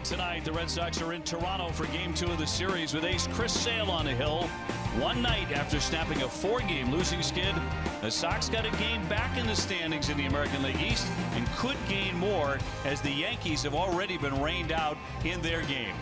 tonight. The Red Sox are in Toronto for Game 2 of the series with ace Chris Sale on the hill. One night after snapping a 4-game losing skid, the Sox got a game back in the standings in the American League East and could gain more as the Yankees have already been rained out in their game.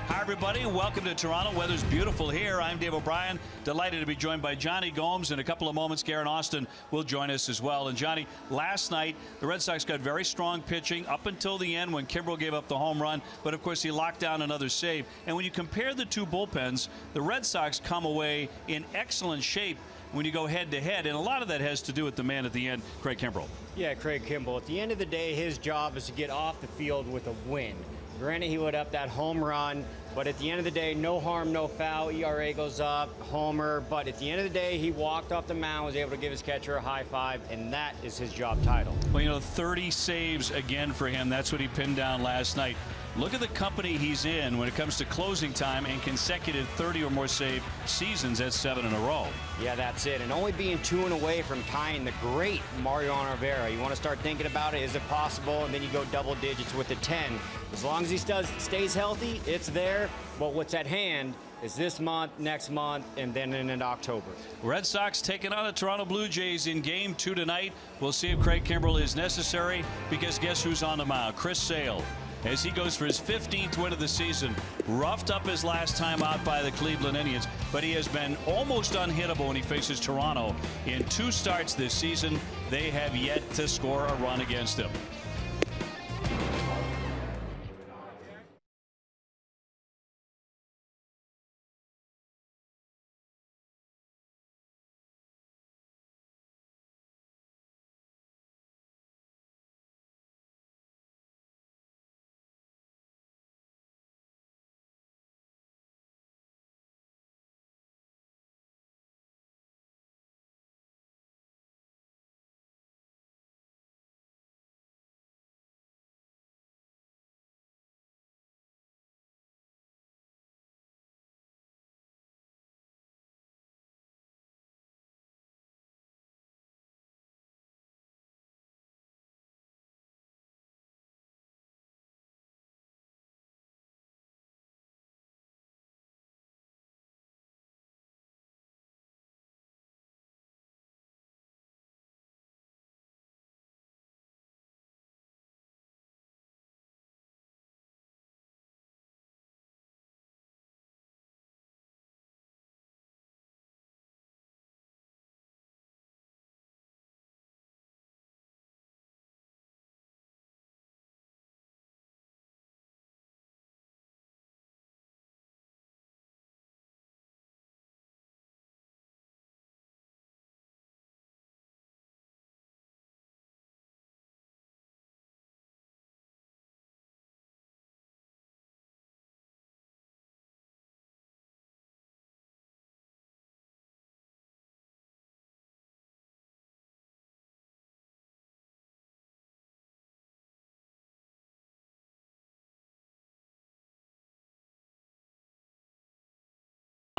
Hi, everybody. Welcome to Toronto. Weather's beautiful here. I'm Dave O'Brien. Delighted to be joined by Johnny Gomes. In a couple of moments, Garen Austin will join us as well. And, Johnny, last night, the Red Sox got very strong pitching up until the end when Kimbrel gave up the home run. But, of course, he locked down another save. And when you compare the two bullpens, the Red Sox come away in excellent shape when you go head-to-head. And a lot of that has to do with the man at the end, Craig Kimbrel. Yeah, Craig Kimbrel. At the end of the day, his job is to get off the field with a win. Granted, he lit up that home run, but at the end of the day, no harm, no foul. ERA goes up, homer. But at the end of the day, he walked off the mound, was able to give his catcher a high five, and that is his job title. Well, you know, 30 saves again for him. That's what he pinned down last night. Look at the company he's in when it comes to closing time and consecutive 30 or more save seasons. That's 7 in a row. Yeah, that's it. And only being 2 away from tying the great Mariano Rivera. You want to start thinking about it. Is it possible? And then you go double digits with the 10. As long as he stays healthy, it's there. But what's at hand is this month, next month, and then in October. Red Sox taking on the Toronto Blue Jays in Game 2 tonight. We'll see if Craig Kimbrel is necessary, because guess who's on the mound? Chris Sale. As he goes for his 15th win of the season, roughed up his last time out by the Cleveland Indians, but he has been almost unhittable when he faces Toronto. In 2 starts this season, they have yet to score a run against him.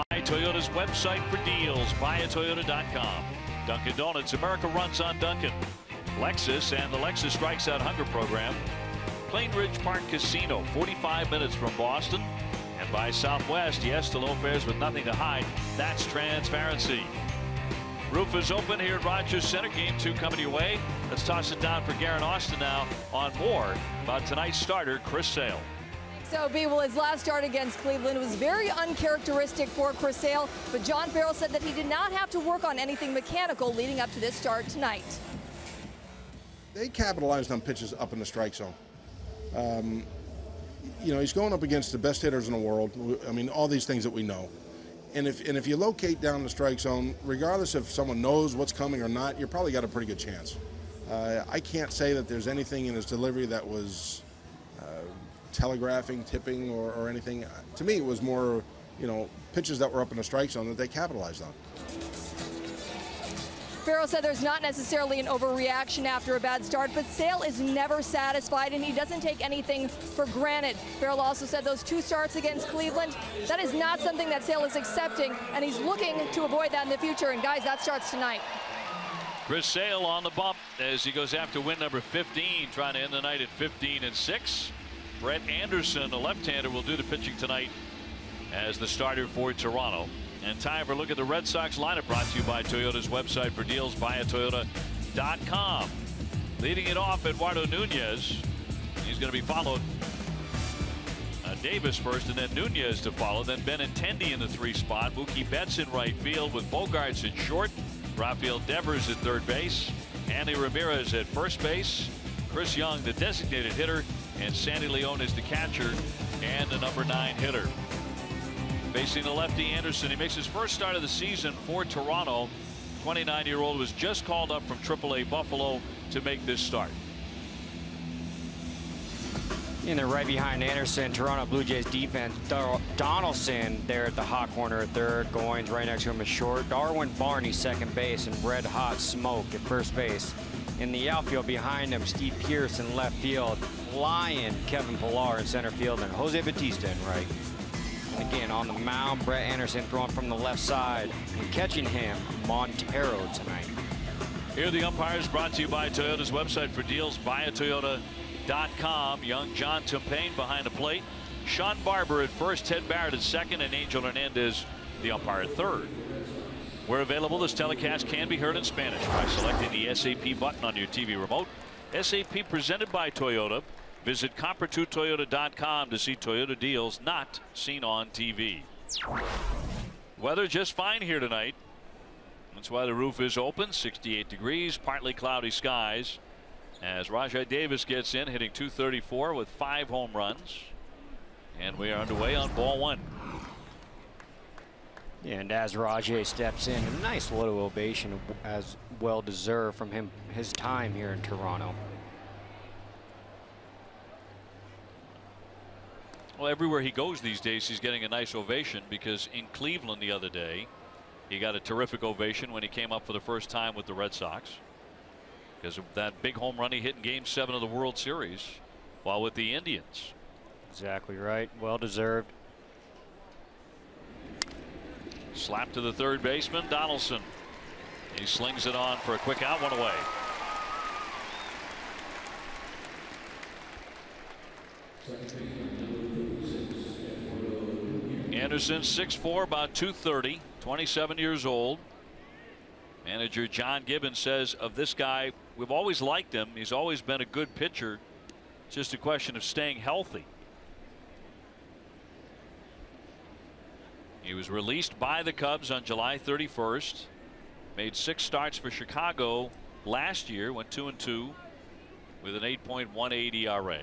Buy Toyota's website for deals. BuyAToyota.com. Dunkin' Donuts. America runs on Dunkin'. Lexus and the Lexus Strikes Out Hunger program. Plainridge Park Casino, 45 minutes from Boston. And by Southwest, yes to low fares with nothing to hide. That's transparency. Roof is open here at Rogers Center. Game 2 coming your way. Let's toss it down for Garen Austin now on more about tonight's starter, Chris Sale. So, B, well, his last start against Cleveland was very uncharacteristic for Chris Sale, but John Farrell said that he did not have to work on anything mechanical leading up to this start tonight. They capitalized on pitches up in the strike zone. You know, he's going up against the best hitters in the world. I mean, all these things that we know. And if you locate down the strike zone, regardless if someone knows what's coming or not, you probably got a pretty good chance. I can't say that there's anything in his delivery that was telegraphing, tipping, or anything. To me, it was more, you know, pitches that were up in the strike zone that they capitalized on. Farrell said there's not necessarily an overreaction after a bad start, but Sale is never satisfied and he doesn't take anything for granted. Farrell also said those 2 starts against Cleveland, that is not something that Sale is accepting, and he's looking to avoid that in the future. And guys, that starts tonight. Chris Sale on the bump as he goes after win number 15, trying to end the night at 15-6. Brett Anderson, a left-hander, will do the pitching tonight as the starter for Toronto. And time for a look at the Red Sox lineup, brought to you by Toyota's website for deals, buyatoyota.com. Leading it off, Eduardo Nunez. He's going to be followed Davis first, and then Nunez to follow. Then Benintendi in the 3 spot. Mookie Betts in right field with Bogarts at short. Rafael Devers at third base. Hanley Ramirez at first base. Chris Young, the designated hitter, and Sandy Leon is the catcher and the number 9 hitter. Facing the lefty Anderson, he makes his first start of the season for Toronto. 29-year-old was just called up from AAA Buffalo to make this start. And then right behind Anderson, Toronto Blue Jays defense, Donaldson there at the hot corner at third. Goins right next to him at short. Darwin Barney second base, and Red Hot Smoke at first base. In the outfield behind him, Steve Pearce in left field. Flying Kevin Pillar in center field, and Jose Bautista in right. And again on the mound, Brett Anderson throwing from the left side. And catching him, Montero tonight. Here are the umpires, brought to you by Toyota's website for deals, buyatoyota.com. Young John Tumpain behind the plate. Sean Barber at first, Ted Barrett at second, and Angel Hernandez the umpire at third. Where available, this telecast can be heard in Spanish by selecting the SAP button on your TV remote. SAP presented by Toyota. Visit Comper2Toyota.com to see Toyota deals not seen on TV. Weather just fine here tonight. That's why the roof is open. 68 degrees, partly cloudy skies. As Rajai Davis gets in, hitting .234 with 5 home runs. And we are underway on ball 1. And as Rajai steps in, a nice little ovation, as well deserved from him, his time here in Toronto. Well, everywhere he goes these days, he's getting a nice ovation, because in Cleveland the other day, he got a terrific ovation when he came up for the first time with the Red Sox, because of that big home run he hit in Game 7 of the World Series while with the Indians. Exactly right. Well deserved. Slap to the third baseman, Donaldson. He slings it on for a quick out, 1 away. Anderson, 6'4", about 230, 27 years old. Manager John Gibbons says of this guy, we've always liked him. He's always been a good pitcher. It's just a question of staying healthy. He was released by the Cubs on July 31st. Made 6 starts for Chicago last year. Went 2-2 with an 8.18 ERA.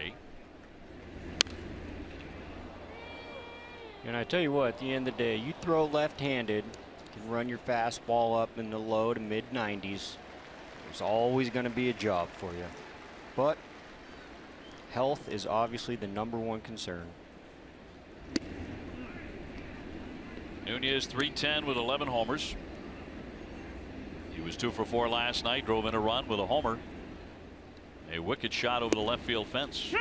And I tell you what, at the end of the day, you throw left-handed, can run your fastball up in the low to mid 90s. There's always going to be a job for you. But health is obviously the #1 concern. Nunez, .310 with 11 homers. He was 2 for 4 last night. Drove in a run with a homer. A wicked shot over the left field fence.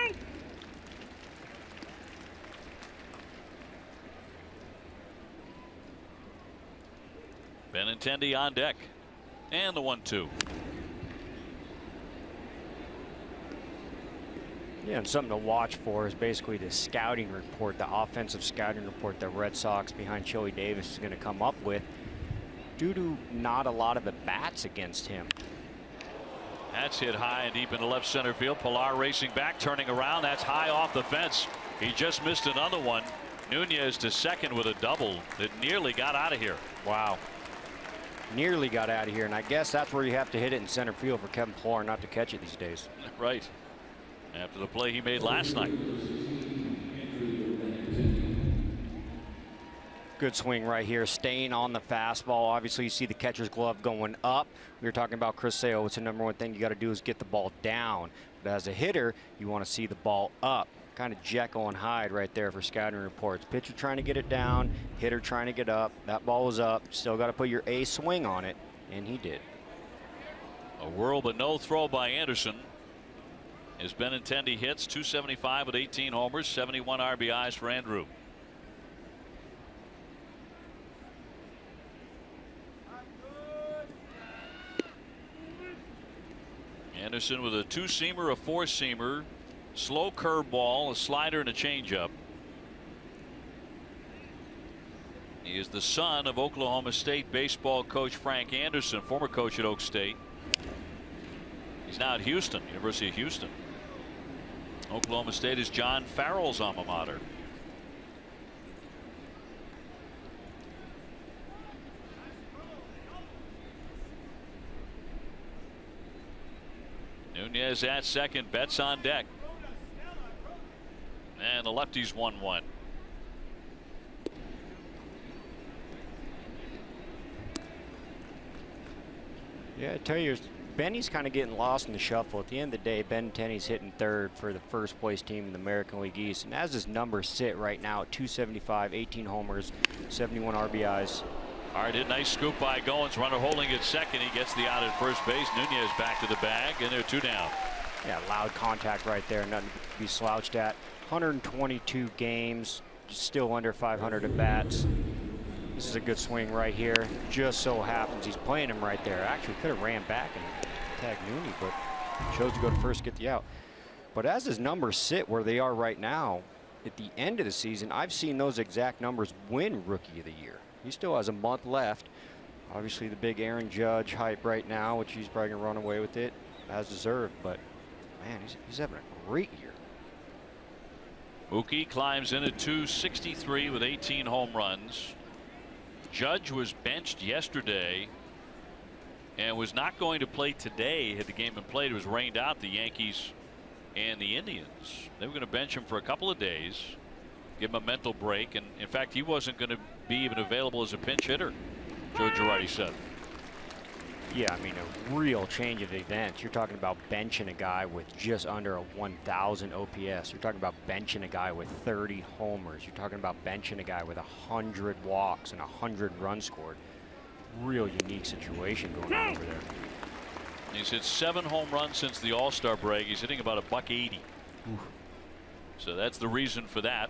Benintendi on deck, and the 1-2. Yeah, and something to watch for is basically the scouting report, the offensive scouting report that Red Sox behind Joey Davis is going to come up with, due to not a lot of at bats against him. That's hit high and deep into left center field. Pillar racing back, turning around. That's high off the fence. He just missed another one. Nunez to second with a double that nearly got out of here. Wow. Nearly got out of here, and I guess that's where you have to hit it in center field for Kevin Pillar not to catch it these days. Right. After the play he made last night. Good swing right here, staying on the fastball. Obviously, you see the catcher's glove going up. We were talking about Chris Sale. What's the #1 thing you got to do is get the ball down. But as a hitter, you want to see the ball up. Kind of Jekyll and Hyde right there for scouting reports. Pitcher trying to get it down, hitter trying to get up. That ball was up. Still got to put your A swing on it, and he did. A whirl but no throw by Anderson. As Benintendi hits, .275 with 18 homers, 71 RBIs for Andrew. Anderson with a 2-seamer, a 4-seamer, Slow curveball, a slider, and a changeup. He is the son of Oklahoma State baseball coach Frank Anderson, former coach at Oak State. He's now at Houston, University of Houston. Oklahoma State is John Farrell's alma mater. Nunez at second, Betts on deck. And the lefty's 1-1. Yeah, I tell you, Benny's kind of getting lost in the shuffle. At the end of the day, Ben Tenney's hitting third for the first place team in the American League East. And as his numbers sit right now at 275, 18 homers, 71 RBIs. All right, a nice scoop by Goins. Runner holding at second. He gets the out at first base. Nunez back to the bag, and they're 2 down. Yeah, loud contact right there. Nothing to be slouched at. 122 games, still under 500 at bats. This is a good swing right here. Just so happens he's playing him right there. Actually, could have ran back and tagged Nooney, but chose to go to first, get the out. But as his numbers sit where they are right now, at the end of the season, I've seen those exact numbers win Rookie of the Year. He still has a month left. Obviously, the big Aaron Judge hype right now, which he's probably going to run away with it, as deserved. But, man, he's having a great year. Mookie climbs in at 263 with 18 home runs. Judge was benched yesterday and was not going to play today. Had the game been played, it was rained out, the Yankees and the Indians. They were going to bench him for a couple of days, give him a mental break, and in fact he wasn't going to be even available as a pinch hitter, Joe Girardi said. Yeah, I mean, a real change of events. You're talking about benching a guy with just under a 1,000 OPS. You're talking about benching a guy with 30 homers. You're talking about benching a guy with 100 walks and 100 runs scored. Real unique situation going on over there. He's hit 7 home runs since the All-Star break. He's hitting about $180. Oof. So that's the reason for that.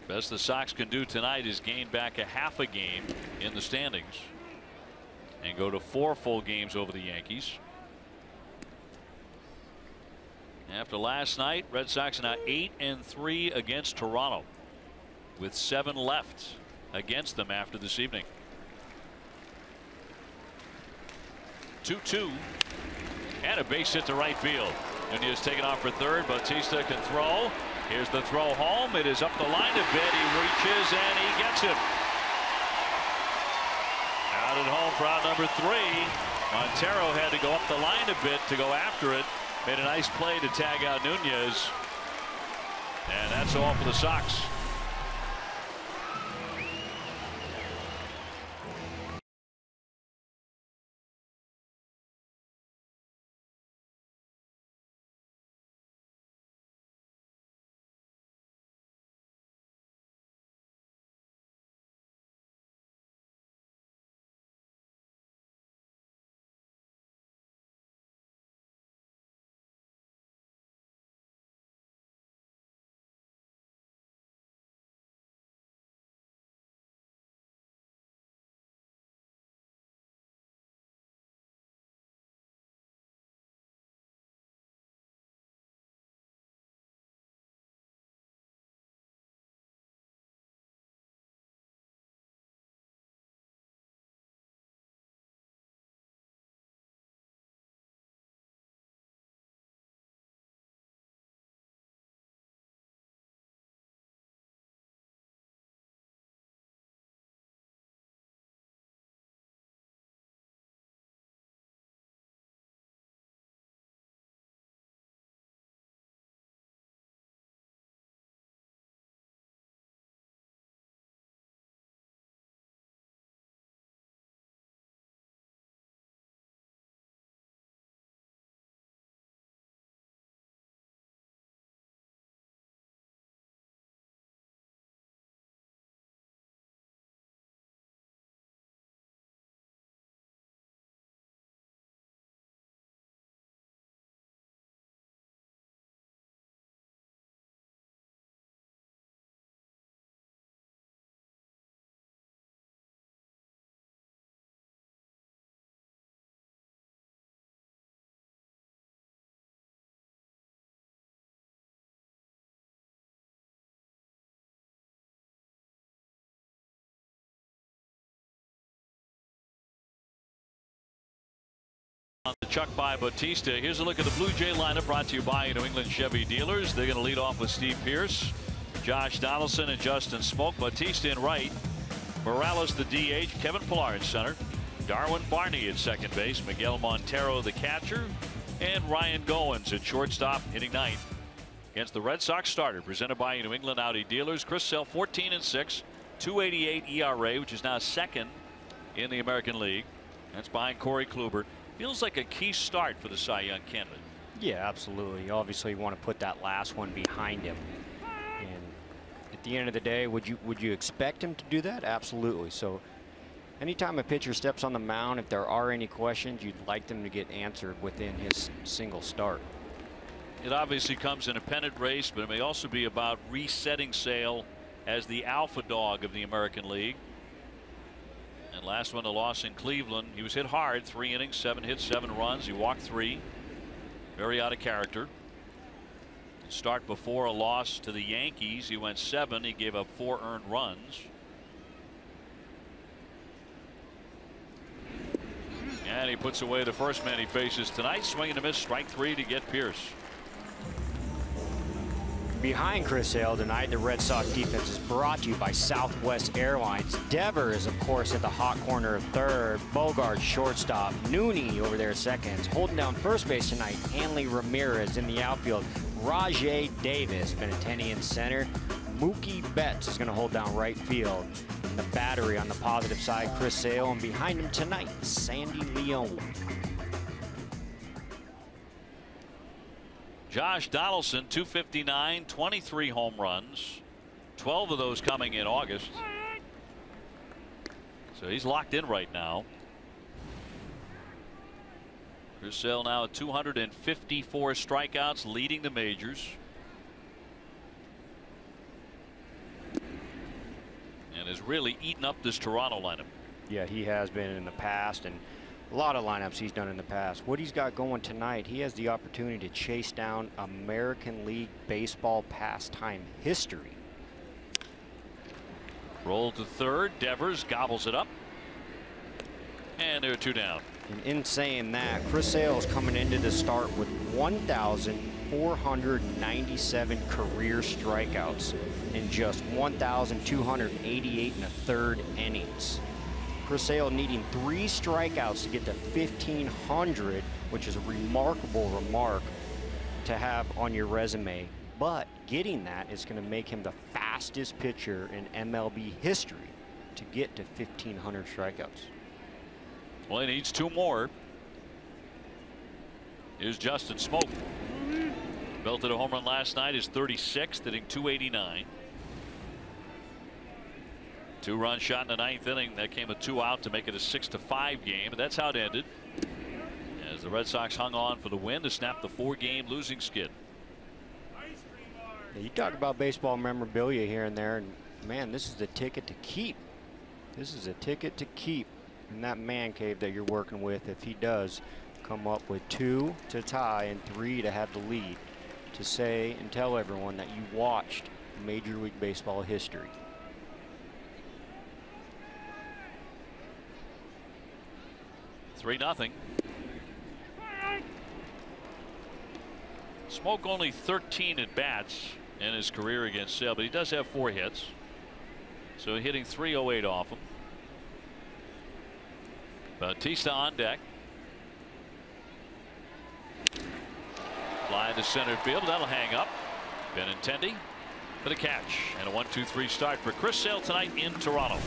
Best the Sox can do tonight is gain back a half a game in the standings and go to 4 full games over the Yankees. After last night, Red Sox are now 8-3 against Toronto, with 7 left against them after this evening. 2-2 and a base hit to right field. Nunez taken off for third. Bautista can throw. Here's the throw home. It is up the line a bit. He reaches and he gets it. Out at home for out number 3. Montero had to go up the line a bit to go after it. Made a nice play to tag out Nunez. And that's all for the Sox. Chuck by Bautista. Here's a look at the Blue Jay lineup brought to you by New England Chevy dealers. They're going to lead off with Steve Pearce, Josh Donaldson, and Justin Smoke. Bautista in right. Morales the DH. Kevin Pillar in center. Darwin Barney at second base. Miguel Montero the catcher. And Ryan Goins at shortstop, hitting ninth against the Red Sox starter. Presented by New England Audi dealers. Chris Sale 14-6. 2.88 ERA, which is now second in the American League. That's behind Corey Kluber. Feels like a key start for the Cy Young candidate. Yeah, absolutely. Obviously, you want to put that last one behind him. And at the end of the day, would you expect him to do that? Absolutely. So anytime a pitcher steps on the mound, if there are any questions, you'd like them to get answered within his single start. It obviously comes in a pennant race, but it may also be about resetting Sale as the alpha dog of the American League. And last one, a loss in Cleveland. He was hit hard, 3 innings, 7 hits, 7 runs. He walked 3. Very out of character. Start before a loss to the Yankees, he went 7. He gave up 4 earned runs. And he puts away the first man he faces tonight. Swing and a miss, strike 3 to get Pearce. Behind Chris Sale tonight, the Red Sox defense is brought to you by Southwest Airlines. Dever is, of course, at the hot corner of third. Bogart shortstop. Nooney over there seconds. Holding down first base tonight, Hanley Ramirez in the outfield. Rajay Davis, Benintendi in center. Mookie Betts is going to hold down right field. And the battery on the positive side, Chris Sale. And behind him tonight, Sandy Leone. Josh Donaldson, 259, 23 home runs, 12 of those coming in August. So he's locked in right now. Chris Sale now at 254 strikeouts, leading the majors. And has really eaten up this Toronto lineup. Yeah, he has been in the past, and a lot of lineups he's done in the past. What he's got going tonight, he has the opportunity to chase down American League Baseball pastime history. Roll to third. Devers gobbles it up. And there are 2 down. And in saying that, Chris Sale is coming into the start with 1,497 career strikeouts in just 1,288 and a third innings. Chris Sale needing 3 strikeouts to get to 1,500, which is a remarkable remark to have on your resume. But getting that is going to make him the fastest pitcher in MLB history to get to 1,500 strikeouts. Well, he needs 2 more. Here's Justin Smoke. Belted a home run last night, his 36th, hitting 289. 2-run shot in the 9th inning. That came with 2 out to make it a 6-5 game. And that's how it ended, as the Red Sox hung on for the win to snap the 4-game losing skid. You talk about baseball memorabilia here and there, and man, this is the ticket to keep. This is a ticket to keep in that man cave that you're working with, if he does come up with 2 to tie and 3 to have the lead, to say and tell everyone that you watched Major League Baseball history. Three 3-0. Smoke only 13 at bats in his career against Sale, but he does have 4 hits. So hitting .308 off him. Bautista on deck. Fly to center field. That'll hang up. Benintendi for the catch. And a 1-2-3 start for Chris Sale tonight in Toronto.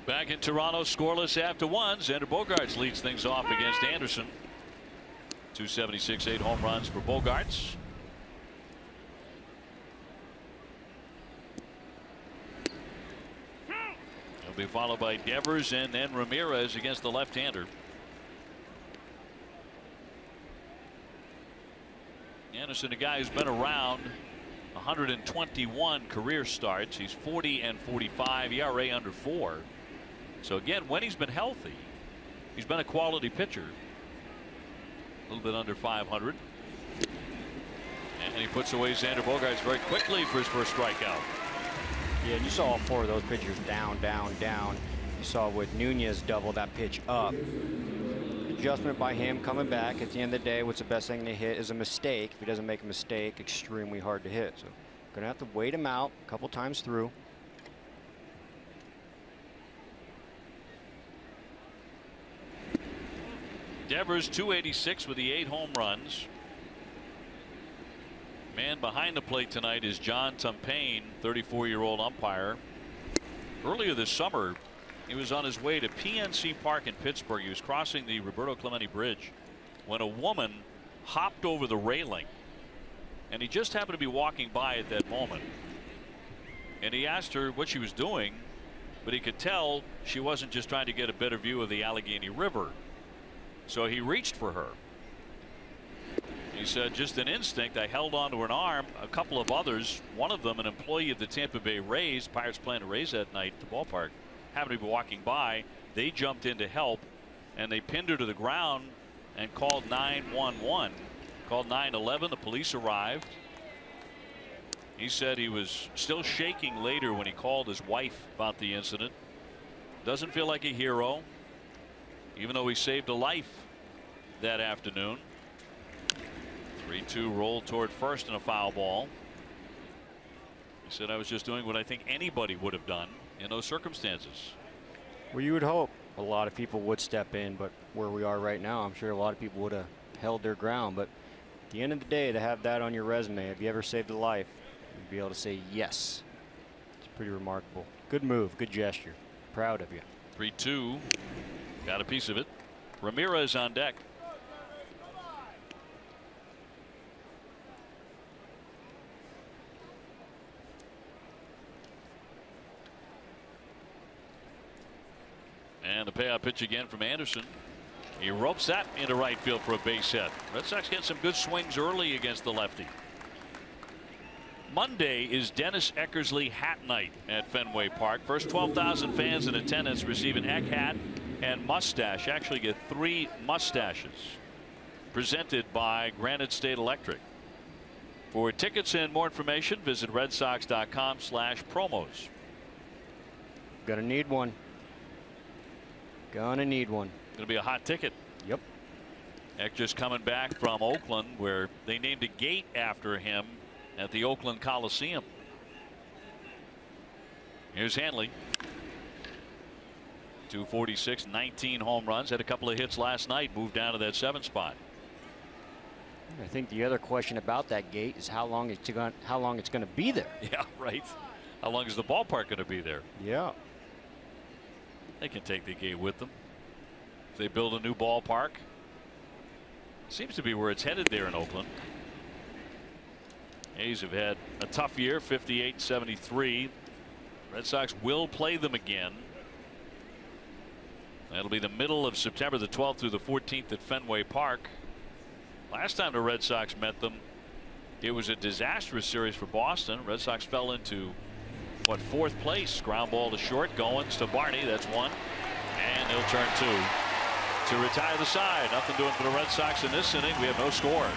Back in Toronto, scoreless after one. Xander Bogaerts leads things off against Anderson. 276, 8 home runs for Bogaerts. He'll be followed by Devers and then Ramirez against the left-hander. Anderson, a guy who's been around 121 career starts. He's 40 and 45, ERA under 4. So again, when he's been healthy, he's been a quality pitcher. A little bit under 500. And he puts away Xander Bogaerts very quickly for his first strikeout. Yeah, you saw all 4 of those pitchers down, down, down. You saw with Nunez double that pitch up. Adjustment by him coming back. At the end of the day, what's the best thing to hit is a mistake. If he doesn't make a mistake, extremely hard to hit. So gonna have to wait him out a couple times through. Devers 286 with the 8 home runs. Man behind the plate tonight is John Tumpain, 34-year-old umpire. Earlier this summer, he was on his way to PNC Park in Pittsburgh. He was crossing the Roberto Clemente Bridge when a woman hopped over the railing, and he just happened to be walking by at that moment. And he asked her what she was doing, but he could tell she wasn't just trying to get a better view of the Allegheny River. So he reached for her. He said, just an instinct, I held onto an arm. A couple of others, one of them an employee of the Tampa Bay Rays, Pirates playing the Rays that night at the ballpark, happened to be walking by. They jumped in to help, and they pinned her to the ground and called 911. Called 911. The police arrived. He said he was still shaking later when he called his wife about the incident. Doesn't feel like a hero, even though he saved a life that afternoon. 3-2 roll toward first and a foul ball. He said, I was just doing what I think anybody would have done in those circumstances. Well, you would hope a lot of people would step in, but where we are right now, I'm sure a lot of people would have held their ground. But at the end of the day, to have that on your resume, have you ever saved a life, you'd be able to say yes. It's pretty remarkable. Good move, good gesture. Proud of you. 3-2. Got a piece of it. Ramirez on deck. And the payout pitch again from Anderson. He ropes that into right field for a base hit. Red Sox get some good swings early against the lefty. Monday is Dennis Eckersley hat night at Fenway Park. First 12,000 fans in attendance receive an Eck hat and mustache. Actually get 3 mustaches presented by Granite State Electric. For tickets and more information, visit redsox.com/promos. Gonna need one. Gonna need one. Gonna be a hot ticket. Yep. Eck just coming back from Oakland, where they named a gate after him at the Oakland Coliseum. Here's Hanley. 246, 19 home runs, had a couple of hits last night, moved down to that 7th spot. I think the other question about that gate is how long it's going to be there. Yeah, right. How long is the ballpark going to be there? Yeah. They can take the gate with them. If they build a new ballpark. Seems to be where it's headed there in Oakland. A's have had a tough year, 58-73. Red Sox will play them again. That'll be the middle of September the 12th through the 14th at Fenway Park. Last time the Red Sox met them, it was a disastrous series for Boston. Red Sox fell into, what, 4th place. Ground ball to short. Goins to Barney. That's 1. And they'll turn 2 to retire the side. Nothing doing for the Red Sox in this inning. We have no score.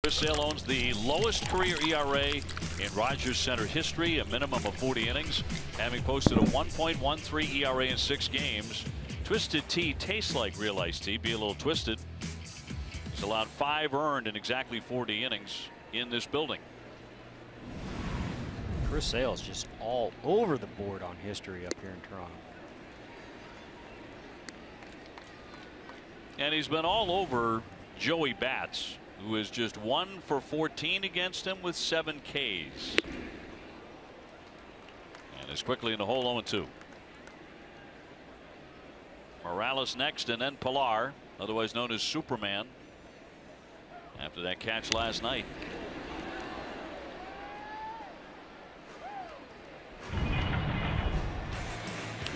Chris Sale owns the lowest career ERA in Rogers Center history, a minimum of 40 innings, having posted a 1.13 ERA in 6 games. Twisted tea tastes like real iced tea. Be a little twisted. He's allowed 5 earned in exactly 40 innings in this building. Chris Sale's just all over the board on history up here in Toronto. And he's been all over Joey Bats, who is just 1 for 14 against him with 7 Ks. And is quickly in the hole 0-2. Morales next, and then Pilar, otherwise known as Superman, after that catch last night.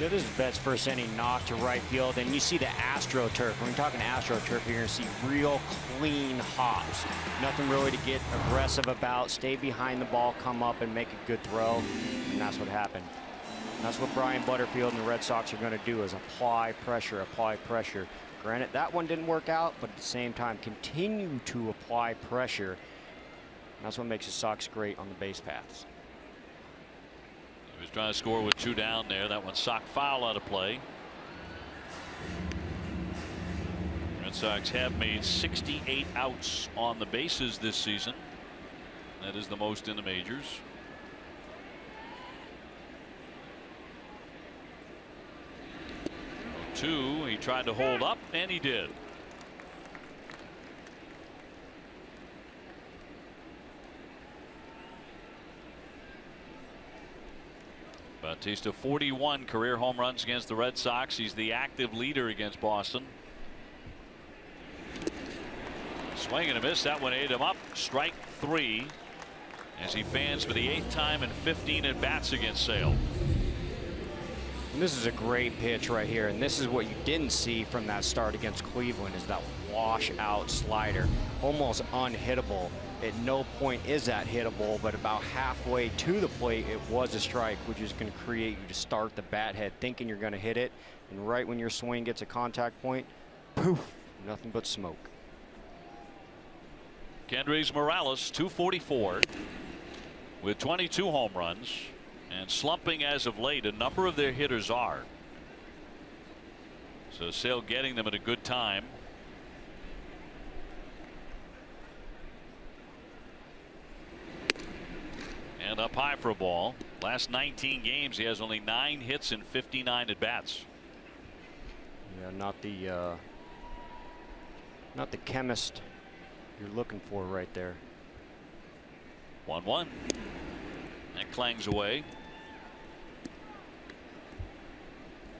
Yeah, this is Betts' first inning knock to right field, and you see the AstroTurf. When we're talking AstroTurf, you're going to see real clean hops. Nothing really to get aggressive about. Stay behind the ball, come up, and make a good throw, and that's what happened. And that's what Brian Butterfield and the Red Sox are going to do, is apply pressure, apply pressure. Granted, that one didn't work out, but at the same time, continue to apply pressure. And that's what makes the Sox great on the base paths. He was trying to score with 2 down there. That one sock foul out of play. Red Sox have made 68 outs on the bases this season. That is the most in the majors. Two, he tried to hold up, and he did. Bautista 41 career home runs against the Red Sox. He's the active leader against Boston. Swing and a miss. That one ate him up. Strike 3 as he fans for the 8th time in 15 at bats against Sale. And this is a great pitch right here, and this is what you didn't see from that start against Cleveland, is that wash-out slider, almost unhittable. At no point is that hittable, but about halfway to the plate, it was a strike, which is going to create you to start the bat head thinking you're going to hit it, and right when your swing gets a contact point, poof, nothing but smoke. Kendrys Morales, 244 with 22 home runs. And slumping as of late, a number of their hitters are. So Sale getting them at a good time. And up high for a ball. Last 19 games, he has only 9 hits and 59 at bats. Yeah, not the chemist you're looking for right there. 1-1. That clangs away.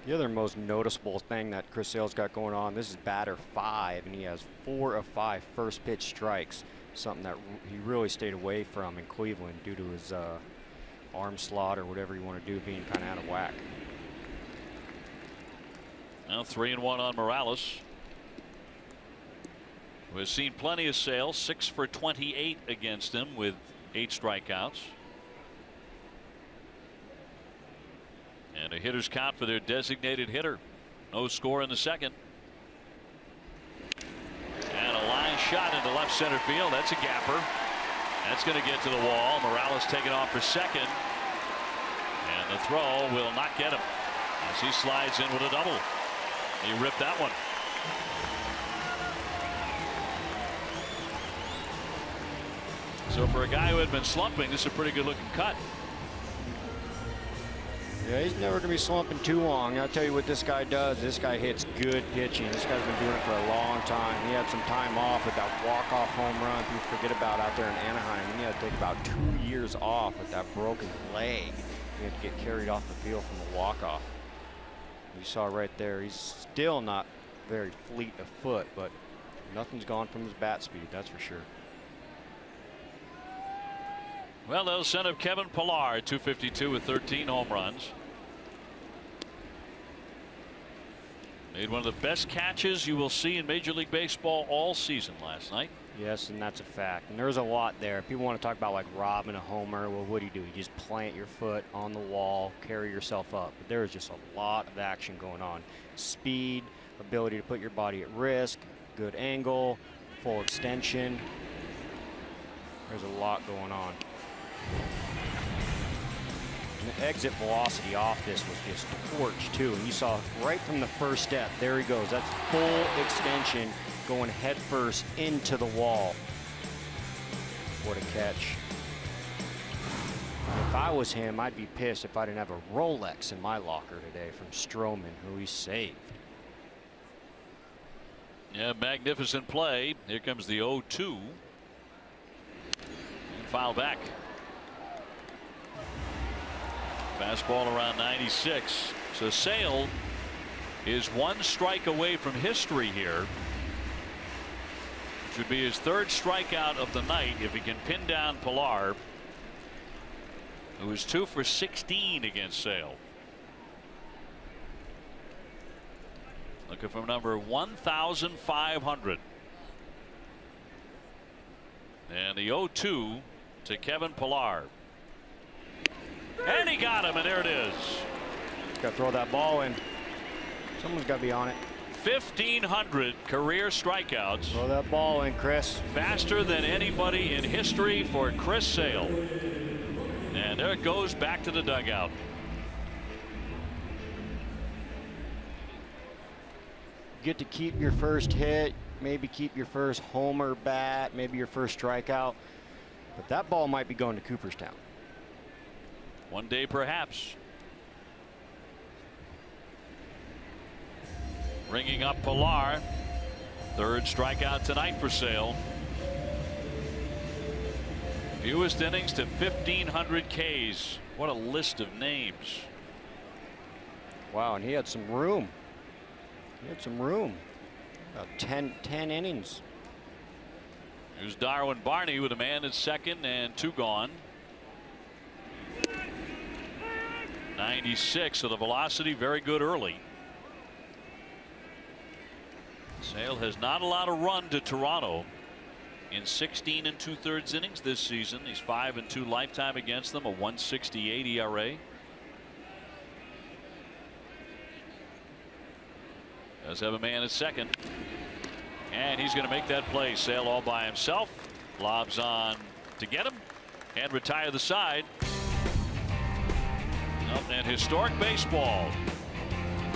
The other most noticeable thing that Chris Sale's got going on, this is batter 5, and he has 4 of 5 first pitch strikes, something that he really stayed away from in Cleveland due to his arm slot or whatever you want to do being kind of out of whack. Now 3-1 on Morales. We've seen plenty of Sale, 6 for 28 against him with 8 strikeouts. And a hitter's count for their designated hitter. No score in the second. And a line shot into left center field. That's a gapper. That's going to get to the wall. Morales taken off for second. And the throw will not get him as he slides in with a double. He ripped that one. So for a guy who had been slumping, this is a pretty good looking cut. Yeah, he's never going to be slumping too long. I'll tell you what this guy does. This guy hits good pitching. This guy's been doing it for a long time. He had some time off with that walk-off home run people forget about out there in Anaheim. And he had to take about 2 years off with that broken leg. He had to get carried off the field from the walk-off. You saw right there, he's still not very fleet of foot, but nothing's gone from his bat speed, that's for sure. Well, they'll send up Kevin Pilar, 252 with 13 home runs. Made one of the best catches you will see in Major League Baseball all season last night. Yes, and that's a fact. And there's a lot there. People want to talk about like robbing a homer. Well, what do? You just plant your foot on the wall, carry yourself up. But there's just a lot of action going on. Speed, ability to put your body at risk, good angle, full extension. There's a lot going on. And the exit velocity off this was just torched too. And you saw right from the first step, there he goes. That's full extension going head first into the wall. What a catch. If I was him, I'd be pissed if I didn't have a Rolex in my locker today from Stroman, who he saved. Yeah, magnificent play. Here comes the 0-2. And foul back. Fastball around 96. So Sale is one strike away from history here. Which would be his third strikeout of the night if he can pin down Pilar, who was 2 for 16 against Sale. Looking for number 1,500. And the 0-2 to Kevin Pilar. And he got him, and there it is. Got to throw that ball in. Someone's got to be on it. 1,500 career strikeouts. Throw that ball in, Chris. Faster than anybody in history for Chris Sale. And there it goes back to the dugout. Get to keep your first hit, maybe keep your first homer bat, maybe your first strikeout. But that ball might be going to Cooperstown. One day, perhaps. Ringing up Pilar. Third strikeout tonight for Sale. Fewest innings to 1,500 Ks. What a list of names. Wow, and he had some room. He had some room. About 10 innings. Here's Darwin Barney with a man at second and 2 gone. 96, so the velocity very good early. Sale has not allowed a run to Toronto in 16 2/3 innings this season. He's 5-2 lifetime against them, a 1.68 ERA. Does have a man at second, and he's going to make that play. Sale all by himself, lobs on to get him and retire the side. And historic baseball.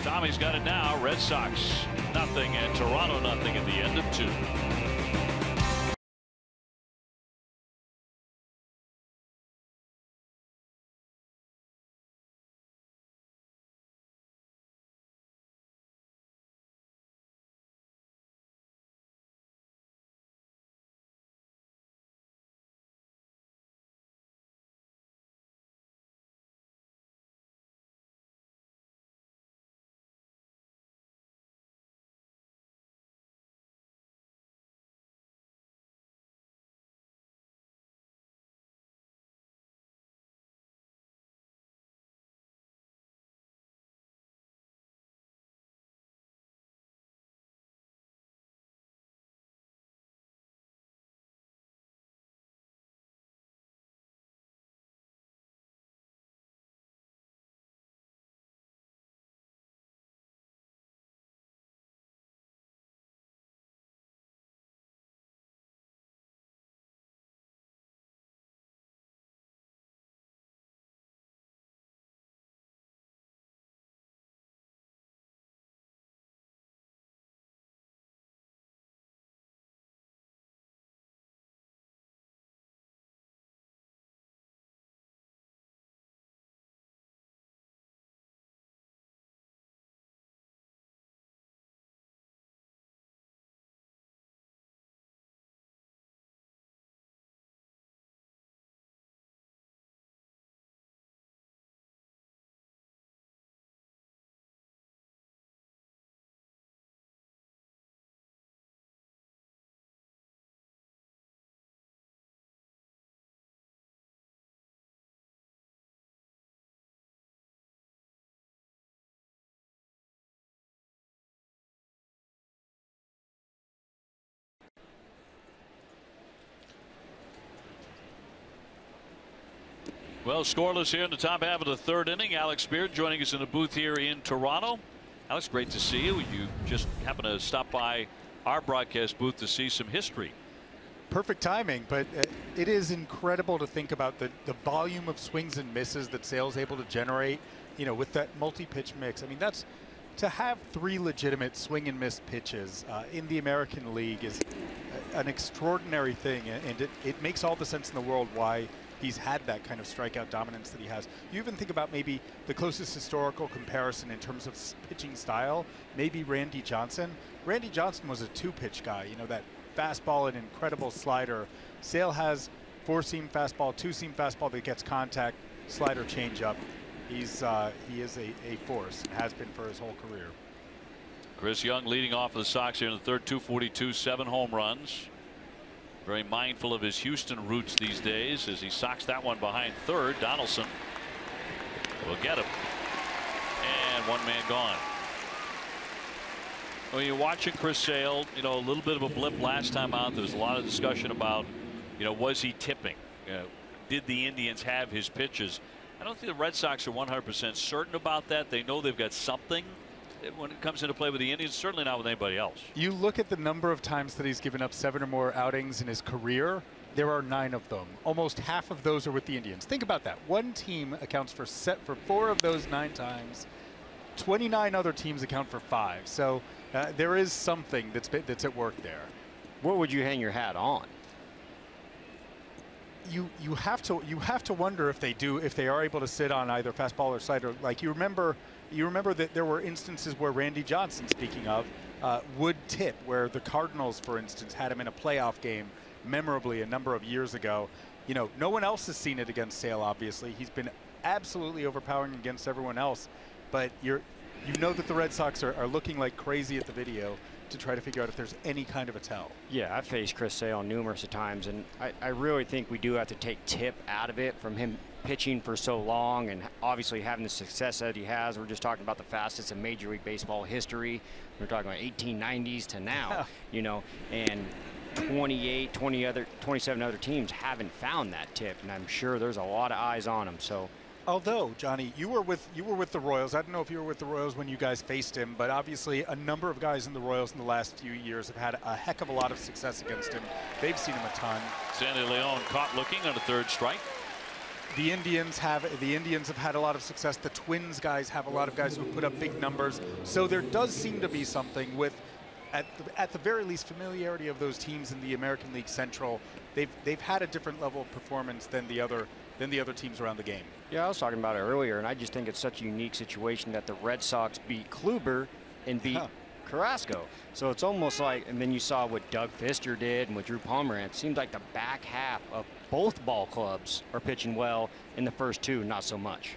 Tommy's got it now. Red Sox nothing and Toronto nothing at the end of 2. Well, scoreless here in the top half of the 3rd inning. Alex Beard joining us in the booth here in Toronto. Alex, great to see you. You just happened to stop by our broadcast booth to see some history Perfect timing, but it is incredible to think about the volume of swings and misses that Sale's able to generate, with that multi-pitch mix. I mean, that's to have 3 legitimate swing and miss pitches in the American League is an extraordinary thing, and it makes all the sense in the world why he's had that kind of strikeout dominance that he has. You even think about maybe the closest historical comparison in terms of pitching style, maybe Randy Johnson. Randy Johnson was a 2-pitch guy, that fastball and incredible slider. Sale has 4-seam fastball, 2-seam fastball that gets contact, slider changeup. He is a force and has been for his whole career. Chris Young leading off for the Sox here in the third, 242, 7 home runs. Very mindful of his Houston roots these days as he socks that one behind third. Donaldson will get him. And 1 man gone. When you're watching Chris Sale, a little bit of a blip last time out. There was a lot of discussion about, was he tipping? Did the Indians have his pitches? I don't think the Red Sox are 100% certain about that. They know they've got something when it comes into play with the Indians, certainly not with anybody else. You look at the number of times that he's given up 7 or more outings in his career. There are 9 of them. Almost half of those are with the Indians. Think about that. One team accounts for 4 of those 9 times. 29 other teams account for 5. So there is something that's at work there. What would you hang your hat on? You have to wonder if they are able to sit on either fastball or slider. Like you remember that there were instances where Randy Johnson, speaking of, would tip, where the Cardinals, for instance, had him in a playoff game memorably a number of years ago. No one else has seen it against Sale, obviously. He's been absolutely overpowering against everyone else, but you know that the Red Sox are looking like crazy at the video to try to figure out if there's any kind of a tell. Yeah, I've faced Chris Sale numerous times, and I really think we do have to take tip out of it from him pitching for so long and obviously having the success that he has. We're just talking about the fastest in Major League Baseball history. We're talking about 1890s to now, and 27 other teams haven't found that tip, and I'm sure there's a lot of eyes on him. So. Although, Johnny, you were with the Royals. I don't know if you were with the Royals when you guys faced him, but obviously a number of guys in the Royals in the last few years have had a heck of a lot of success against him. They've seen him a ton. Sandy Leon caught looking on a 3rd strike. The Indians have had a lot of success. The Twins guys have a lot of guys who put up big numbers. So there does seem to be something with, at the very least, familiarity of those teams in the American League Central. They've had a different level of performance than the other teams around the game. Yeah, I was talking about it earlier, and I just think it's such a unique situation that the Red Sox beat Kluber and beat Carrasco. So it's almost like, and then you saw what Doug Fister did and what Drew Pomeranz. It seems like the back half of both ball clubs are pitching well. In the first 2, not so much.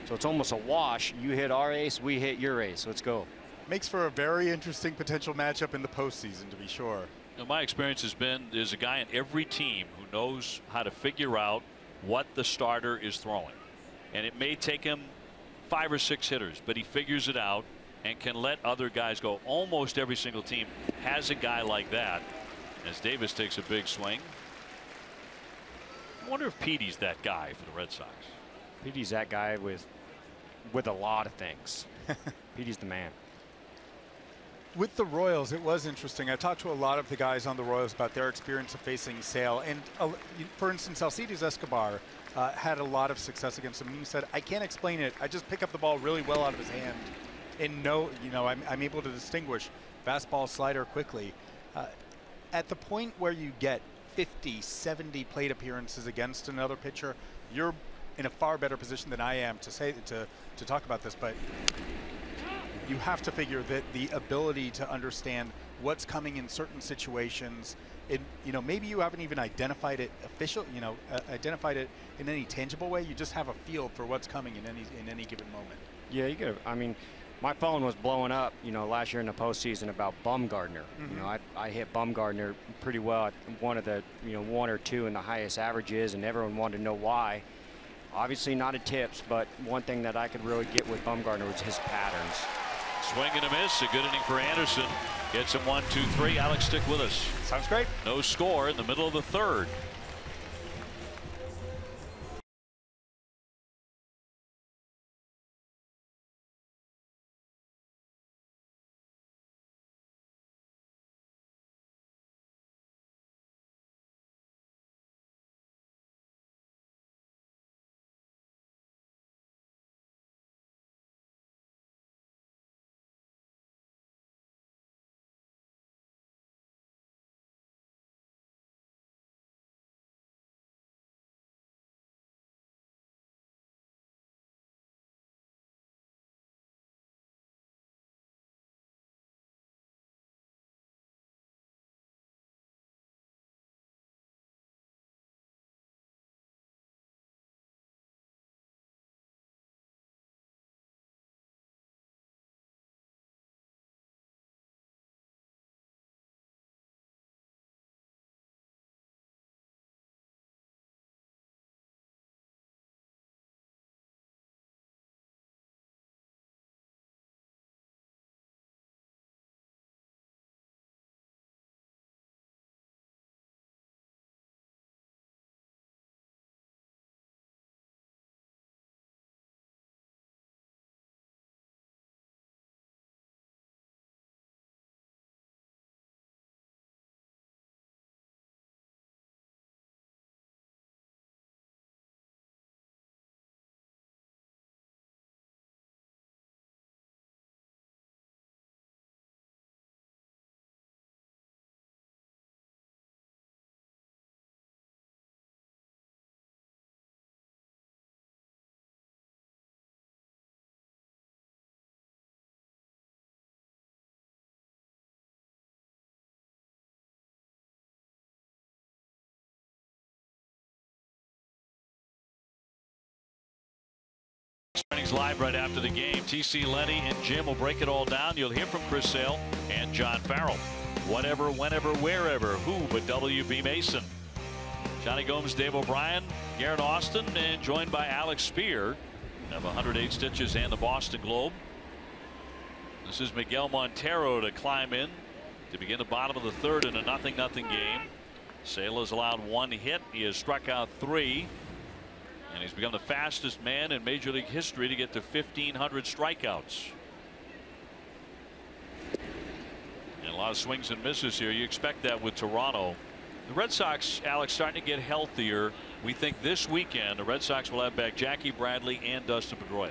So it's almost a wash. You hit our ace, we hit your ace. Let's go. Makes for a very interesting potential matchup in the postseason, to be sure. My experience has been there's a guy in every team who knows how to figure out what the starter is throwing, and it may take him 5 or 6 hitters, but he figures it out and can let other guys go. Almost every single team has a guy like that. As Davis takes a big swing. I wonder if Petey's that guy for the Red Sox. Petey's that guy with a lot of things. Petey's the man. With the Royals, it was interesting. I talked to a lot of the guys on the Royals about their experience of facing Sale. And, for instance, Alcides Escobar had a lot of success against him. And he said, I can't explain it. I just pick up the ball really well out of his hand. And I'm able to distinguish fastball, slider quickly. At the point where you get 50, 70 plate appearances against another pitcher, you're in a far better position than I am to talk about this. But you have to figure that the ability to understand what's coming in certain situations, maybe you haven't even identified it identified it in any tangible way. You just have a feel for what's coming in any given moment. Yeah, you got. I mean, my phone was blowing up, last year in the postseason about Bumgarner. Mm-hmm. I hit Bumgarner pretty well at one of the 1 or 2 in the highest averages, and everyone wanted to know why. Obviously not a tips, but one thing that I could really get with Bumgarner was his patterns. Swing and a miss. A good inning for Anderson. Gets him 1, 2, 3. Alex, stick with us. Sounds great. No score in the middle of the 3rd. Things live right after the game. TC Lenny and Jim will break it all down. You'll hear from Chris Sale and John Farrell. Whatever, whenever, wherever, who but W.B. Mason. Johnny Gomes, Dave O'Brien, Garrett Austin, and joined by Alex Spear. Have 108 stitches and the Boston Globe. This is Miguel Montero to climb in to begin the bottom of the third in a 0-0 game. Sale has allowed 1 hit. He has struck out 3. And he's become the fastest man in Major League history to get to 1,500 strikeouts. And a lot of swings and misses here. You expect that with Toronto. The Red Sox, Alex, starting to get healthier. We think this weekend the Red Sox will have back Jackie Bradley and Dustin Pedroia.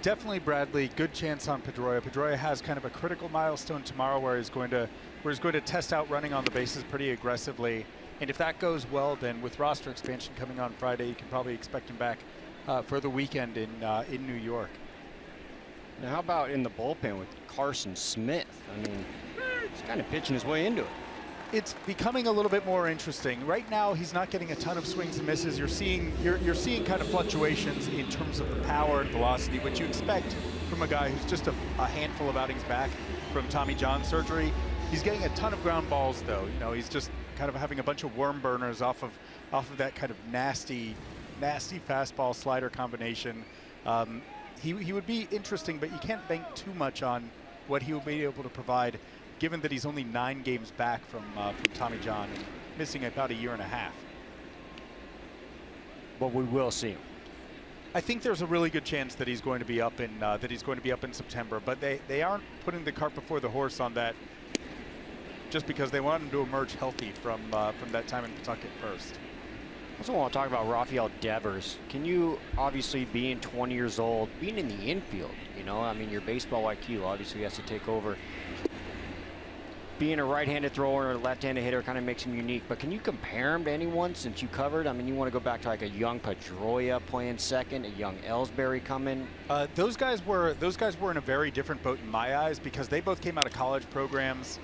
Definitely Bradley. Good chance on Pedroia. Pedroia has kind of a critical milestone tomorrow where he's going to test out running on the bases pretty aggressively. And if that goes well, then with roster expansion coming on Friday, you can probably expect him back for the weekend in New York. Now, how about in the bullpen with Carson Smith? I mean, he's kind of pitching his way into it. It's becoming a little bit more interesting. Right now, he's not getting a ton of swings and misses. You're seeing kind of fluctuations in terms of the power and velocity, which you expect from a guy who's just a handful of outings back from Tommy John surgery. He's getting a ton of ground balls, though. You know, he's just kind of having a bunch of worm burners off of that kind of nasty fastball slider combination. He would be interesting, but you can't bank too much on what he will be able to provide, given that he's only 9 games back from Tommy John and missing about a year and a half. But we will see him. I think there's a really good chance that he's going to be up in September, but they aren't putting the cart before the horse on that, just because they want him to emerge healthy from that time in Pawtucket first. I also want to talk about Rafael Devers. Can you, obviously being 20 years old, being in the infield, you know, I mean, your baseball IQ obviously has to take over. Being a right-handed thrower or a left-handed hitter kind of makes him unique, but can you compare him to anyone since you covered? I mean, you want to go back to like a young Pedroia playing second, a young Ellsbury coming. Those guys were in a very different boat in my eyes, because they both came out of college programs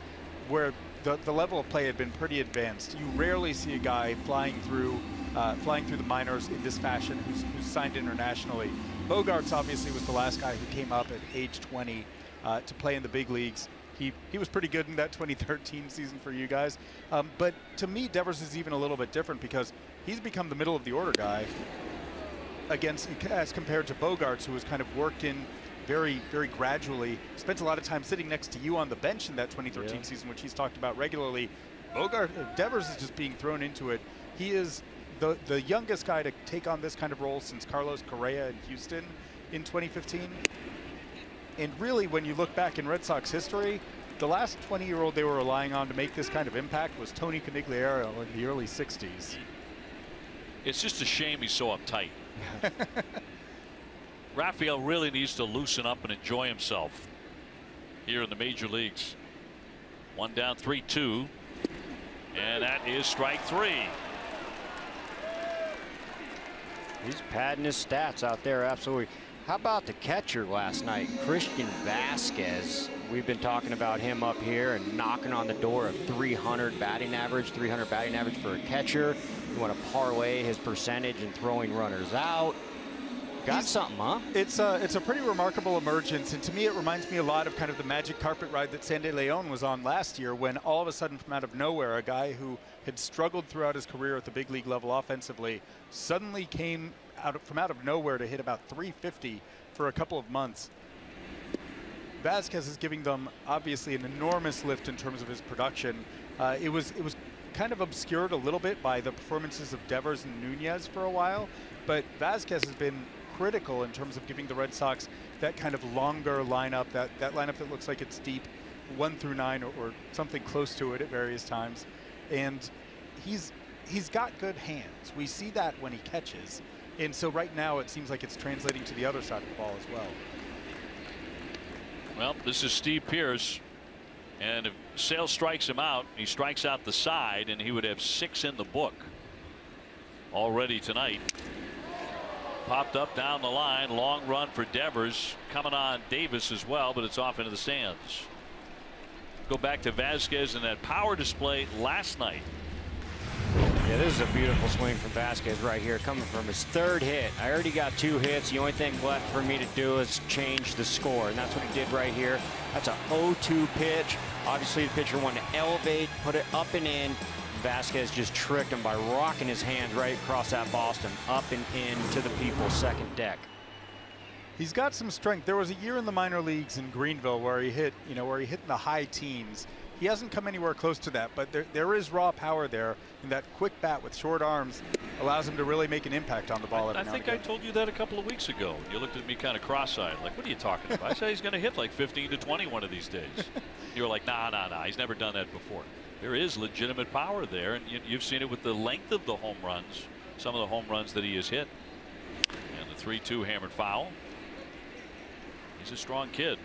where the level of play had been pretty advanced. You rarely see a guy flying through the minors in this fashion who's signed internationally. Bogarts obviously was the last guy who came up at age 20 to play in the big leagues. He was pretty good in that 2013 season for you guys. But to me, Devers is even a little bit different, because he's become the middle of the order guy as compared to Bogarts, who was kind of worked in very, very gradually. Spent a lot of time sitting next to you on the bench in that 2013 season, which he's talked about regularly. Devers is just being thrown into it. He is the youngest guy to take on this kind of role since Carlos Correa in Houston in 2015. And really, when you look back in Red Sox history, the last 20-year-old they were relying on to make this kind of impact was Tony Conigliaro in the early 60s. It's just a shame he's so uptight. Rafael really needs to loosen up and enjoy himself here in the major leagues. 1 down, 3-2, and that is strike 3. He's padding his stats out there, absolutely. How about the catcher last night, Christian Vasquez? We've been talking about him up here and knocking on the door of 300 batting average for a catcher. You want to parlay his percentage and throwing runners out. Got something, huh? It's a pretty remarkable emergence, and to me it reminds me a lot of kind of the magic carpet ride that Sandy Leon was on last year, when all of a sudden from out of nowhere, a guy who had struggled throughout his career at the big league level offensively suddenly came from out of nowhere to hit about 350 for a couple of months. Vasquez is giving them obviously an enormous lift in terms of his production. It was kind of obscured a little bit by the performances of Devers and Nunez for a while, but Vasquez has been critical in terms of giving the Red Sox that kind of longer lineup, that lineup that looks like it's deep 1 through 9 or something close to it at various times. And he's got good hands. We see that when he catches. And so right now it seems like it's translating to the other side of the ball as well. Well, this is Steve Pearce, and if Sale strikes him out, he strikes out the side, and he would have 6 in the book already tonight. Popped up down the line, long run for Devers, coming on Davis as well, but it's off into the stands. Go back to Vasquez and that power display last night. Yeah, Yeah, this is a beautiful swing from Vasquez right here, coming from his 3rd hit. I already got 2 hits. The only thing left for me to do is change the score, and that's what he did right here. That's a 0-2 pitch. Obviously, the pitcher wanted to elevate, put it up and in. Vasquez just tricked him by rocking his hands right across that Boston, up and in to the people's 2nd deck. He's got some strength. There was a year in the minor leagues in Greenville where he hit, where he hit in the high teens. He hasn't come anywhere close to that, but there is raw power there, and that quick bat with short arms allows him to really make an impact on the ball. I think I told you that a couple of weeks ago. You looked at me kind of cross-eyed, like, what are you talking about? I said he's going to hit like 15 to 20 one of these days. You were like, nah, he's never done that before. There is legitimate power there, and you've seen it with the length of the home runs, some of the home runs that he has hit. And the 3-2 hammered foul. He's a strong kid.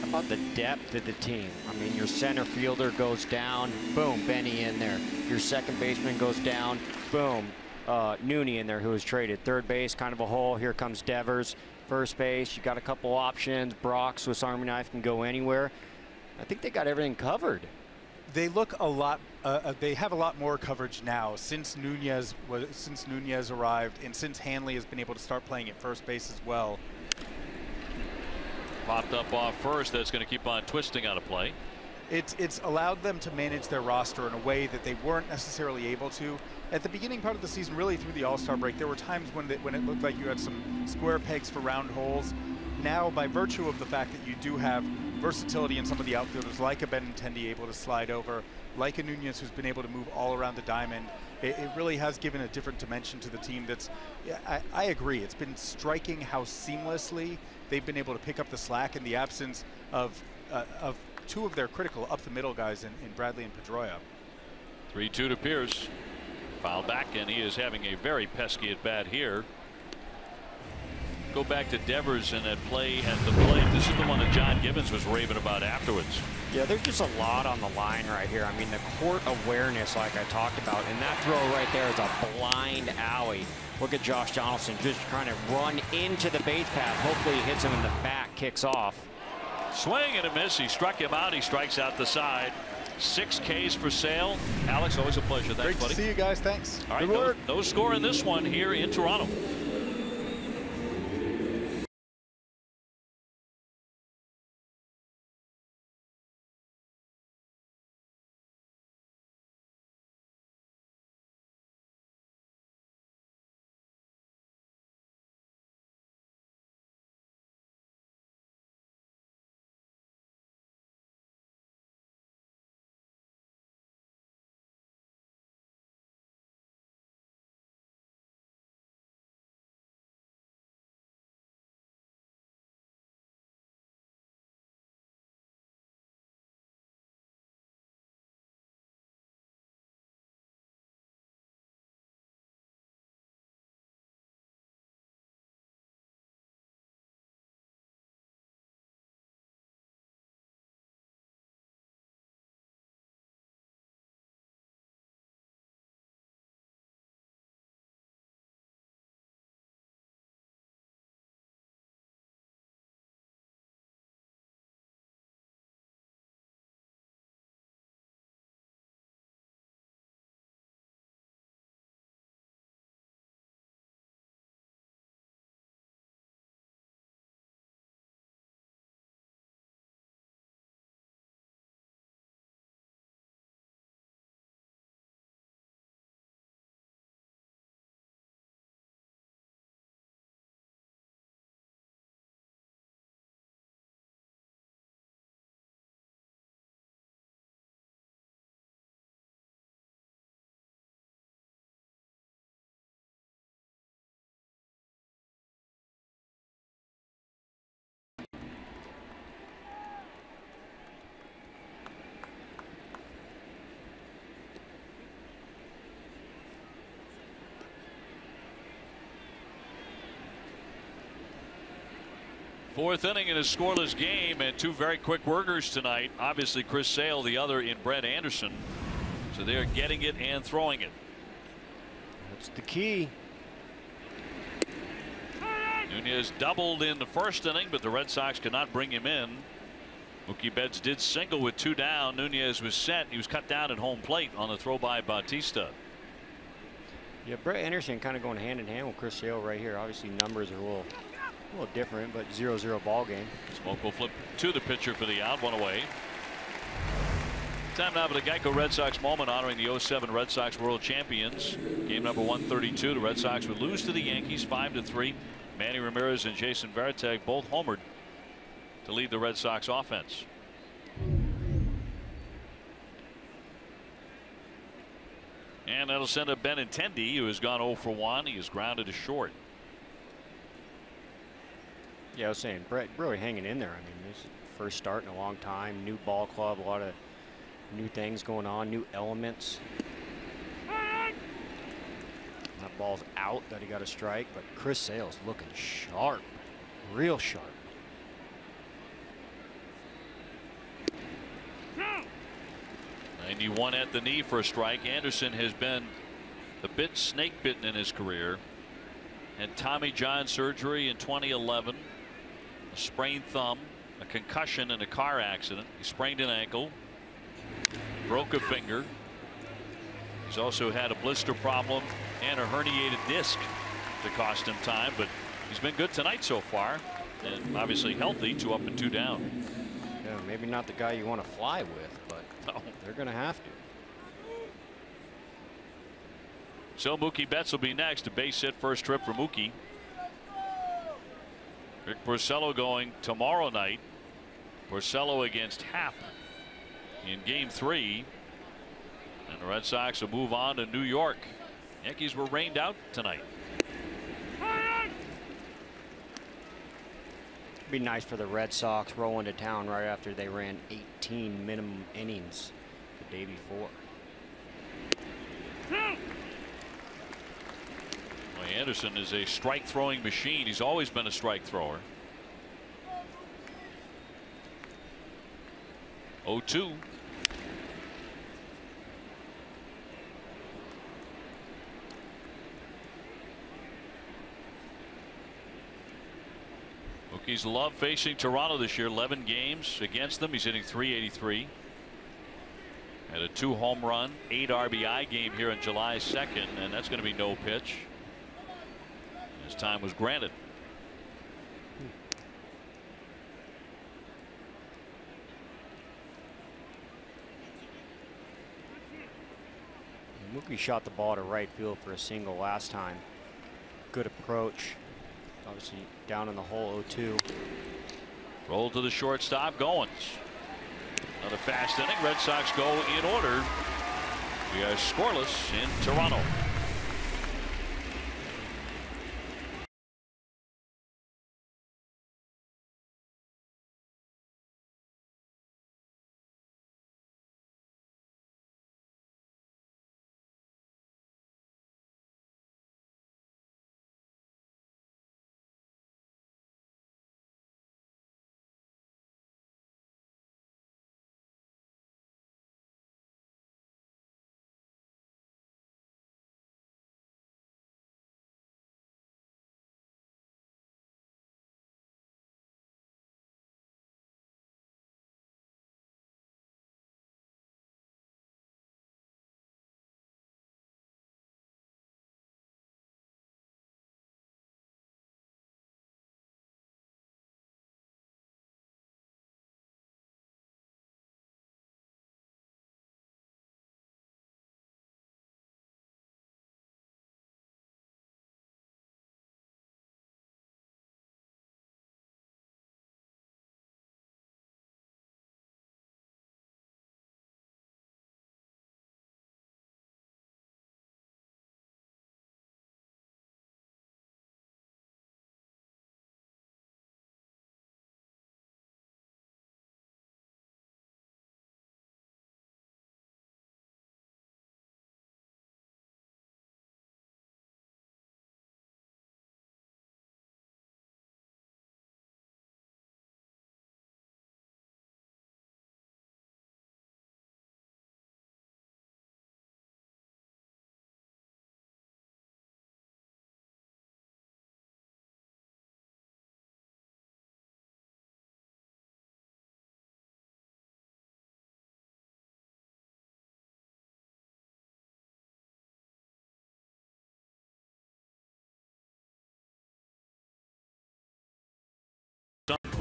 How about the depth of the team? I mean, your center fielder goes down, boom, Benny in there. Your second baseman goes down, boom, Nooney in there, who was traded. Third base, kind of a hole. Here comes Devers. First base, you got a couple options. Brock, Swiss Army knife, can go anywhere. I think they got everything covered. They look a lot. They have a lot more coverage now since Nunez arrived, and since Hanley has been able to start playing at first base as well. Popped up off first. That's going to keep on twisting out of play. It's allowed them to manage their roster in a way that they weren't necessarily able to at the beginning part of the season. Really through the All-Star break, there were times when it looked like you had some square pegs for round holes. Now, by virtue of the fact that you do have versatility in some of the outfielders, like a Benintendi able to slide over, like a Nunez who's been able to move all around the diamond, it really has given a different dimension to the team. That's, I agree. It's been striking how seamlessly they've been able to pick up the slack in the absence of 2 of their critical up the middle guys in Bradley and Pedroia. 3-2 to Pierce. Foul back, and he is having a very pesky at bat here. Go back to Devers in that play at the plate. This is the one that John Gibbons was raving about afterwards. Yeah, there's just a lot on the line right here. I mean, the court awareness, like I talked about, and that throw right there is a blind alley. Look at Josh Donaldson just trying to run into the base path. Hopefully he hits him in the back, kicks off. Swing and a miss. He struck him out. He strikes out the side. 6 Ks for Sale. Alex, always a pleasure. Thanks, Great buddy. to see you guys. Thanks. All right, no score in this one here in Toronto. Fourth inning in a scoreless game, and 2 very quick workers tonight. Obviously Chris Sale, the other in Brett Anderson. So they're getting it and throwing it. That's the key. Nunez doubled in the first inning, but the Red Sox could not bring him in. Mookie Betts did single with 2 down. Nunez was set. He was cut down at home plate on the throw by Bautista. Yeah, Brett Anderson kind of going hand in hand with Chris Sale right here. Obviously, numbers are a little different, but 0-0 ball game. Smoke will flip to the pitcher for the out, 1 away. Time now for the Geico Red Sox moment honoring the 07 Red Sox World Champions. Game number 132. The Red Sox would lose to the Yankees 5-3. Manny Ramirez and Jason Varitek both homered to lead the Red Sox offense. And that'll send up Benintendi, who has gone 0 for 1. He is grounded to short. Yeah, I was saying, Brett really hanging in there. I mean, this is the first start in a long time. New ball club, a lot of new things going on, new elements. That ball's out that he got a strike, but Chris Sale's looking sharp, real sharp. '91 at the knee for a strike. Anderson has been a bit snake bitten in his career. Had Tommy John surgery in 2011. A sprained thumb, a concussion in a car accident. He sprained an ankle, broke a finger. He's also had a blister problem and a herniated disc to cost him time, but he's been good tonight so far, and obviously healthy. 2 up and 2 down. Yeah, maybe not the guy you want to fly with, but no, they're going to have to. So Mookie Betts will be next. A base hit first trip for Mookie. Rick Porcello going tomorrow night. Porcello against Happ in game 3. And the Red Sox will move on to New York. Yankees were rained out tonight. It'd be nice for the Red Sox rolling to town right after they ran 18 minimum innings the day before. Well, Anderson is a strike throwing machine. He's always been a strike thrower. 0-2. He's loved facing Toronto this year. 11 games against them. He's hitting .383. Had a 2 home run, 8 RBI game here on July 2nd, and that's going to be no pitch. His time was granted. Mookie shot the ball to right field for a single last time. Good approach. Obviously down in the hole. 0-2. Roll to the shortstop. Goins. Another fast inning. Red Sox go in order. We are scoreless in Toronto.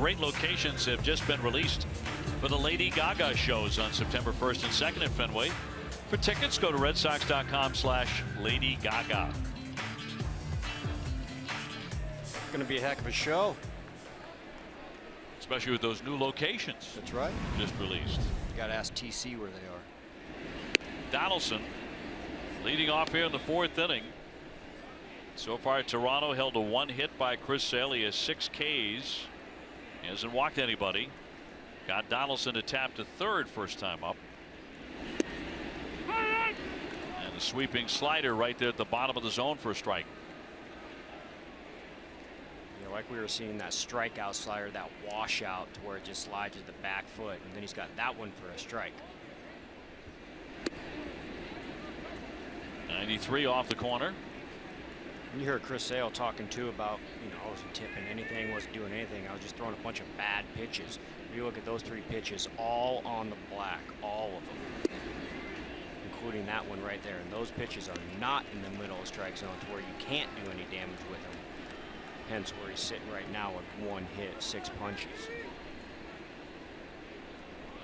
great locations have just been released for the Lady Gaga shows on September 1st and 2nd at Fenway. For tickets, go to redsox.com/Lady Gaga. Going to be a heck of a show. Especially with those new locations. That's right. Just released. You got to ask TC where they are. Donaldson leading off here in the 4th inning. So far, Toronto held to 1 hit by Chris Sale. He has 6 Ks. He hasn't walked anybody. Got Donaldson to tap to third first time up. And the sweeping slider right there at the bottom of the zone for a strike. Yeah, like we were seeing that strikeout slider, that washout to where it just slides to the back foot, and then he's got that one for a strike. 93 off the corner. You heard Chris Sale talking too about, I wasn't tipping anything, wasn't doing anything. I was just throwing a bunch of bad pitches. If you look at those 3 pitches, all on the black, all of them, including that one right there. And those pitches are not in the middle of strike zone to where you can't do any damage with them. Hence where he's sitting right now with 1 hit, 6 punches.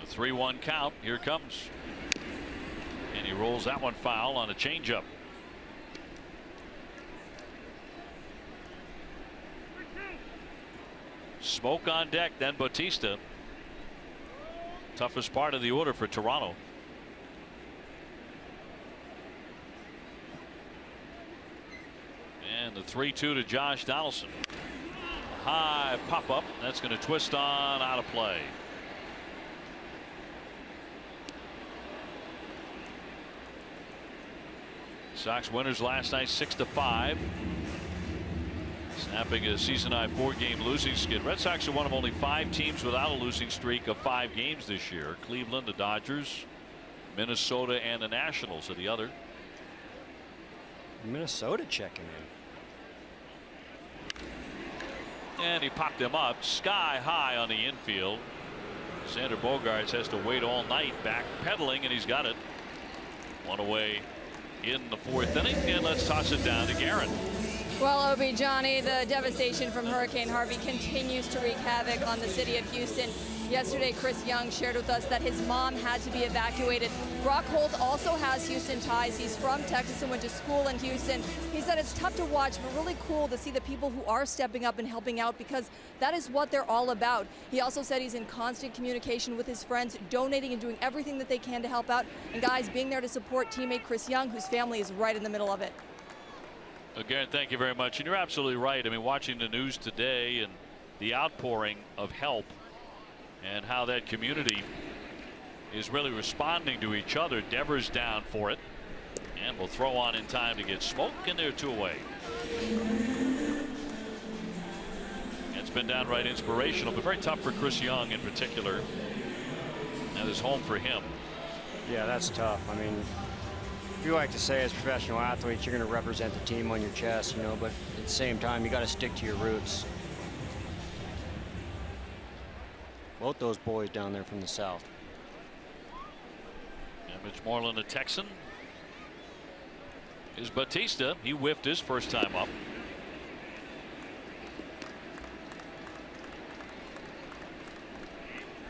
A 3-1 count. Here it comes. And he rolls that one foul on a changeup. Smoke on deck, then Bautista. Toughest part of the order for Toronto. And the 3-2 to Josh Donaldson. High pop up. That's going to twist on out of play. Sox winners last night 6-5. Snapping a season-high 4-game losing skid. Red Sox are one of only 5 teams without a losing streak of 5 games this year. Cleveland, the Dodgers, Minnesota, and the Nationals are the other. Minnesota checking in. And he popped them up sky high on the infield. Xander Bogaerts has to wait all night, back pedaling, and he's got it. 1 away in the 4th inning, and let's toss it down to Guerin. Well, Obi, Johnny, the devastation from Hurricane Harvey continues to wreak havoc on the city of Houston. Yesterday, Chris Young shared with us that his mom had to be evacuated. Brock Holt also has Houston ties. He's from Texas and went to school in Houston. He said it's tough to watch, but really cool to see the people who are stepping up and helping out, because that is what they're all about. He also said he's in constant communication with his friends, donating and doing everything that they can to help out. And guys, being there to support teammate Chris Young, whose family is right in the middle of it. Again, thank you very much. And you're absolutely right. I mean, watching the news today and the outpouring of help and how that community is really responding to each other. Devers down for it, and will throw on in time to get Smoke, and they're 2 away. It's been downright inspirational, but very tough for Chris Young in particular. That is home for him. Yeah, that's tough. I mean, you like to say as professional athletes, you're going to represent the team on your chest, but at the same time, you got to stick to your roots. Both those boys down there from the south. And Mitch Moreland, a Texan, is Bautista. He whiffed his first time up.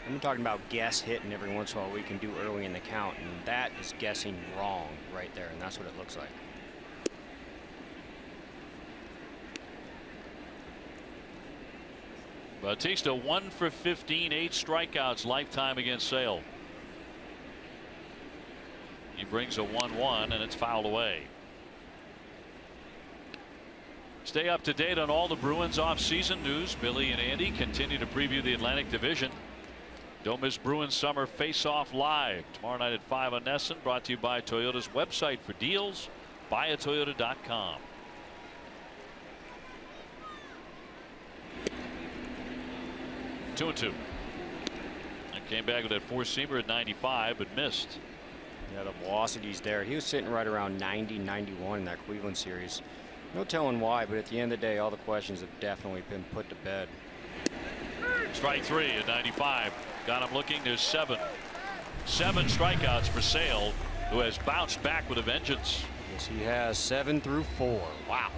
I'm talking about guess hitting every once in a while we can do early in the count, and that is guessing wrong right there, and that's what it looks like. Bautista 1 for 15, 8 strikeouts lifetime against Sale. He brings a 1-1, and it's fouled away. Stay up to date on all the Bruins off-season news. Billy and Andy continue to preview the Atlantic Division. Don't miss Bruins Summer Face-Off Live tomorrow night at 5 on NESN. Brought to you by Toyota's website for deals, buyatoyota.com. Two and 2. And came back with that 4-seamer at 95, but missed. Yeah, the velocity's there. He was sitting right around 90, 91 in that Cleveland series. No telling why, but at the end of the day, all the questions have definitely been put to bed. Strike 3 at 95. Got him looking. There's 7 strikeouts for Sale, who has bounced back with a vengeance. Yes, he has 7 through 4. Wow.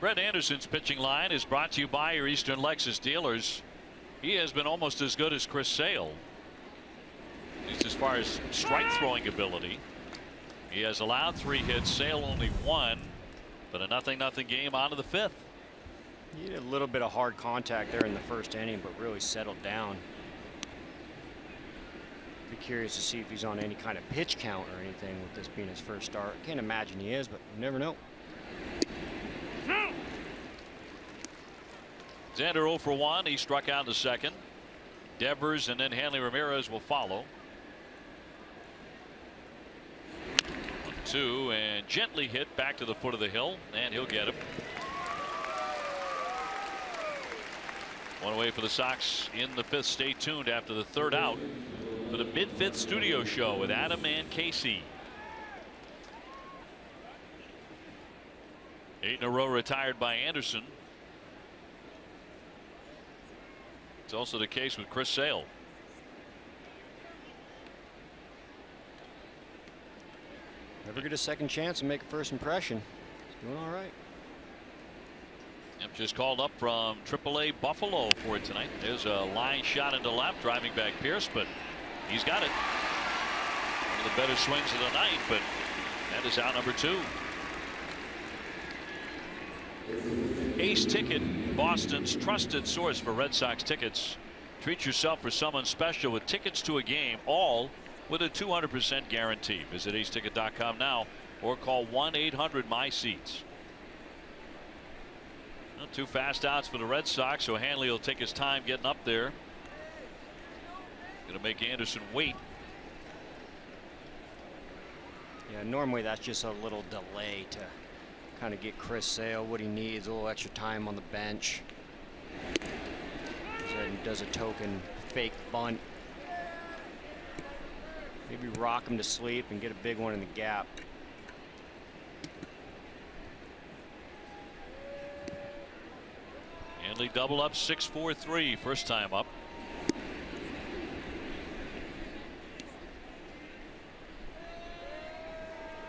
Brett Anderson's pitching line is brought to you by your Eastern Lexus dealers. He has been almost as good as Chris Sale, at least as far as strike throwing ability. He has allowed 3 hits, Sale only 1, but a 0-0 game on to the 5th. He did a little bit of hard contact there in the first inning, but really settled down. Be curious to see if he's on any kind of pitch count or anything with this being his first start. I can't imagine he is, but you never know. Xander 0 for 1. He struck out in the second. Devers and then Hanley Ramirez will follow. 1-2 and gently hit back to the foot of the hill, and he'll get him. One away for the Sox in the 5th. Stay tuned after the 3rd out for the mid-5th studio show with Adam and Casey. 8 in a row retired by Anderson. It's also the case with Chris Sale. Never get a second chance and make a first impression. He's doing all right. Yep, just called up from AAA Buffalo for it tonight. There's a line shot into left, driving back Pierce, but he's got it. One of the better swings of the night, but that is out number 2. Ace Ticket, Boston's trusted source for Red Sox tickets. Treat yourself for someone special with tickets to a game, all with a 200% guarantee. Visit aceticket.com now or call 1-800-MY-SEATS. Well, 2 fast outs for the Red Sox, so Hanley will take his time getting up there. Going to make Anderson wait. Yeah, normally that's just a little delay to kind of get Chris Sale what he needs, a little extra time on the bench. He does a token fake bunt. Maybe rock him to sleep and get a big one in the gap. Hanley double up 6-4-3 first time up.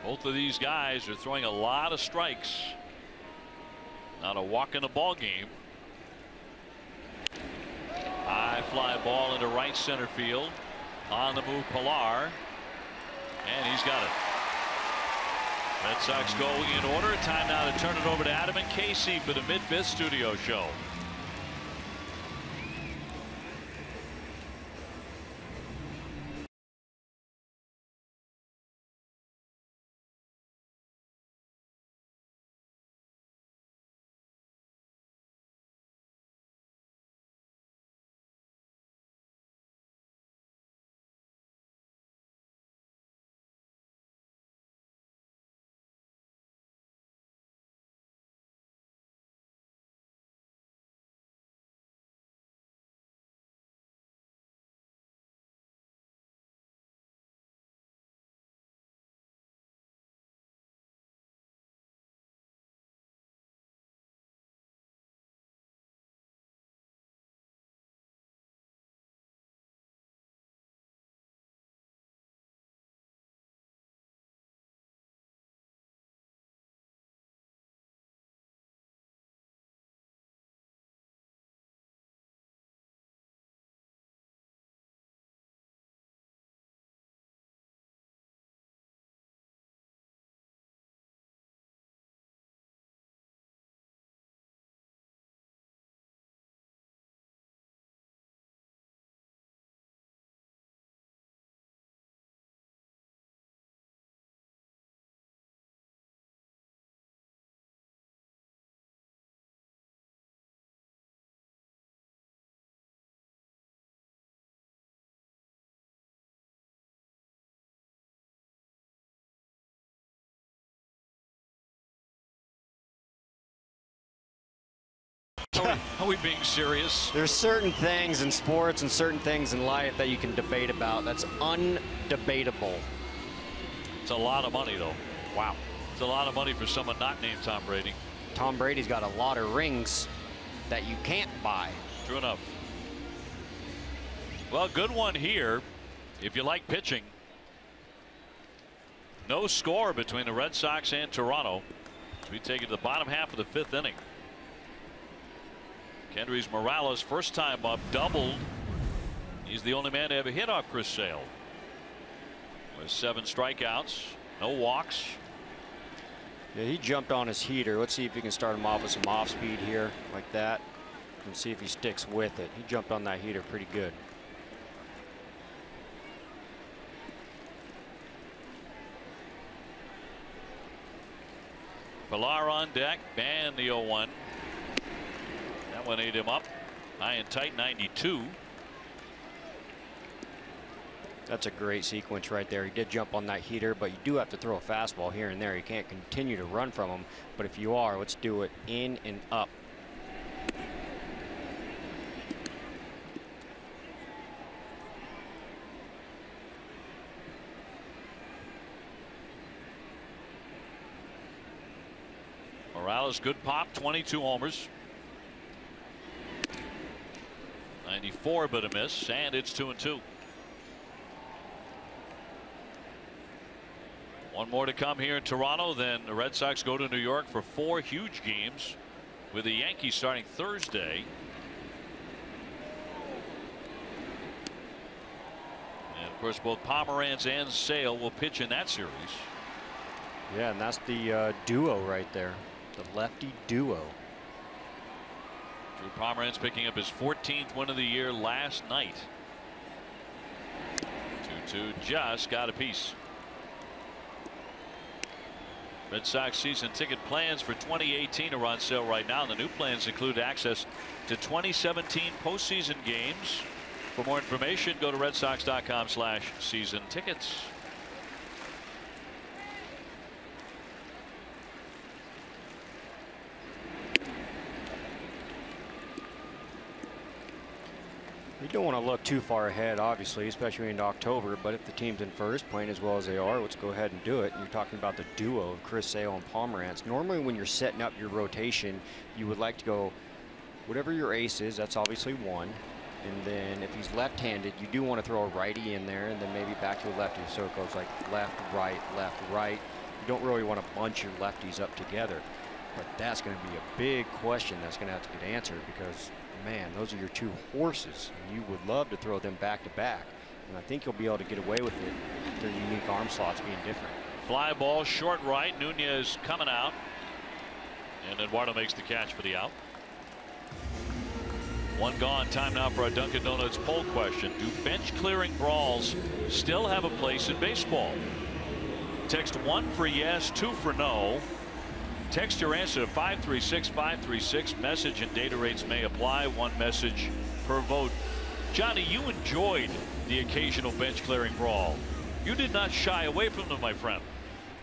Both of these guys are throwing a lot of strikes. Not a walk in the ball game. High fly ball into right center field. On the move, Pilar, and he's got it. Red Sox going in order. Time now to turn it over to Adam and Casey for the mid-5th studio show. Are we being serious? There's certain things in sports and certain things in life that you can debate about. That's undebatable. It's a lot of money, though. Wow. It's a lot of money for someone not named Tom Brady. Tom Brady's got a lot of rings that you can't buy. True enough. Well, good one here if you like pitching. No score between the Red Sox and Toronto. So we take it to the bottom half of the 5th inning. Kendrys Morales, first time up, doubled. He's the only man to have a hit off Chris Sale. With 7 strikeouts, no walks. Yeah, he jumped on his heater. Let's see if he can start him off with some off speed here, like that, and see if he sticks with it. He jumped on that heater pretty good. Pilar on deck, and the 0-1. That one ate him up. High and tight, 92. That's a great sequence right there. He did jump on that heater, but you do have to throw a fastball here and there. You can't continue to run from him. But if you are, let's do it in and up. Morales, good pop, 22 homers. 94, but a miss, and it's 2-2. One more to come here in Toronto. Then the Red Sox go to New York for 4 huge games, with the Yankees starting Thursday. And of course, both Pomeranz and Sale will pitch in that series. Yeah, and that's the duo right there, the lefty duo. Drew Pomeranz picking up his 14th win of the year last night. 2-2, just got a piece. Red Sox season ticket plans for 2018 are on sale right now. The new plans include access to 2017 postseason games. For more information, go to redsox.com/season tickets. You don't want to look too far ahead, obviously, especially in October. But if the team's in first, playing as well as they are, let's go ahead and do it. And you're talking about the duo of Chris Sale and Pomeranz. Normally, when you're setting up your rotation, you would like to go whatever your ace is. That's obviously one. And then if he's left-handed, you do want to throw a righty in there, and then maybe back to a lefty. So it goes like left, right, left, right. You don't really want to bunch your lefties up together. But that's going to be a big question that's going to have to get answered, because man, those are your 2 horses, and you would love to throw them back to back. And I think you'll be able to get away with it, their unique arm slots being different. Fly ball short right. Nunez coming out, and Eduardo makes the catch for the out. 1 gone. Time now for our Dunkin' Donuts poll question. Do bench clearing brawls still have a place in baseball? Text 1 for yes, 2 for no. Text your answer to 536-536. Message and data rates may apply. 1 message per vote. Johnny, you enjoyed the occasional bench clearing brawl. You did not shy away from them, my friend.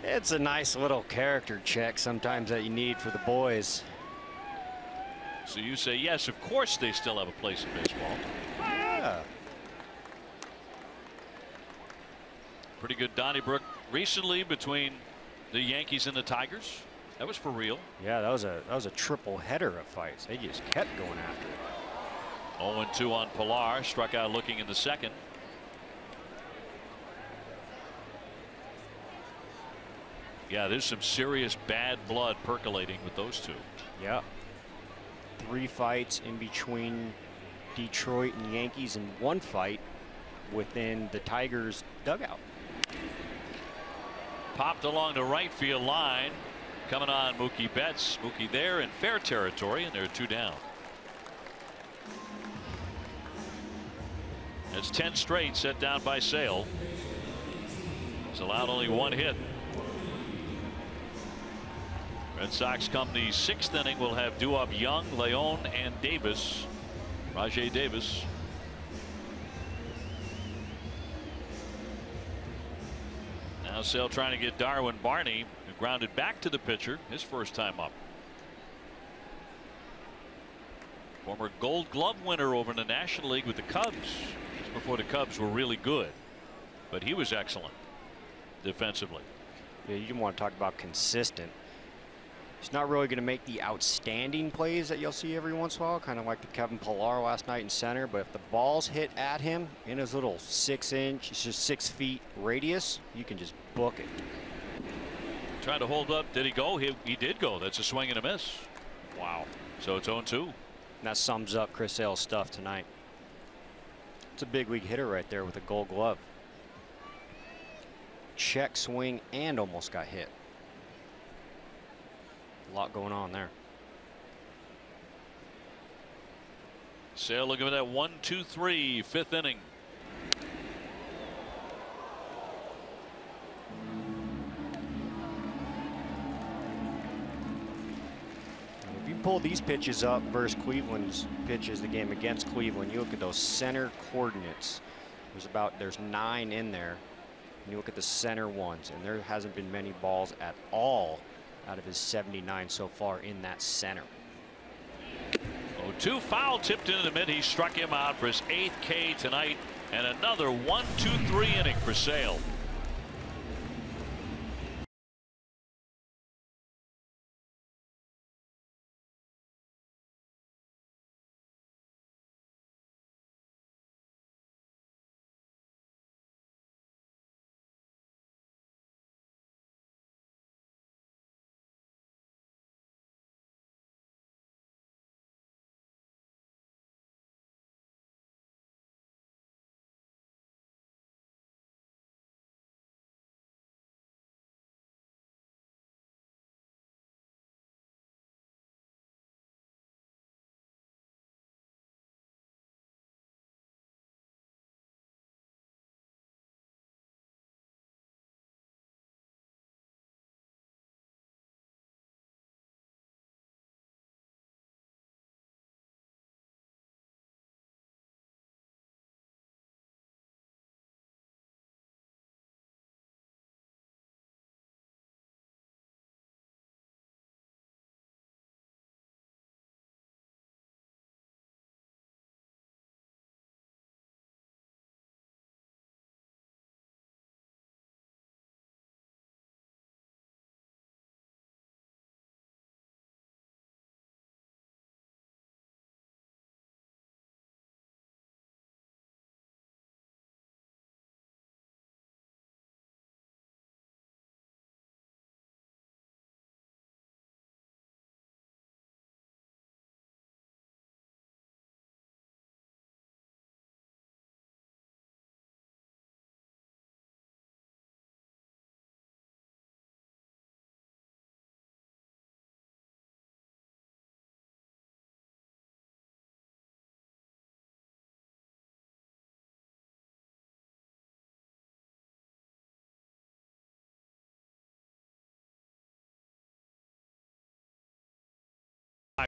It's a nice little character check sometimes that you need for the boys. So you say yes, of course they still have a place in baseball. Yeah. Pretty good Donnybrook recently between the Yankees and the Tigers. That was for real. Yeah, that was a triple header of fights. They just kept going after it. 0-2 on Pilar. Struck out looking in the 2nd. Yeah, there's some serious bad blood percolating with those 2. Yeah. 3 fights in between Detroit and Yankees, and 1 fight within the Tigers dugout. Popped along the right field line. Coming on Mookie Betts. Mookie there in fair territory, and there are 2 down. That's 10 straight set down by Sale. He's allowed only 1 hit. Red Sox come the 6th inning. Will have due up Young, Leon, and Davis. Rajay Davis. Now Sale trying to get Darwin Barney, who grounded back to the pitcher, his first time up. Former Gold Glove winner over in the National League with the Cubs. Just before the Cubs were really good, but he was excellent defensively. Yeah, you want to talk about consistent. He's not really going to make the outstanding plays that you'll see every once in a while, kind of like the Kevin Pillar last night in center. But if the ball's hit at him in his little 6 feet radius, you can just book it. Trying to hold up. Did he go? He did go. That's a swing and a miss. Wow. So it's 0-2. That sums up Chris Sale's stuff tonight. It's a big league hitter right there with a Gold Glove. Check swing and almost got hit. A lot going on there. Sale looking at that 1-2-3 fifth inning. If you pull these pitches up versus Cleveland's pitches, the game against Cleveland, you look at those center coordinates. There's 9 in there. And you look at the center ones, and there hasn't been many balls at all out of his 79 so far in that center. 0-2 foul tipped into the mid. He struck him out for his 8th K tonight, and another 1-2-3 inning for Sale.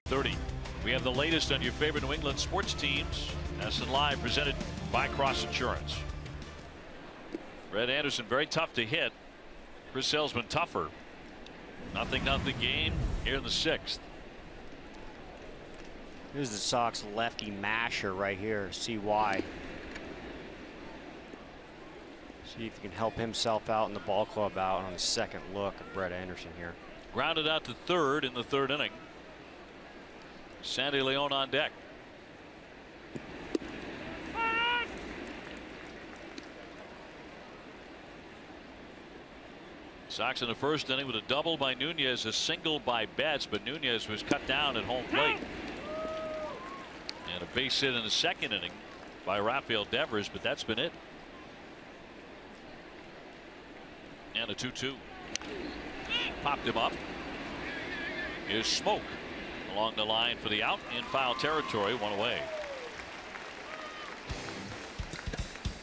.30. We have the latest on your favorite New England sports teams. NESN Live presented by Cross Insurance. Red Anderson very tough to hit. Chris Sale's been tougher. Nothing game here in the 6th. Here's the Sox lefty masher right here. See why. See if he can help himself out and the ball club out on the second look at Brett Anderson here. Grounded out to third in the 3rd inning. Sandy Leon on deck. Sox in the 1st inning with a double by Nunez, a single by Betts, but Nunez was cut down at home plate. And a base hit in the 2nd inning by Rafael Devers, but that's been it. And a 2-2. Popped him up. Here's Smoke along the line for the out in foul territory, 1 away.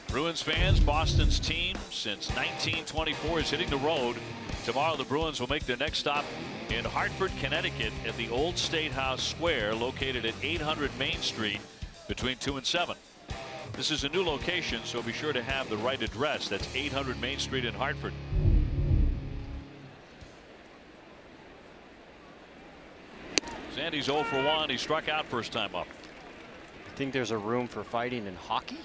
Bruins fans, Boston's team since 1924 is hitting the road. Tomorrow the Bruins will make their next stop in Hartford, Connecticut at the Old State House Square located at 800 Main Street between 2 and 7. This is a new location, so be sure to have the right address. That's 800 Main Street in Hartford. Sandy's 0 for 1. He struck out first time up. I think there's a room for fighting in hockey.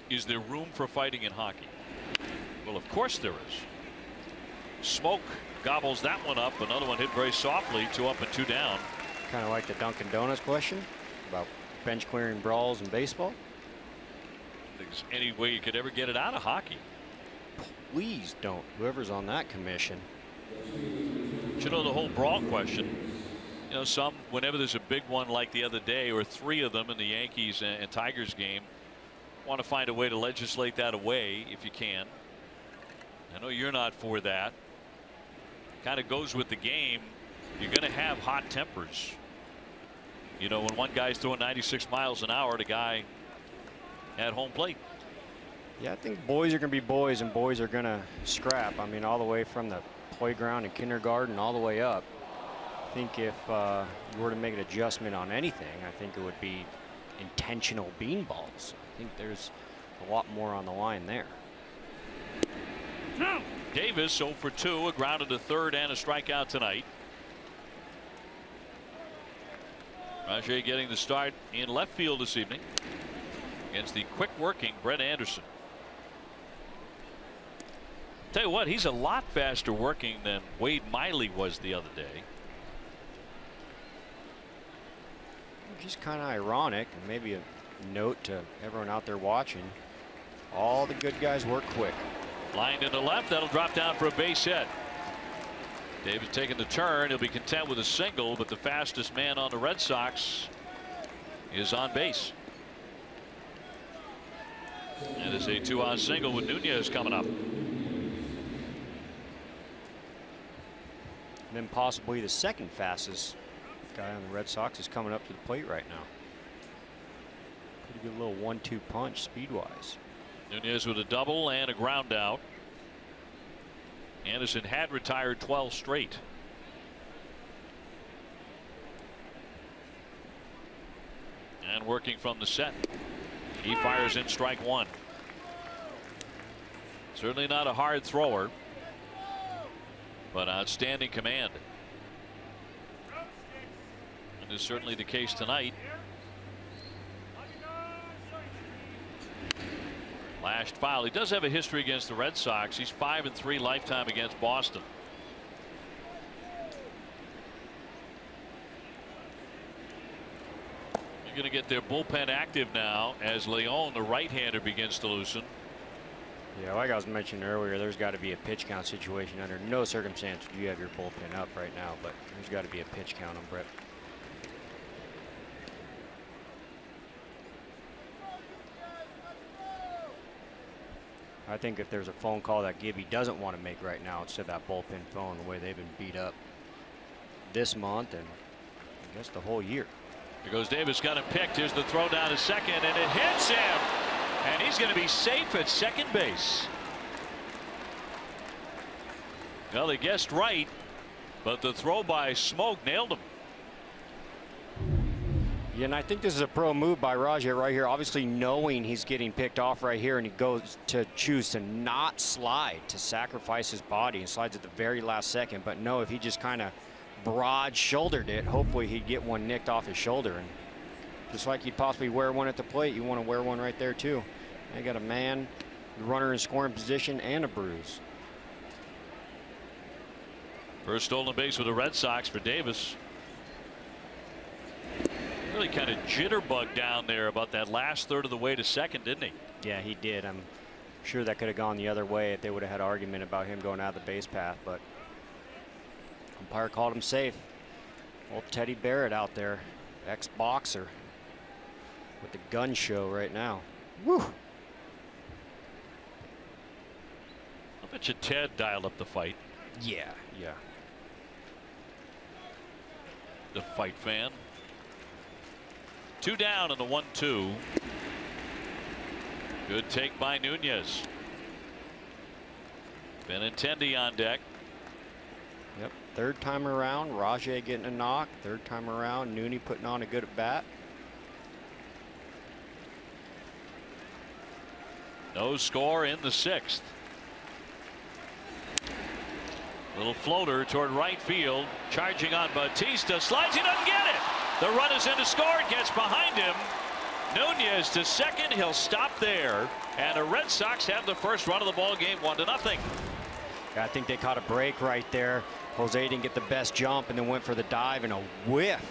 Is there room for fighting in hockey? Well, of course there is. Smoke gobbles that one up. Another one hit very softly. 2 up and 2 down. Kind of like the Dunkin' Donuts question about bench clearing brawls in baseball. I think there's any way you could ever get it out of hockey. please don't, whoever's on that commission. You know, the whole brawl question, you know, some, whenever there's a big one like the other day, or 3 of them in the Yankees and Tigers game, want to find a way to legislate that away if you can. I know you're not for that. Kind of goes with the game. You're going to have hot tempers. You know, when one guy's throwing 96 miles an hour, the guy at home plate. Yeah, I think boys are going to be boys, and boys are going to scrap. I mean, all the way from the playground and kindergarten all the way up. I think if you were to make an adjustment on anything, I think it would be intentional beanballs. I think there's a lot more on the line there. Davis 0 for 2, a grounded to third and a strikeout tonight. Rajay getting the start in left field this evening against the quick working Brett Anderson. Tell you what, he's a lot faster working than Wade Miley was the other day. Just kind of ironic, and maybe a note to everyone out there watching. All the good guys work quick. Line into left, that'll drop down for a base hit. Davis taking the turn. He'll be content with a single, but the fastest man on the Red Sox is on base. And it's a 2-out single with Nunez coming up. And then possibly the second fastest guy on the Red Sox is coming up to the plate right now. Pretty good little 1-2 punch speed-wise. Nunez with a double and a ground out. Anderson had retired 12 straight. And working from the set. He fires in strike 1. Certainly not a hard thrower, but outstanding command. And is certainly the case tonight. Lashed foul. He does have a history against the Red Sox. He's 5-3 lifetime against Boston. You're going to get their bullpen active now as Leon, the right-hander, begins to loosen. Yeah, like I was mentioning earlier, there's got to be a pitch count situation. Under no circumstance do you have your bullpen up right now, but there's got to be a pitch count on Brett. I think if there's a phone call that Gibby doesn't want to make right now, it's to that bullpen phone, the way they've been beat up this month and I guess the whole year. Here goes Davis, got him picked. Here's the throw down to second, and it hits him. And he's going to be safe at second base. Well, they guessed right, but the throw by Smoke nailed him. Yeah, and I think this is a pro move by Rajay right here, obviously knowing he's getting picked off right here, and he goes to choose to not slide, to sacrifice his body, and slides at the very last second. But no, if he just kind of broad shouldered it, hopefully he'd get one nicked off his shoulder. And just like you'd possibly wear one at the plate, you want to wear one right there too. They got a man, the runner in scoring position, and a bruise. First stolen base with the Red Sox for Davis. Really kind of jitterbug down there about that last third of the way to second, didn't he? Yeah, he did. I'm sure that could have gone the other way if they would have had an argument about him going out of the base path, but umpire called him safe. Old Teddy Barrett out there, ex-boxer, with the gun show right now. Woo! I bet you Ted dialed up the fight. Yeah, yeah. The fight fan. 2 down in the 1-2. Good take by Nunez. Benintendi on deck. Yep, third time around, Rajay getting a knock. Third time around, Nooney putting on a good at bat. No score in the 6th. Little floater toward right field. Charging on Bautista. Slides. He doesn't get it. The run is in to score. It gets behind him. Nunez to second. He'll stop there. And the Red Sox have the first run of the ball game, 1-0. I think they caught a break right there. Jose didn't get the best jump and then went for the dive and a whiff.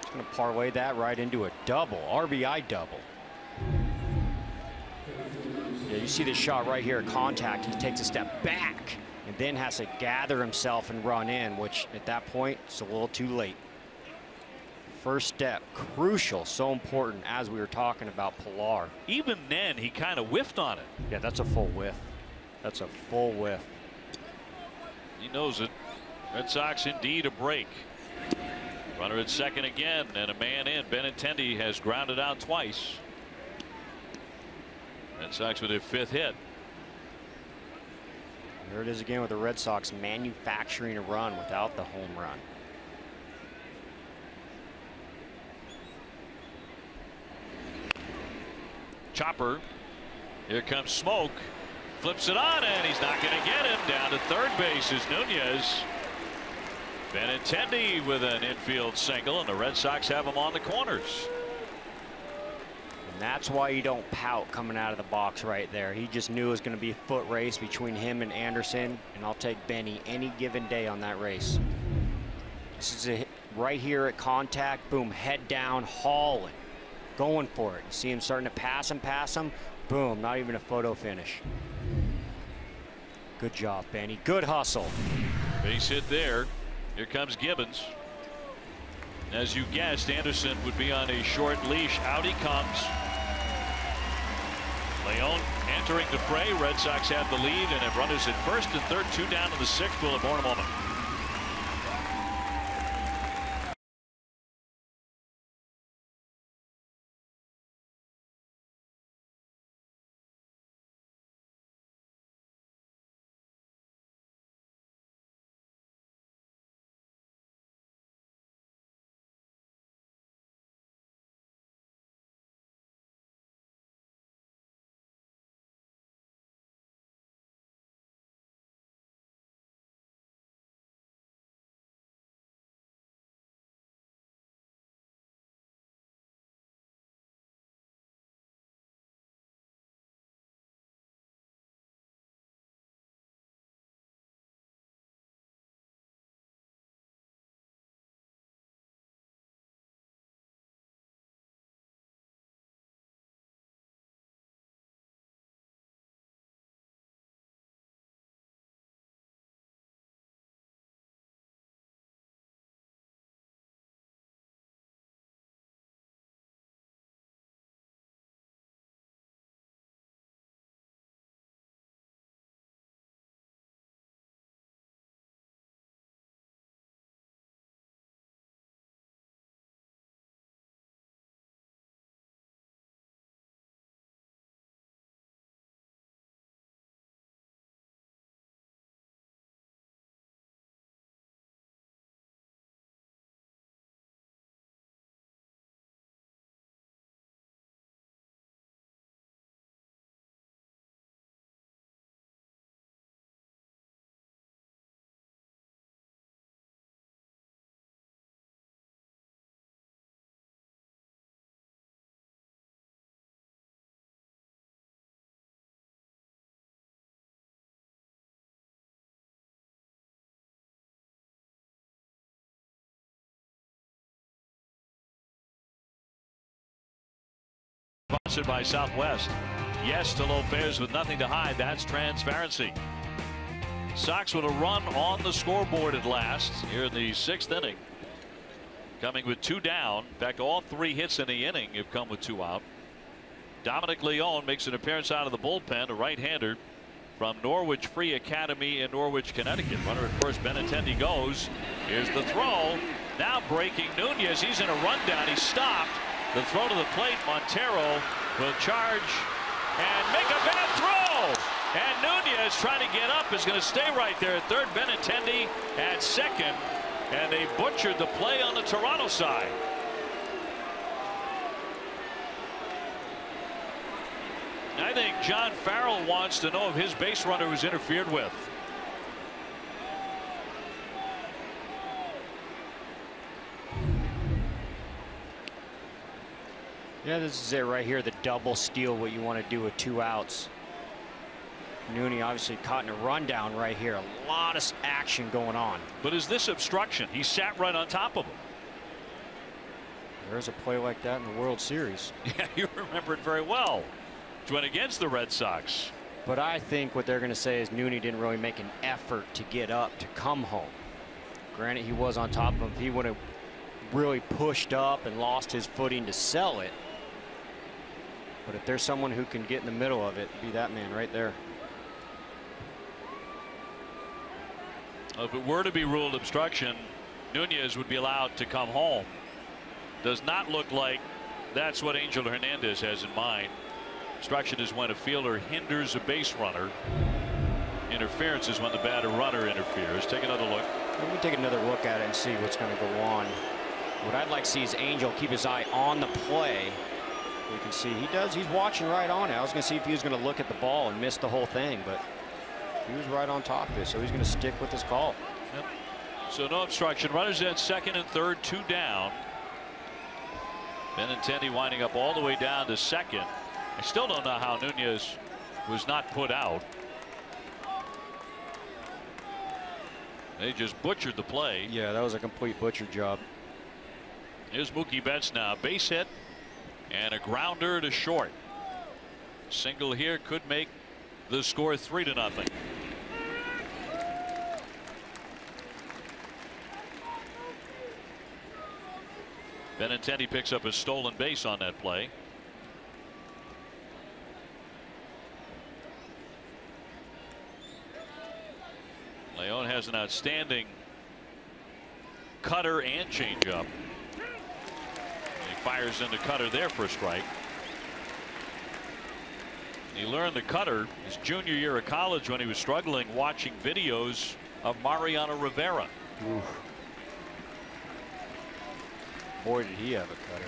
He's going to parlay that right into a double, RBI double. Yeah, you see this shot right here, contact. He takes a step back and then has to gather himself and run in, which at that point, it's a little too late. First step, crucial, so important, as we were talking about Pilar. Even then, he kind of whiffed on it. Yeah, that's a full whiff. That's a full whiff. He knows it. Red Sox indeed a break. Runner at second again, and a man in. Benintendi has grounded out twice. Red Sox with their 5th hit. Here it is again with the Red Sox manufacturing a run without the home run. Chopper. Here comes Smoke. Flips it on, and he's not going to get him. Down to third base is Nunez. Benintendi with an infield single, and the Red Sox have him on the corners. And that's why you don't pout coming out of the box right there. He just knew it was going to be a foot race between him and Anderson, and I'll take Benny any given day on that race. This is a hit right here at contact. Boom, head down, hauling, going for it. You see him starting to pass him. Boom, not even a photo finish. Good job, Benny. Good hustle. Base hit there. Here comes Gibbons. As you guessed, Anderson would be on a short leash. Out he comes. Leon entering the fray. Red Sox have the lead and have runners at first and third. 2 down to the 6th. We'll have more in a moment. Sponsored by Southwest. Yes to low fares with nothing to hide. That's transparency. Sox with a run on the scoreboard at last here in the 6th inning. Coming with 2 down. In fact, all 3 hits in the inning have come with 2 out. Dominic Leon makes an appearance out of the bullpen, a right-hander from Norwich Free Academy in Norwich, Connecticut. Runner at first, Benintendi goes. Here's the throw. Now breaking Nunez. He's in a rundown. He's stopped. The throw to the plate. Montero will charge and make a bad throw. And Nunez, trying to get up, is going to stay right there at third. Benintendi at second. And they butchered the play on the Toronto side. I think John Farrell wants to know if his base runner was interfered with. Yeah, this is it right here, the double steal, what you want to do with 2 outs. Nooney obviously caught in a rundown right here. A lot of action going on. But is this obstruction? He sat right on top of him. There's a play like that in the World Series. Yeah, you remember it very well. went against the Red Sox. But I think what they're going to say is Nooney didn't really make an effort to get up to come home. Granted, he was on top of him. If he would have really pushed up and lost his footing to sell it. But if there's someone who can get in the middle of it, be that man right there. If it were to be ruled obstruction, Nunez would be allowed to come home. Does not look like that's what Angel Hernandez has in mind. Obstruction is when a fielder hinders a base runner. Interference is when the batter runner interferes. Take another look. Let me take another look at it and see what's going to go on. What I'd like to see is Angel keep his eye on the play. We can see he does. He's watching right on it. I was going to see if he was going to look at the ball and miss the whole thing, but he was right on top of it, so he's going to stick with his call. Yep. So no obstruction. Runners at second and third, 2 down. Benintendi winding up all the way down to second. I still don't know how Nunez was not put out. They just butchered the play. Yeah, that was a complete butcher job. Here's Mookie Betts now. Base hit and a grounder to short. Single here could make the score 3-0. Benintendi picks up a stolen base on that play. Leon has an outstanding cutter and changeup. He fires into cutter there for a strike. He learned the cutter his junior year of college when he was struggling watching videos of Mariano Rivera. Oof. Boy, did he have a cutter.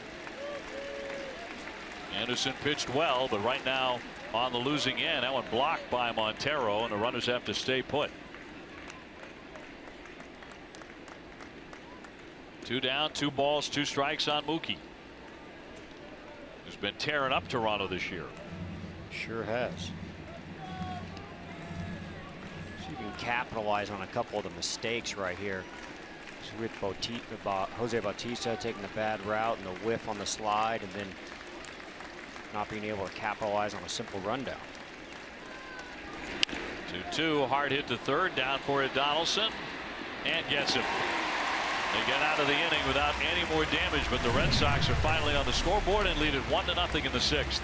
Anderson pitched well, but right now on the losing end. That one blocked by Montero, and the runners have to stay put. 2 down, 2 balls, 2 strikes on Mookie, who's been tearing up Toronto this year. Sure has. See if you can capitalize on a couple of the mistakes right here. So with Jose Bautista taking the bad route and the whiff on the slide, and then not being able to capitalize on a simple rundown. 2-2, hard hit to third, down for it Donaldson, and gets him. They get out of the inning without any more damage, but the Red Sox are finally on the scoreboard and lead it 1-0 in the 6th.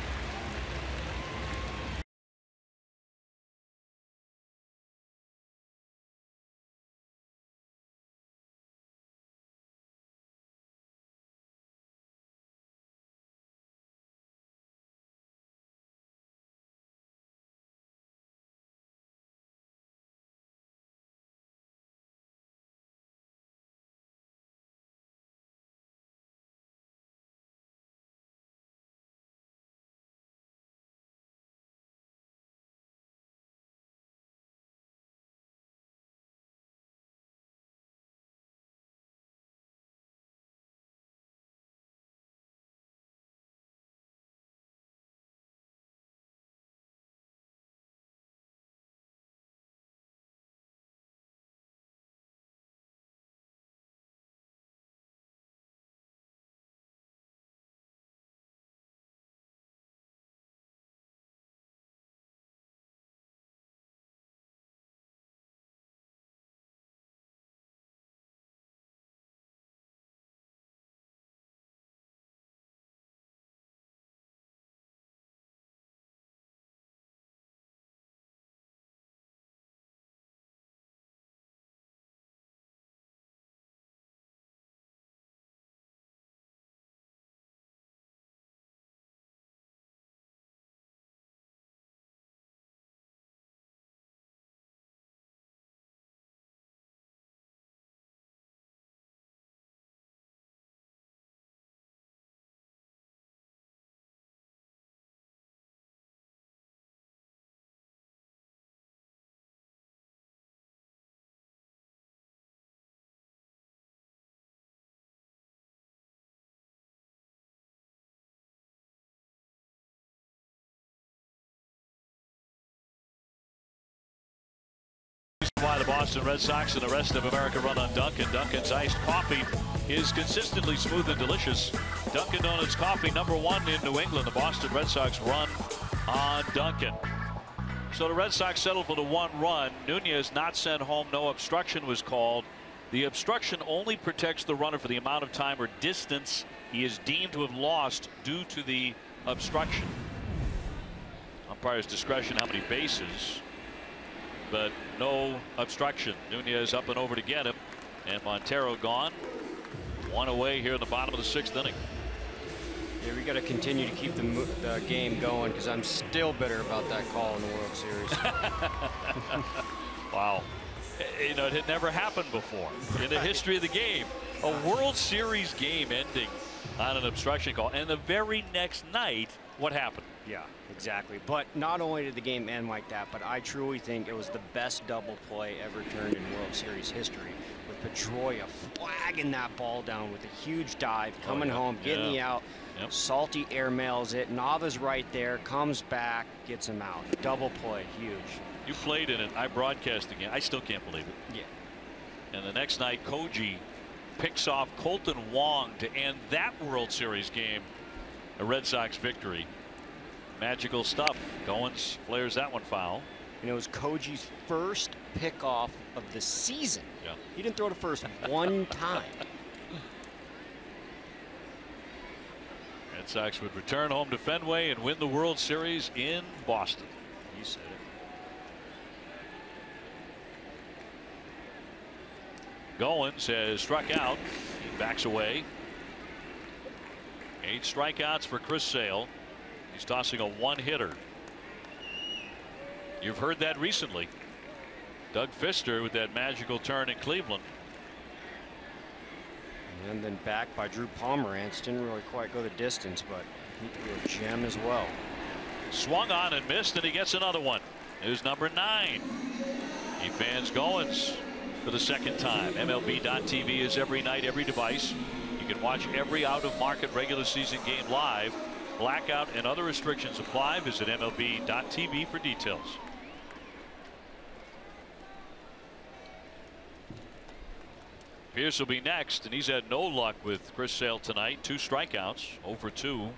Why the Boston Red Sox and the rest of America run on Dunkin'. Dunkin's iced coffee is consistently smooth and delicious. Dunkin' Donuts coffee #1 in New England. The Boston Red Sox run on Duncan. So the Red Sox settled for the 1 run. Nunez not sent home. No obstruction was called. The obstruction only protects the runner for the amount of time or distance he is deemed to have lost due to the obstruction. Umpire's discretion how many bases, but no obstruction. Nunez up and over to get him, and Montero gone. 1 away here in the bottom of the 6th inning. Yeah, we got to continue to keep the game going, because I'm still bitter about that call in the World Series. Wow. You know, it had never happened before in the history of the game. A World Series game ending on an obstruction call, and the very next night, what happened? Yeah, exactly. But not only did the game end like that, but I truly think it was the best double play ever turned in World Series history, with Pedroia flagging that ball down with a huge dive, coming home, getting the out. Yep. Salty airmails it. Nava's right there, comes back, gets him out. Double play, huge. You played in it. I broadcast again. I still can't believe it. Yeah. And the next night, Koji picks off Colton Wong to end that World Series game. A Red Sox victory. Magical stuff. Goins flares that one foul. And it was Koji's first pickoff of the season. Yeah. He didn't throw to first one time. Red Sox would return home to Fenway and win the World Series in Boston. You said it. Goins has struck out. He backs away. 8 strikeouts for Chris Sale. He's tossing a 1-hitter. You've heard that recently. Doug Fister with that magical turn in Cleveland. And then backed by Drew Pomerantz. Didn't really quite go the distance, but he threw a gem as well. Swung on and missed, and he gets another one. Here's number 9. He fans Goins for the 2nd time. MLB.tv is every night, every device. You can watch every out-of-market regular season game live. Blackout and other restrictions apply. Visit MLB.tv for details. Pierce will be next, and he's had no luck with Chris Sale tonight. 2 strikeouts, 0 for 2.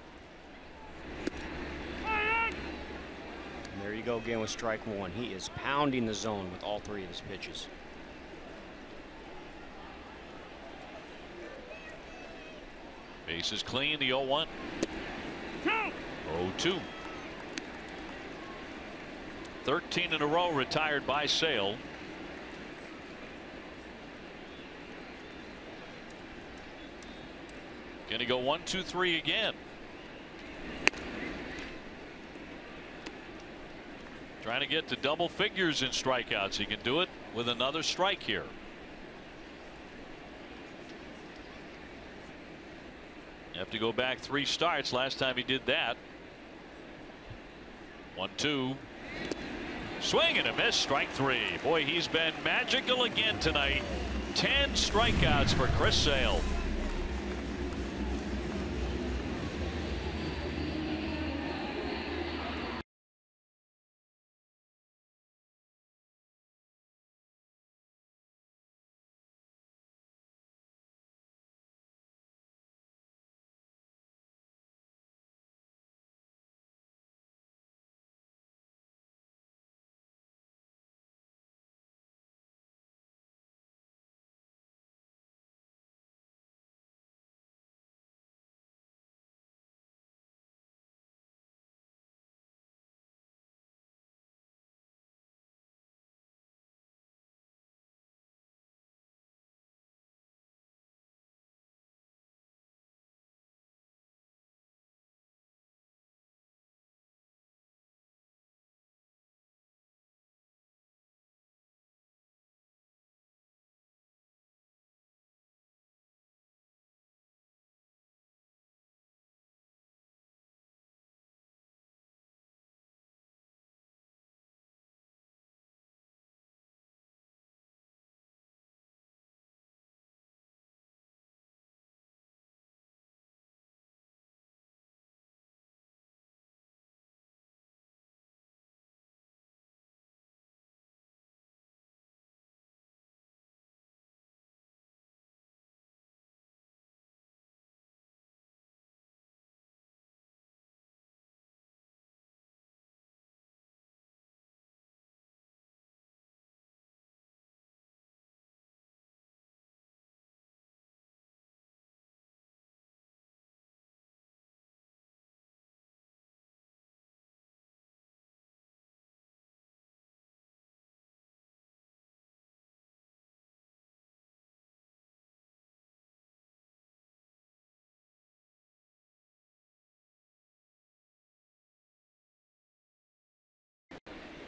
And there you go again with strike 1. He is pounding the zone with all 3 of his pitches. Base is clean, the 0-1. 0-2. 13 in a row retired by Sale. Can he go 1, 2, 3 again? Trying to get to double figures in strikeouts. He can do it with another strike here. You have to go back 3 starts. Last time he did that. 1-2. Swing and a miss. Strike 3. Boy, he's been magical again tonight. 10 strikeouts for Chris Sale.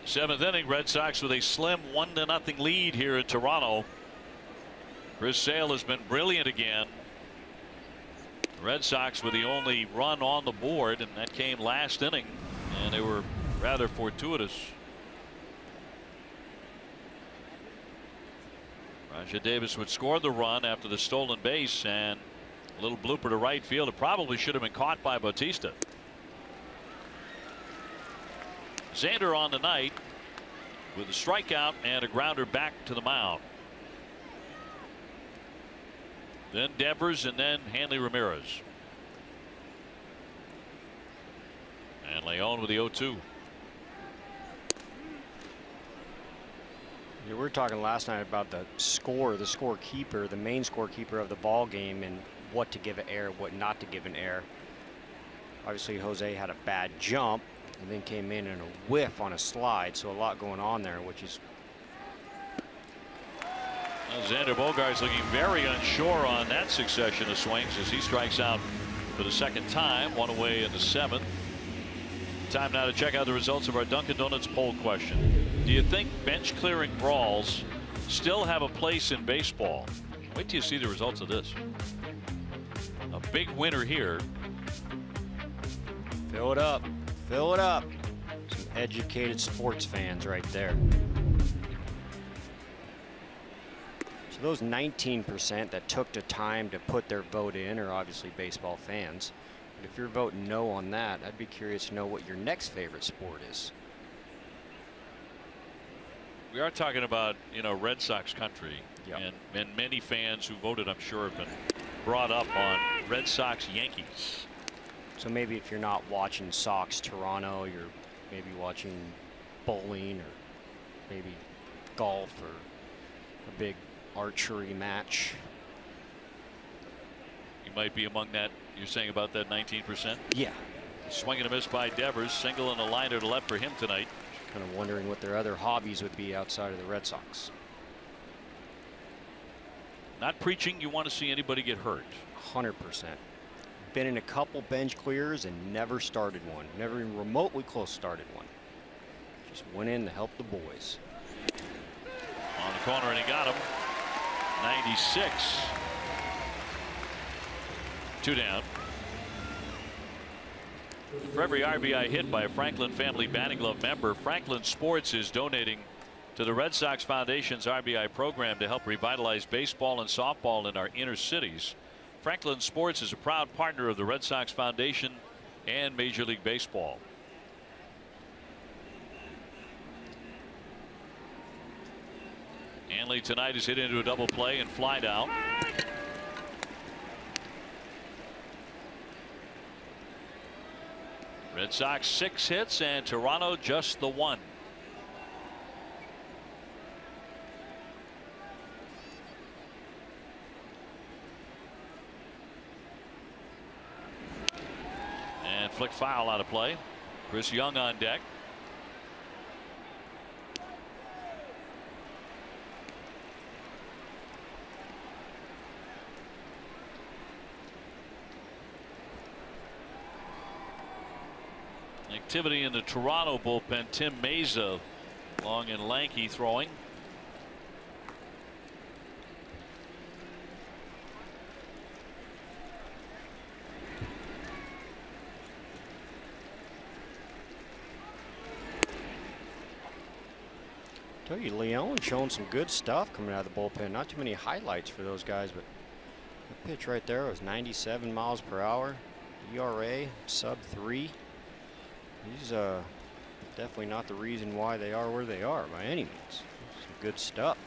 Seventh inning, Red Sox with a slim 1-0 lead here in Toronto. Chris Sale has been brilliant again. The Red Sox with the only run on the board, and that came last inning, and they were rather fortuitous. Rajai Davis would score the run after the stolen base, and a little blooper to right field. It probably should have been caught by Bautista. Xander on the night with a strikeout and a grounder back to the mound. Then Devers and then Hanley Ramirez. And Leon with the 0-2. We were talking last night about the scorekeeper, the main scorekeeper of the ball game, and what to give an error, what not to give an error. Obviously, Jose had a bad jump and then came in a whiff on a slide, so a lot going on there, which is. Xander Bogaerts looking very unsure on that succession of swings as he strikes out for the second time, one away in the seventh. Time now to check out the results of our Dunkin' Donuts poll question. Do you think bench clearing brawls still have a place in baseball? Wait till you see the results of this. A big winner here. Fill it up. Fill it up. Some educated sports fans right there. So those 19% that took the time to put their vote in are obviously baseball fans. But if you're voting no on that, I'd be curious to know what your next favorite sport is. We are talking about, Red Sox country. Yep. And many fans who voted, I'm sure, have been brought up on Red Sox Yankees. So maybe if you're not watching Sox Toronto, you're maybe watching bowling or maybe golf or a big archery match. You might be among that. You're saying about that 19%? Yeah. Swing and a miss by Devers. Single and a liner to left for him tonight. Kind of wondering what their other hobbies would be outside of the Red Sox. Not preaching you want to see anybody get hurt. 100%. Been in a couple bench clears and never started one. Never even remotely close started one. Just went in to help the boys. On the corner, and he got him. 96. 2 down. For every RBI hit by a Franklin Family Batting Glove member, Franklin Sports is donating to the Red Sox Foundation's RBI program to help revitalize baseball and softball in our inner cities. Franklin Sports is a proud partner of the Red Sox Foundation and Major League Baseball. Hanley tonight is hit into a double play and flied out. Red Sox 6 hits and Toronto just the 1. And flick foul out of play. Chris Young on deck. Activity in the Toronto bullpen. Tim Meza, long and lanky, throwing. Tell you, Leon showing some good stuff coming out of the bullpen. Not too many highlights for those guys, but the pitch right there was 97 miles per hour. ERA sub 3. He's definitely not the reason why they are where they are by any means. Some good stuff.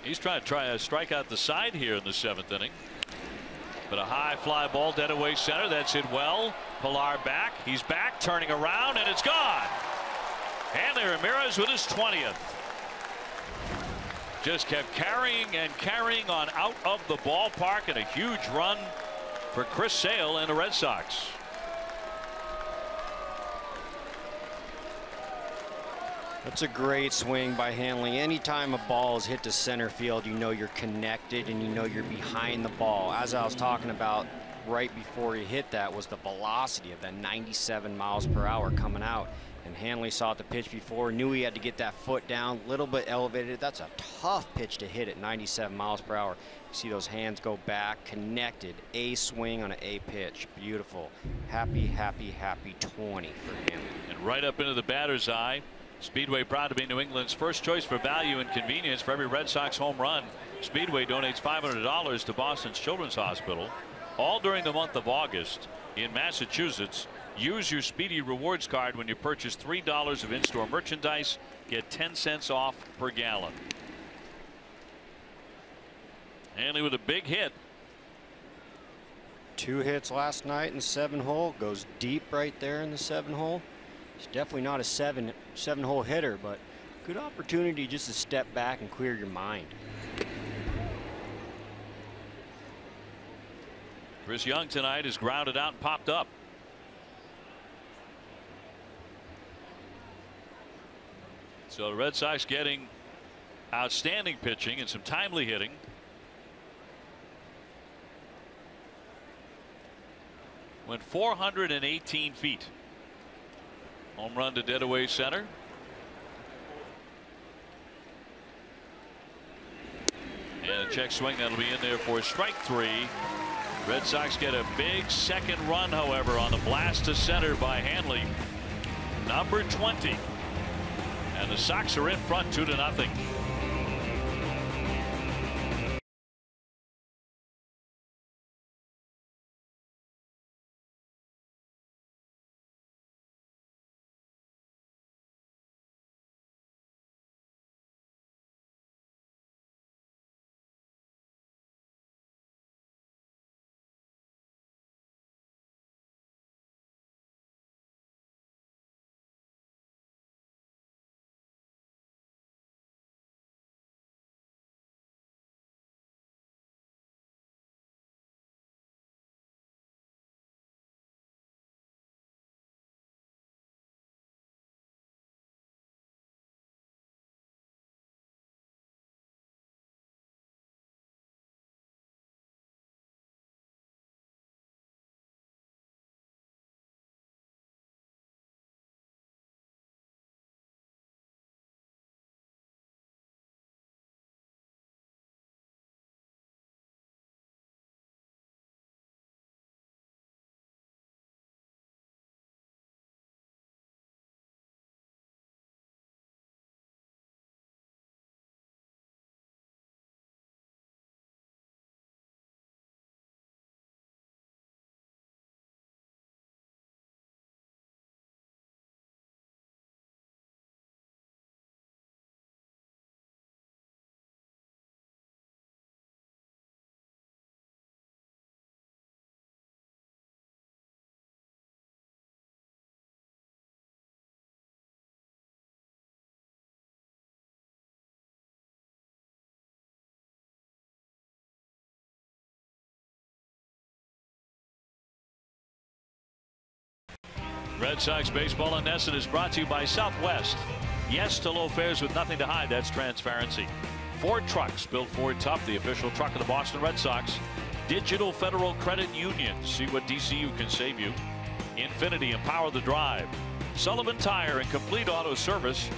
He's trying to strike out the side here in the 7th inning. But a high fly ball dead away center. That's hit well. Pilar back. He's back, turning around, and it's gone. Hanley Ramirez with his 20th. Just kept carrying and carrying on out of the ballpark, and a huge run for Chris Sale and the Red Sox. That's a great swing by Hanley. Anytime a ball is hit to center field, you know you're connected and you know you're behind the ball. As I was talking about right before he hit that was the velocity of that 97 miles per hour coming out. And Hanley saw the pitch before, knew he had to get that foot down, a little bit elevated. That's a tough pitch to hit at 97 miles per hour. You see those hands go back, connected, A swing on an A pitch. Beautiful. Happy, happy, happy 20 for Hanley. And right up into the batter's eye. Speedway proud to be New England's first choice for value and convenience. For every Red Sox home run, Speedway donates $500 to Boston's Children's Hospital. All during the month of August in Massachusetts. Use your Speedy Rewards card when you purchase $3 of in-store merchandise. Get 10 cents off per gallon. Hanley with a big hit. 2 hits last night in the 7-hole. Goes deep right there in the 7-hole. He's definitely not a seven-hole hitter, but good opportunity just to step back and clear your mind. Chris Young tonight is grounded out and popped up. So the Red Sox getting outstanding pitching and some timely hitting. Went 418 feet. Home run to dead-away center. And a check swing that'll be in there for strike 3. Red Sox get a big second run, however, on the blast to center by Hanley. Number 20. And the Sox are in front 2-0. Red Sox baseball on NESN is brought to you by Southwest. Yes to low fares with nothing to hide. That's transparency. Ford Trucks, built Ford tough, the official truck of the Boston Red Sox. Digital Federal Credit Union. See what DCU can save you. Infinity, empower the drive. Sullivan Tire and Complete Auto Service.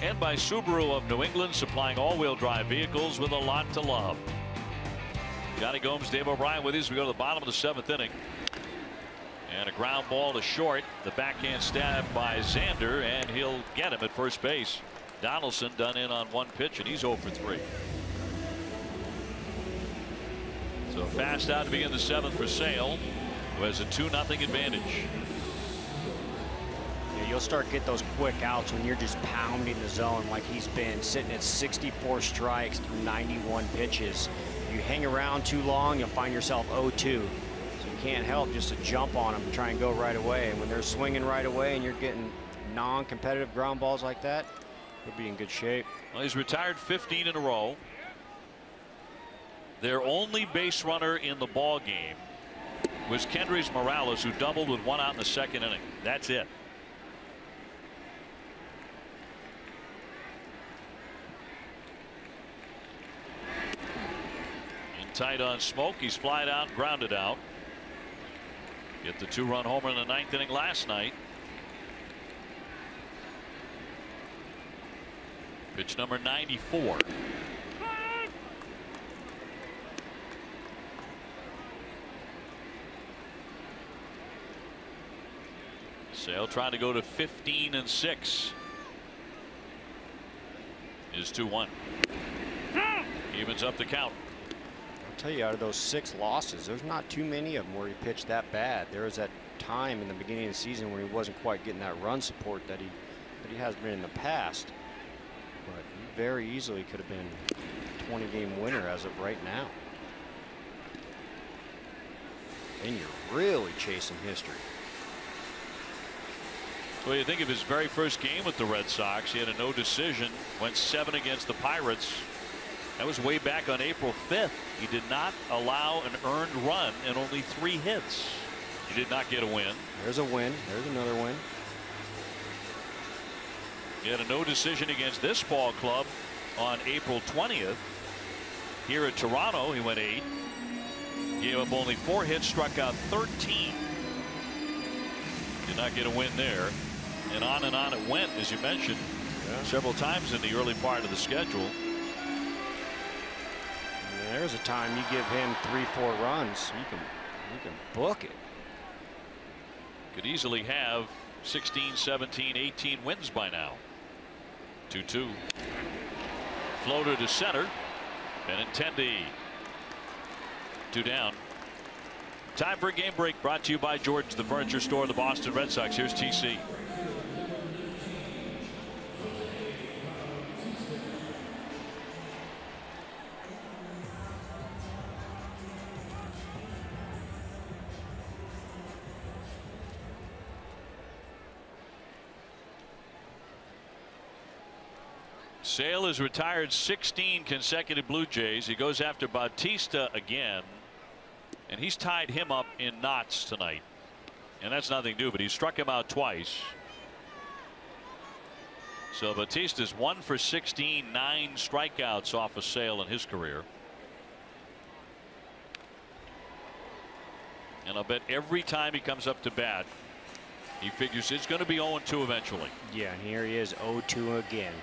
And by Subaru of New England, supplying all-wheel drive vehicles with a lot to love. Johnny Gomes, Dave O'Brien with you as we go to the bottom of the 7th inning. And a ground ball to short. The backhand stab by Xander, and he'll get him at first base. Donaldson done in on 1 pitch, and he's 0 for 3. So fast out to begin the 7th for Sale, who has a 2-0 advantage. Yeah, you'll start to get those quick outs when you're just pounding the zone like he's been, sitting at 64 strikes through 91 pitches. You hang around too long, you'll find yourself 0-2. Can't help just to jump on them and try and go right away. And when they're swinging right away and you're getting non-competitive ground balls like that, you'll be in good shape. Well, he's retired 15 in a row. Their only base runner in the ball game was Kendrys Morales, who doubled with 1 out in the 2nd inning. That's it. In tight on Smoke, he's flied out and grounded out. Get the 2-run homer in the 9th inning last night. Pitch number 94. Sale trying to go to 15-6. Is 2-1. Evens up the count. I'll tell you, out of those 6 losses, there's not too many of them where he pitched that bad. There was that time in the beginning of the season when he wasn't quite getting that run support that he has been in the past. But he very easily could have been a 20-game winner as of right now. And you're really chasing history. Well, you think of his very first game with the Red Sox. He had a no decision, went 7 against the Pirates. That was way back on April 5th. He did not allow an earned run and only 3 hits. He did not get a win. There's a win. There's another win. He had a no decision against this ball club on April 20th. Here at Toronto, he went 8. Gave up only 4 hits, struck out 13. Did not get a win there. And on it went, as you mentioned, several times in the early part of the schedule. And there's a time you give him 3-4 runs, you can book it. Could easily have 16, 17, 18 wins by now. 2-2. Floater to center. Benintendi. 2 down. Time for a game break, brought to you by George's, the furniture store of the Boston Red Sox. Here's TC. Sale has retired 16 consecutive Blue Jays. He goes after Bautista again. And he's tied him up in knots tonight. And that's nothing new, but he struck him out twice. So Bautista's 1 for 16, 9 strikeouts off of Sale in his career. And I'll bet every time he comes up to bat, he figures it's going to be 0-2 eventually. Yeah, and here he is, 0-2 again.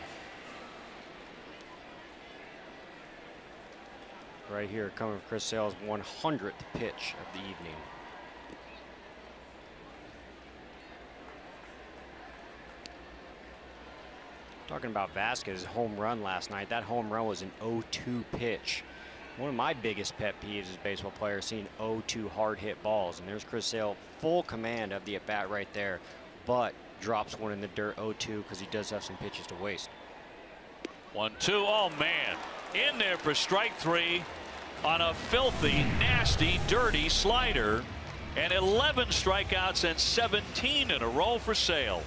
Right here, coming from Chris Sale's 100th pitch of the evening. Talking about Vasquez's home run last night. That home run was an 0-2 pitch. One of my biggest pet peeves as a baseball player, seeing 0-2 hard hit balls. And there's Chris Sale, full command of the at bat right there, but drops one in the dirt 0-2 because he does have some pitches to waste. 1-2. Oh man, in there for strike 3 on a filthy, nasty, dirty slider, and 11 strikeouts and 17 in a row for Sale.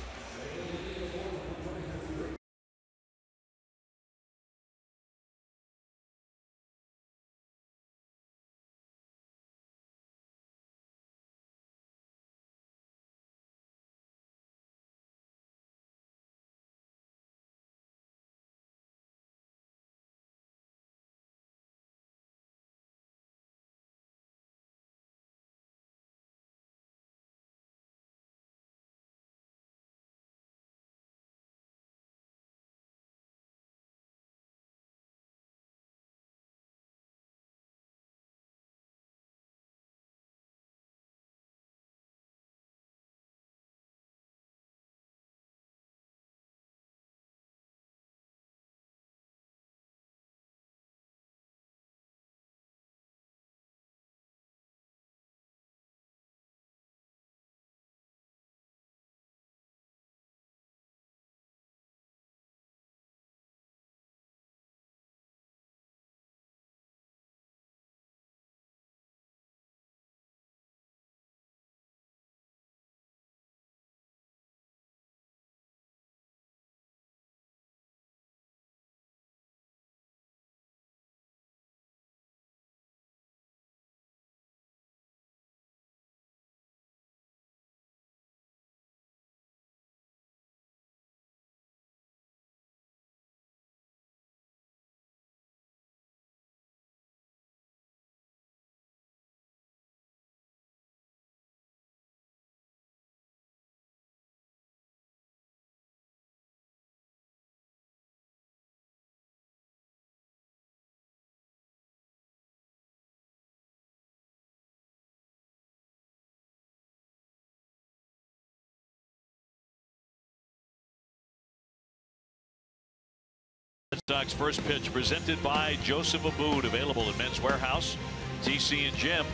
Red Sox first pitch presented by Joseph Abboud, available at Men's Warehouse, TC and Jim.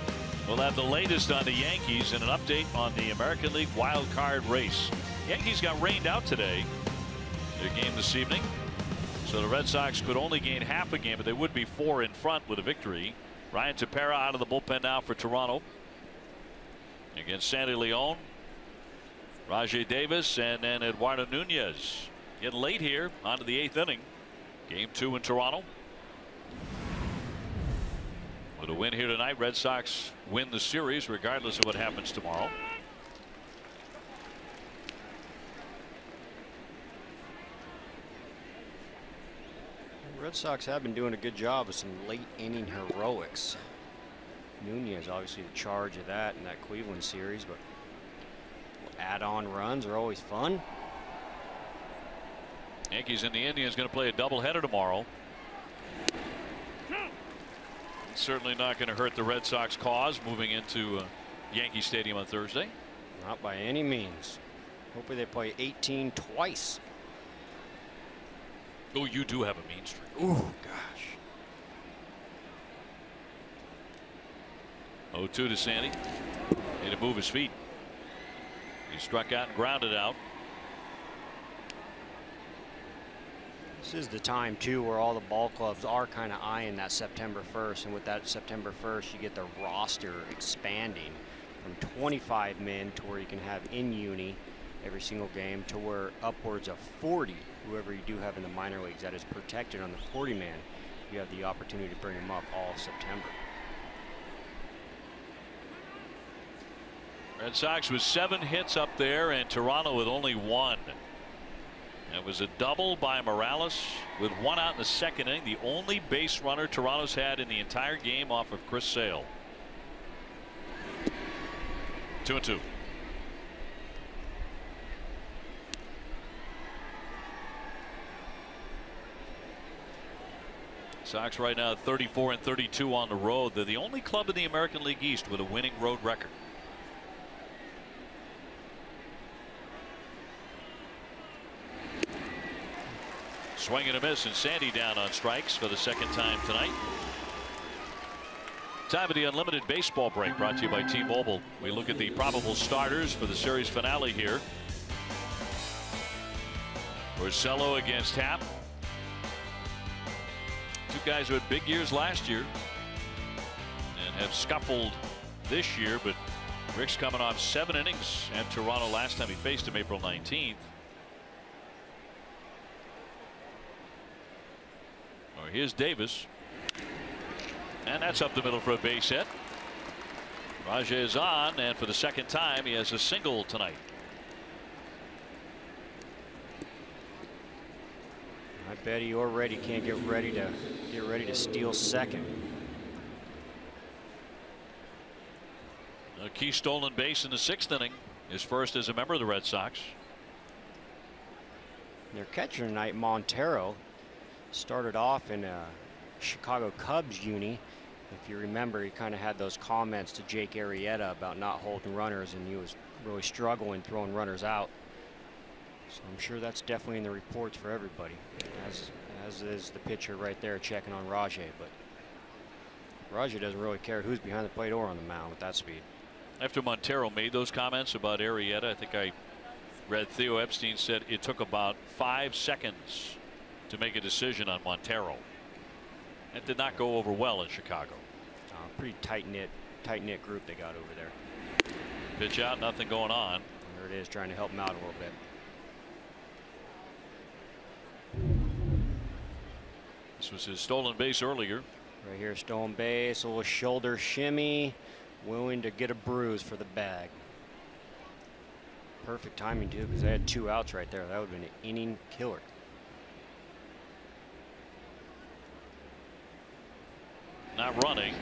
We'll have the latest on the Yankees and an update on the American League wild card race. Yankees got rained out today, their game this evening, so the Red Sox could only gain half a game, but they would be 4 in front with a victory. Ryan Tepera out of the bullpen now for Toronto against Sandy Leon, Rajai Davis, and then Eduardo Nunez. Getting late here, on to the 8th inning. Game 2 in Toronto. With a win here tonight, Red Sox win the series regardless of what happens tomorrow. The Red Sox have been doing a good job of some late inning heroics. Nunez obviously the charge of that in that Cleveland series, but add-on runs are always fun. Yankees and the Indians going to play a doubleheader tomorrow. Certainly not going to hurt the Red Sox cause moving into Yankee Stadium on Thursday. Not by any means. Hopefully they play 18 twice. Oh, you do have a mean streak. Ooh, gosh. 0-2 to Sandy. Need to move his feet. He struck out and grounded out. This is the time too where all the ball clubs are kind of eyeing that September 1st, and with that September 1st you get the roster expanding from 25 men to where you can have in uni every single game to where upwards of 40, whoever you do have in the minor leagues that is protected on the 40 man, you have the opportunity to bring them up all of September. Red Sox with 7 hits up there and Toronto with only 1. It was a double by Morales with 1 out in the 2nd inning. The only base runner Toronto's had in the entire game off of Chris Sale. 2-2. Sox right now 34 and 32 on the road. They're the only club in the American League East with a winning road record. Swing and a miss, and Sandy down on strikes for the 2nd time tonight. Time of the unlimited baseball break, brought to you by T-Mobile. We look at the probable starters for the series finale here. Porcello against Happ. 2 guys who had big years last year and have scuffled this year, but Rick's coming off 7 innings at Toronto last time he faced him April 19th. Here's Davis, and that's up the middle for a base hit. Rajai is on, and for the 2nd time he has a single tonight. I bet he already can't get ready to steal 2nd. A key stolen base in the 6th inning, his first as a member of the Red Sox. Their catcher tonight, Montero, started off in a Chicago Cubs uni. If you remember, he kind of had those comments to Jake Arrieta about not holding runners, and he was really struggling throwing runners out. So I'm sure that's definitely in the reports for everybody, as is the pitcher right there checking on Rajai. But Rajai doesn't really care who's behind the plate or on the mound with that speed. After Montero made those comments about Arrieta, I think I read Theo Epstein said it took about 5 seconds to make a decision on Montero. That did not go over well in Chicago. Pretty tight-knit group they got over there. Pitch out, nothing going on. There it is, trying to help him out a little bit. This was his stolen base earlier. Right here, stolen base, a little shoulder shimmy, willing to get a bruise for the bag. Perfect timing too, because they had 2 outs right there. That would have been an inning killer. Not running. I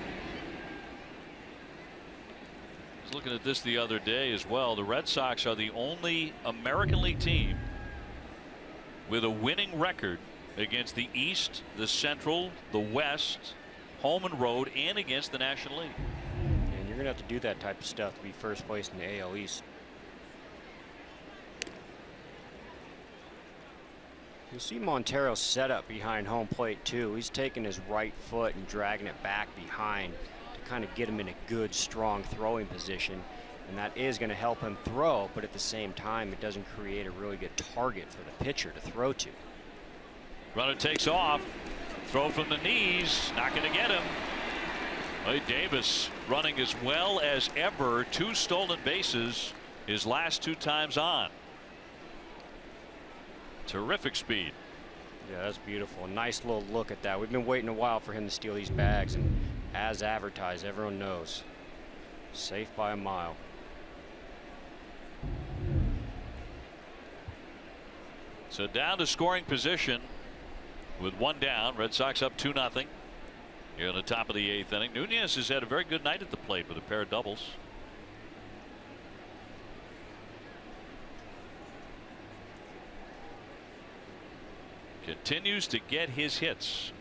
was looking at this the other day as well. The Red Sox are the only American League team with a winning record against the East, the Central, the West, home and road, and against the National League. And you're going to have to do that type of stuff to be first place in the AL East. You see Montero set up behind home plate too. He's taking his right foot and dragging it back behind to kind of get him in a good, strong throwing position. And that is going to help him throw, but at the same time, it doesn't create a really good target for the pitcher to throw to. Runner takes off. Throw from the knees. Not going to get him. Davis running as well as ever. 2 stolen bases his last 2 times on. Terrific speed. Yeah, that's beautiful. Nice little look at that. We've been waiting a while for him to steal these bags, and as advertised, everyone knows. Safe by a mile. So down to scoring position with 1 down. Red Sox up 2-0 here in the top of the 8th inning. Nunez has had a very good night at the plate with a pair of doubles. Continues to get his hits.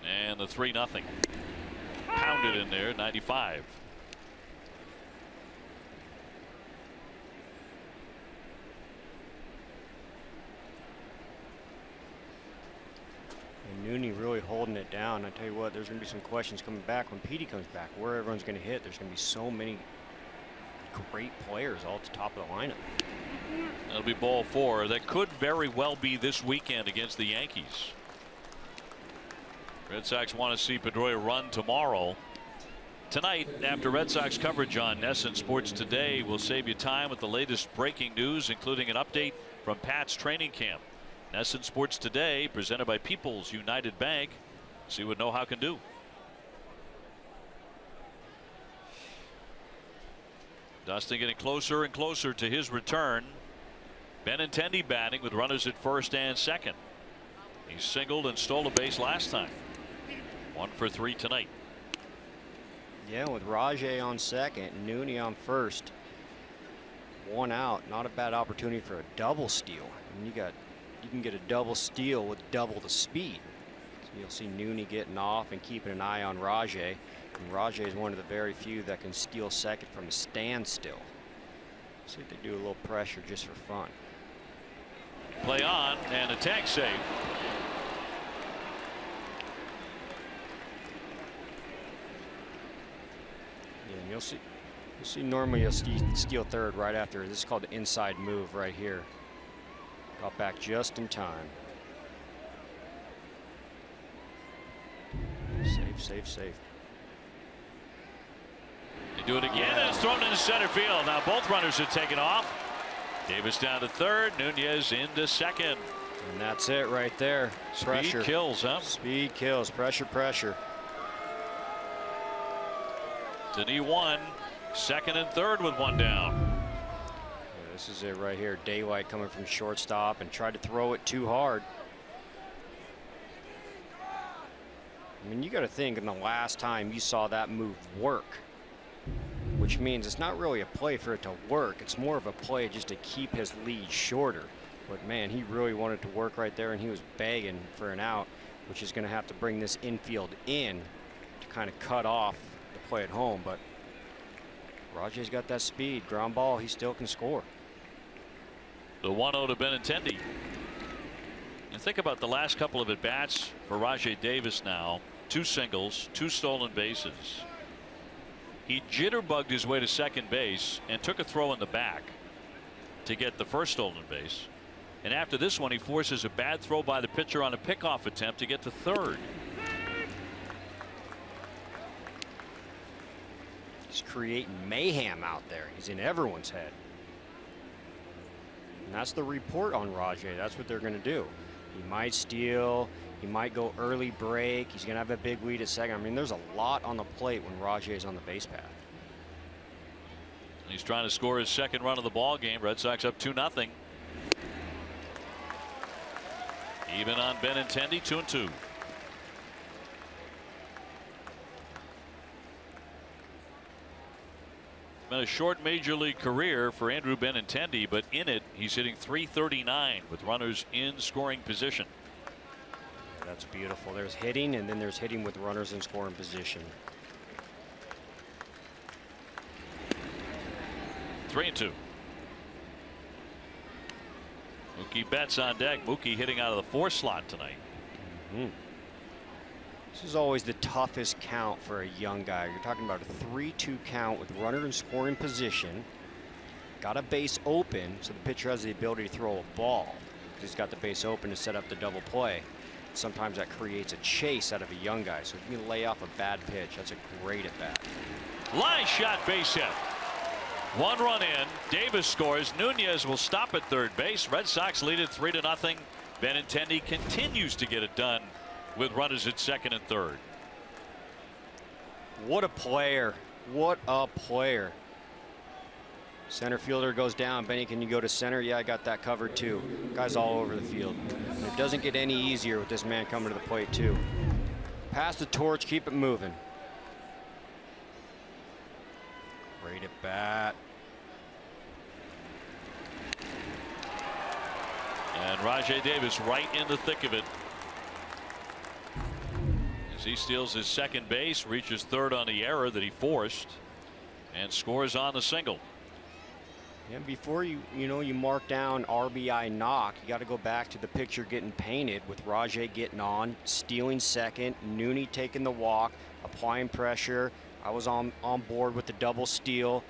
And the 3-0. Pounded in there, 95. And Nooney really holding it down. I tell you what, there's going to be some questions coming back when Petey comes back. Where everyone's going to hit. There's going to be so many great players all at the top of the lineup. That'll be ball 4. That could very well be this weekend against the Yankees. Red Sox want to see Pedroia run tomorrow. Tonight, after Red Sox coverage on NESN Sports Today, we'll save you time with the latest breaking news, including an update from Pat's training camp. NESN Sports Today, presented by People's United Bank. See what know-how can do. Dustin getting closer and closer to his return. Benintendi batting with runners at first and second. He singled and stole a base last time. 1 for 3 tonight. Yeah, with Rajay on second, Nooney on first. 1 out. Not a bad opportunity for a double steal. I mean, you can get a double steal with double the speed. So you'll see Nooney getting off and keeping an eye on Rajay. And Rajay is one of the very few that can steal second from a standstill. See if they do a little pressure just for fun. Play on and a tag save. Yeah, and you'll see normally you'll steal third right after. This is called the inside move right here. Got back just in time. Safe. They do it again, and it's thrown into center field. Now both runners are taken off. Davis down to third, Nunez into second. And that's it right there. Pressure. Speed kills, huh? Speed kills. Pressure. Denny 1, second and third with 1 down. Yeah, this is it right here. Daylight coming from shortstop and tried to throw it too hard. I mean, you got to think in the last time you saw that move work, which means it's not really a play for it to work. It's more of a play just to keep his lead shorter. But man, he really wanted to work right there, and he was begging for an out, which is going to have to bring this infield in to kind of cut off the play at home. But Rajay's got that speed. Ground ball, he still can score. The 1-0 to Benintendi. And think about the last couple of at-bats for Rajay Davis now. 2 singles, 2 stolen bases. He jitterbugged his way to second base and took a throw in the back to get the first stolen base. And after this one, he forces a bad throw by the pitcher on a pickoff attempt to get to third. He's creating mayhem out there. He's in everyone's head. And that's the report on Rajay. That's what they're going to do. He might steal. He might go early break. He's going to have a big lead at second. I mean, there's a lot on the plate when Rajay is on the base path. He's trying to score his second run of the ball game. Red Sox up 2-0. Even on Benintendi, 2-2. Been a short major league career for Andrew Benintendi, but in it he's hitting .339 with runners in scoring position. That's beautiful. There's hitting, and then there's hitting with runners in scoring position. 3-2. Mookie Betts on deck. Mookie hitting out of the 4 slot tonight. This is always the toughest count for a young guy. You're talking about a 3-2 count with runner in scoring position. Got a base open, so the pitcher has the ability to throw a ball. He's got the base open to set up the double play. Sometimes that creates a chase out of a young guy. So if you can lay off a bad pitch, that's a great at bat. Line shot, base hit. 1 run in. Davis scores. Nunez will stop at third base. Red Sox lead it 3-0. Benintendi continues to get it done with runners at second and third. What a player. What a player. Center fielder goes down. Benny, can you go to center? Yeah, I got that covered too. Guys all over the field. And it doesn't get any easier with this man coming to the plate too. Pass the torch, keep it moving. Great at bat. And Rajai Davis right in the thick of it. As he steals his second base, reaches third on the error that he forced, and scores on the single. And before you mark down RBI knock, you got to go back to the picture getting painted with Rajai getting on, stealing second, Nooney taking the walk, applying pressure. I was on board with the double steal.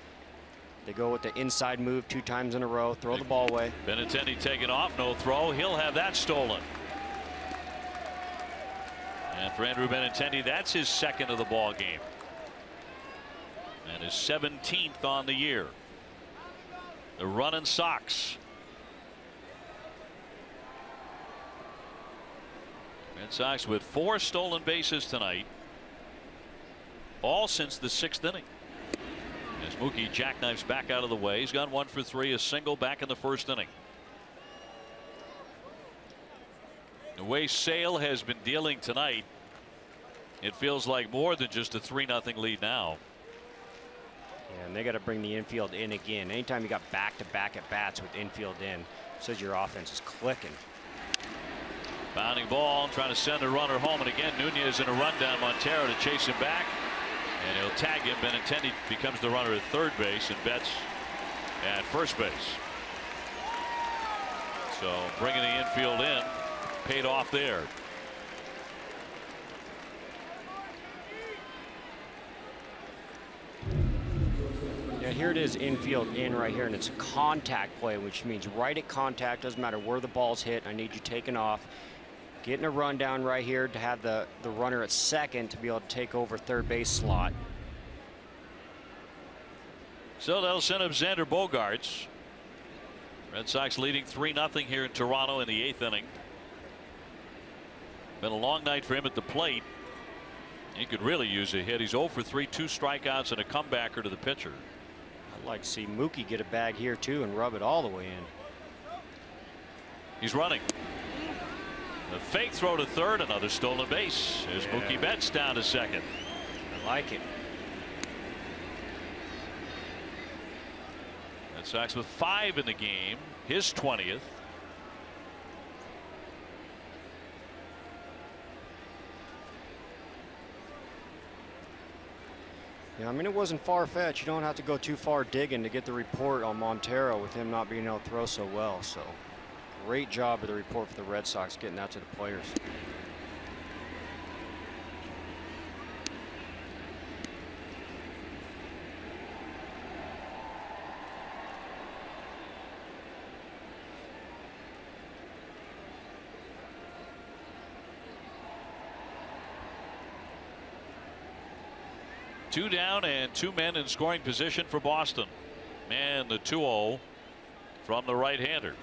They go with the inside move 2 times in a row, throw the ball away. Benintendi taking off, no throw. He'll have that stolen. And for Andrew Benintendi, that's his second of the ball game. And his 17th on the year. The running Sox. Red Sox with 4 stolen bases tonight, all since the 6th inning. As Mookie jackknifes back out of the way, he's gone 1 for 3, a single back in the 1st inning. The way Sale has been dealing tonight, it feels like more than just a 3-0 lead now. Yeah, and they got to bring the infield in again. Anytime you got back-to-back at bats with infield in, says your offense is clicking. Bounding ball, trying to send a runner home, and again Nunez in a rundown. Montero to chase him back, and he'll tag him. Benintendi becomes the runner at third base, and Betts at first base. So bringing the infield in paid off there. Yeah, here it is, infield in right here, and it's a contact play, which means right at contact, doesn't matter where the ball's hit. I need you taken off, getting a rundown right here to have the runner at second to be able to take over third base slot. So they'll send up Xander Bogaerts. Red Sox leading 3-0 here in Toronto in the 8th inning. Been a long night for him at the plate. He could really use a hit. He's 0 for 3, 2 strikeouts and a comebacker to the pitcher. I'd like to see Mookie get a bag here too and rub it all the way in. He's running. The fake throw to third, another stolen base. There's Mookie Betts down to second. I like it. Red Sox with 5 in the game, his 20th. Yeah, I mean, it wasn't far-fetched. You don't have to go too far digging to get the report on Montero with him not being able to throw so well. So great job of the report for the Red Sox getting that to the players. Two down and 2 men in scoring position for Boston. And the 2-0 from the right-hander.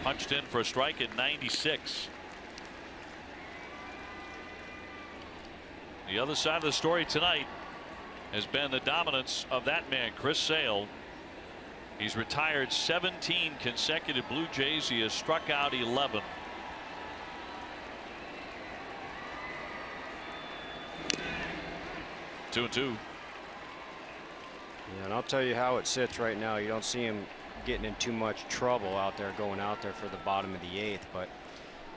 Punched in for a strike at 96. The other side of the story tonight has been the dominance of that man, Chris Sale. He's retired 17 consecutive Blue Jays. He has struck out 11. Two and 2. Yeah, and I'll tell you how it sits right now. You don't see him getting in too much trouble out there, going out there for the bottom of the 8th, but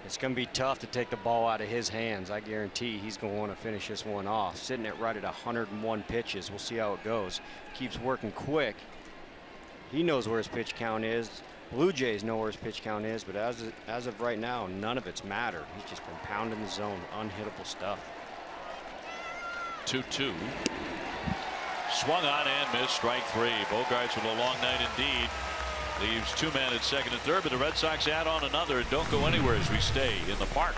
it's going to be tough to take the ball out of his hands. I guarantee he's going to want to finish this one off. Sitting at right at 101 pitches. We'll see how it goes. Keeps working quick. He knows where his pitch count is. Blue Jays know where his pitch count is, but as of right now, none of it's mattered. He's just been pounding the zone, unhittable stuff. 2-2. Swung on and missed, strike 3. Bogarts with a long night indeed. Leaves 2 men at second and third, but the Red Sox add on another. Don't go anywhere as we stay in the park.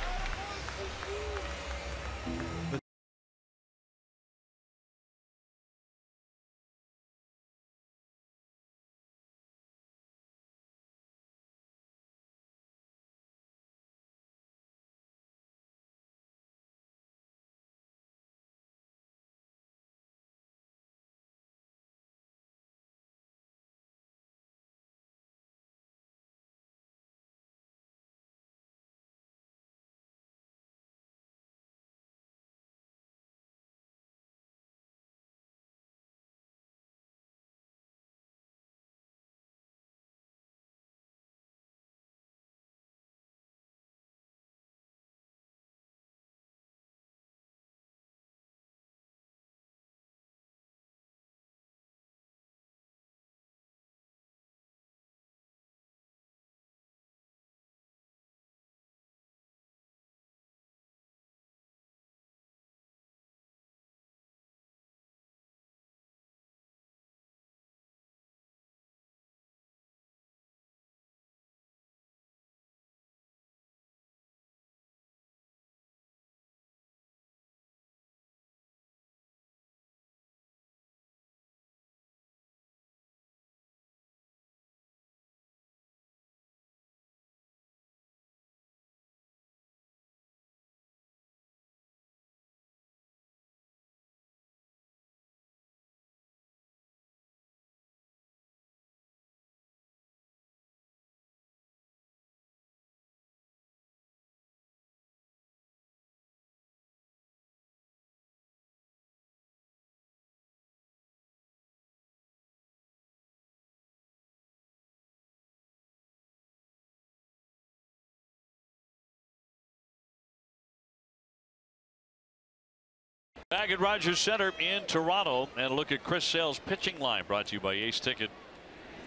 Back at Rogers Center in Toronto, and a look at Chris Sale's pitching line, brought to you by Ace Ticket.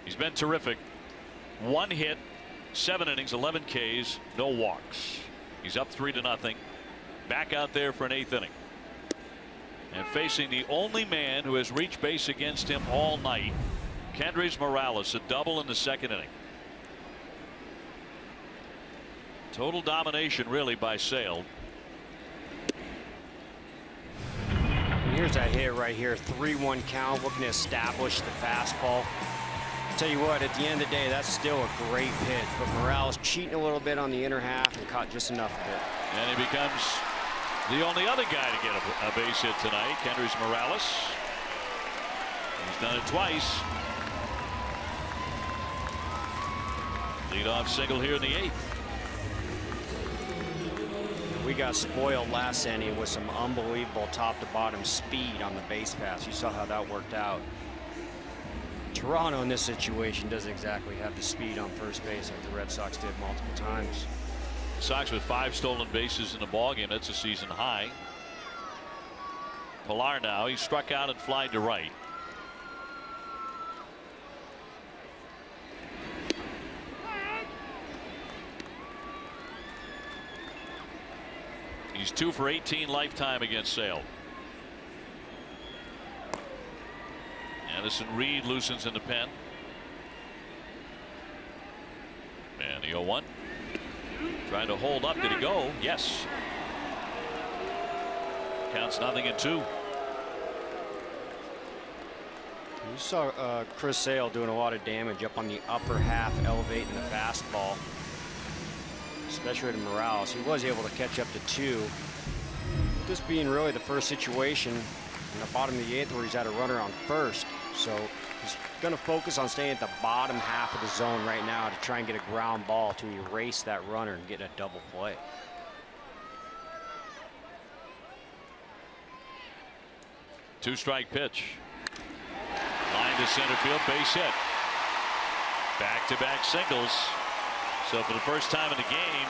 He's been terrific. 1 hit, 7 innings, 11 Ks, no walks. He's up 3-0. Back out there for an 8th inning. And facing the only man who has reached base against him all night, Kendrys Morales, a double in the 2nd inning. Total domination really by Sale. Here's that hit right here, 3-1 count, looking to establish the fastball. Tell you what, at the end of the day, that's still a great pitch, but Morales cheating a little bit on the inner half and caught just enough of it. And he becomes the only other guy to get a base hit tonight, Kendrys Morales. He's done it twice. Leadoff single here in the 8th. We got spoiled last inning with some unbelievable top-to-bottom speed on the base pass. You saw how that worked out. Toronto in this situation doesn't exactly have the speed on first base like the Red Sox did multiple times. Sox with 5 stolen bases in the ballgame. That's a season high. Pilar now, he struck out and flied to right. He's 2 for 18 lifetime against Sale. Addison Reed loosens in the pen. And the 0-1. Trying to hold up. Did he go? Yes. Counts 0-2. You saw Chris Sale doing a lot of damage up on the upper half, elevating the fastball, especially to Morales. He was able to catch up to 2. This being really the first situation in the bottom of the 8th where he's had a runner on first. So he's going to focus on staying at the bottom half of the zone right now to try and get a ground ball to erase that runner and get a double play. Two-strike pitch. Line to center field, base hit. Back-to-back singles. So for the first time in the game,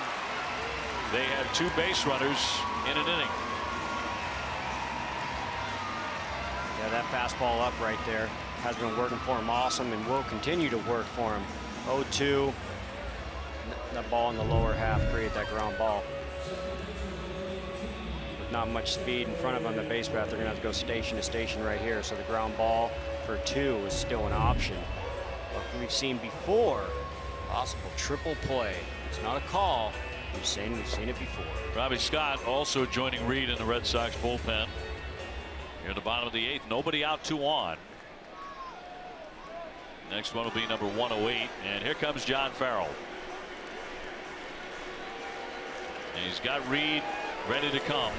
they have 2 base runners in an inning. Yeah, that fastball up right there has been working for him awesome and will continue to work for him 0-2. That ball in the lower half created that ground ball. With not much speed in front of them on the base path, they're going to have to go station to station right here. So the ground ball for 2 is still an option. But we've seen before, possible triple play. It's not a call. We've seen it before. Robbie Scott also joining Reed in the Red Sox bullpen. Here at the bottom of the 8th, nobody out, 2 on. Next one will be number 108, and here comes John Farrell. And he's got Reed ready to come.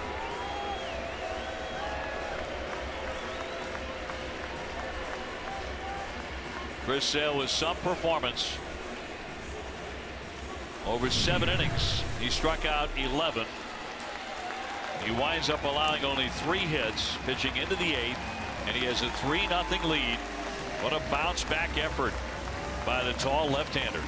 Chris Sale with some performance. Over 7 innings, he struck out 11. He winds up allowing only 3 hits, pitching into the 8th, and he has a 3-0 lead. What a bounce back effort by the tall left-hander.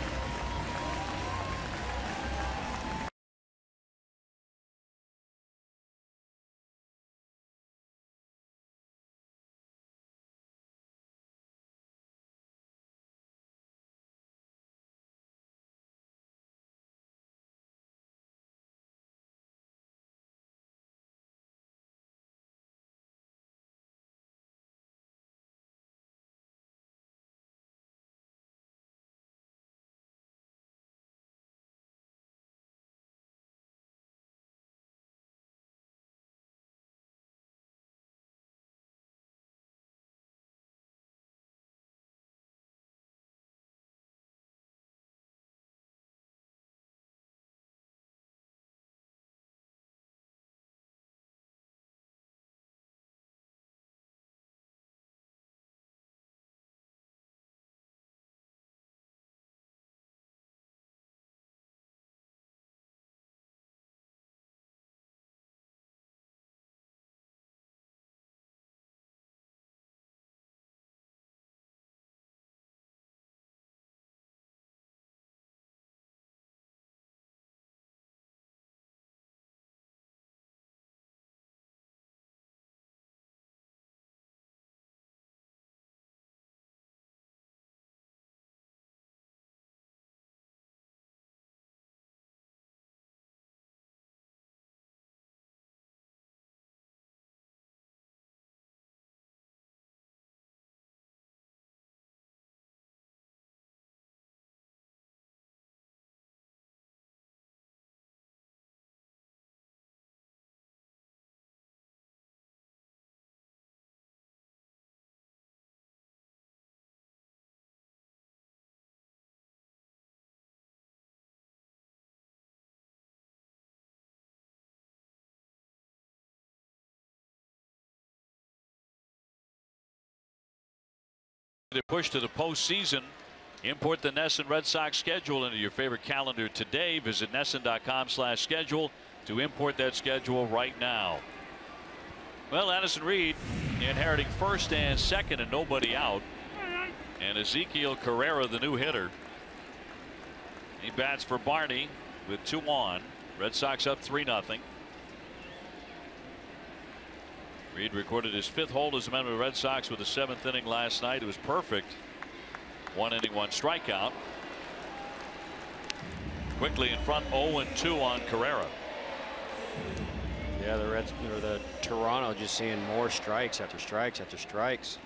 The push to the postseason. Import the NESN Red Sox schedule into your favorite calendar today. Visit NESN.com/schedule to import that schedule right now. Well, Addison Reed inheriting first and second and nobody out. And Ezekiel Carrera, the new hitter. He bats for Barney with 2 on. Red Sox up 3-0. Reed recorded his 5th hold as a member of the Red Sox with the 7th inning last night. It was perfect. 1 inning, 1 strikeout. Quickly in front, 0-2 on Carrera. Yeah, the Toronto just seeing more strikes after strikes after strikes.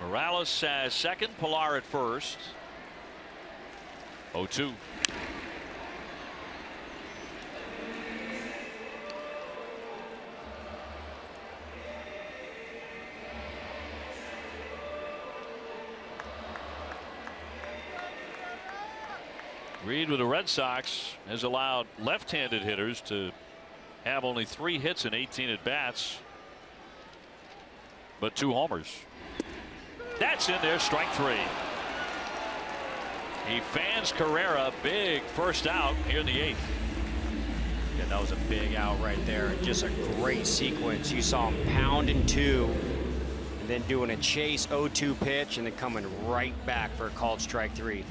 Morales has second, Pilar at first. 0-2. Reed with the Red Sox has allowed left-handed hitters to have only 3 hits in 18 at-bats, but 2 homers. That's in there, strike 3. He fans Carrera, big first out here in the 8th. Yeah, that was a big out right there. Just a great sequence. You saw him pounding 2 and then doing a chase 0-2 pitch and then coming right back for a called strike 3.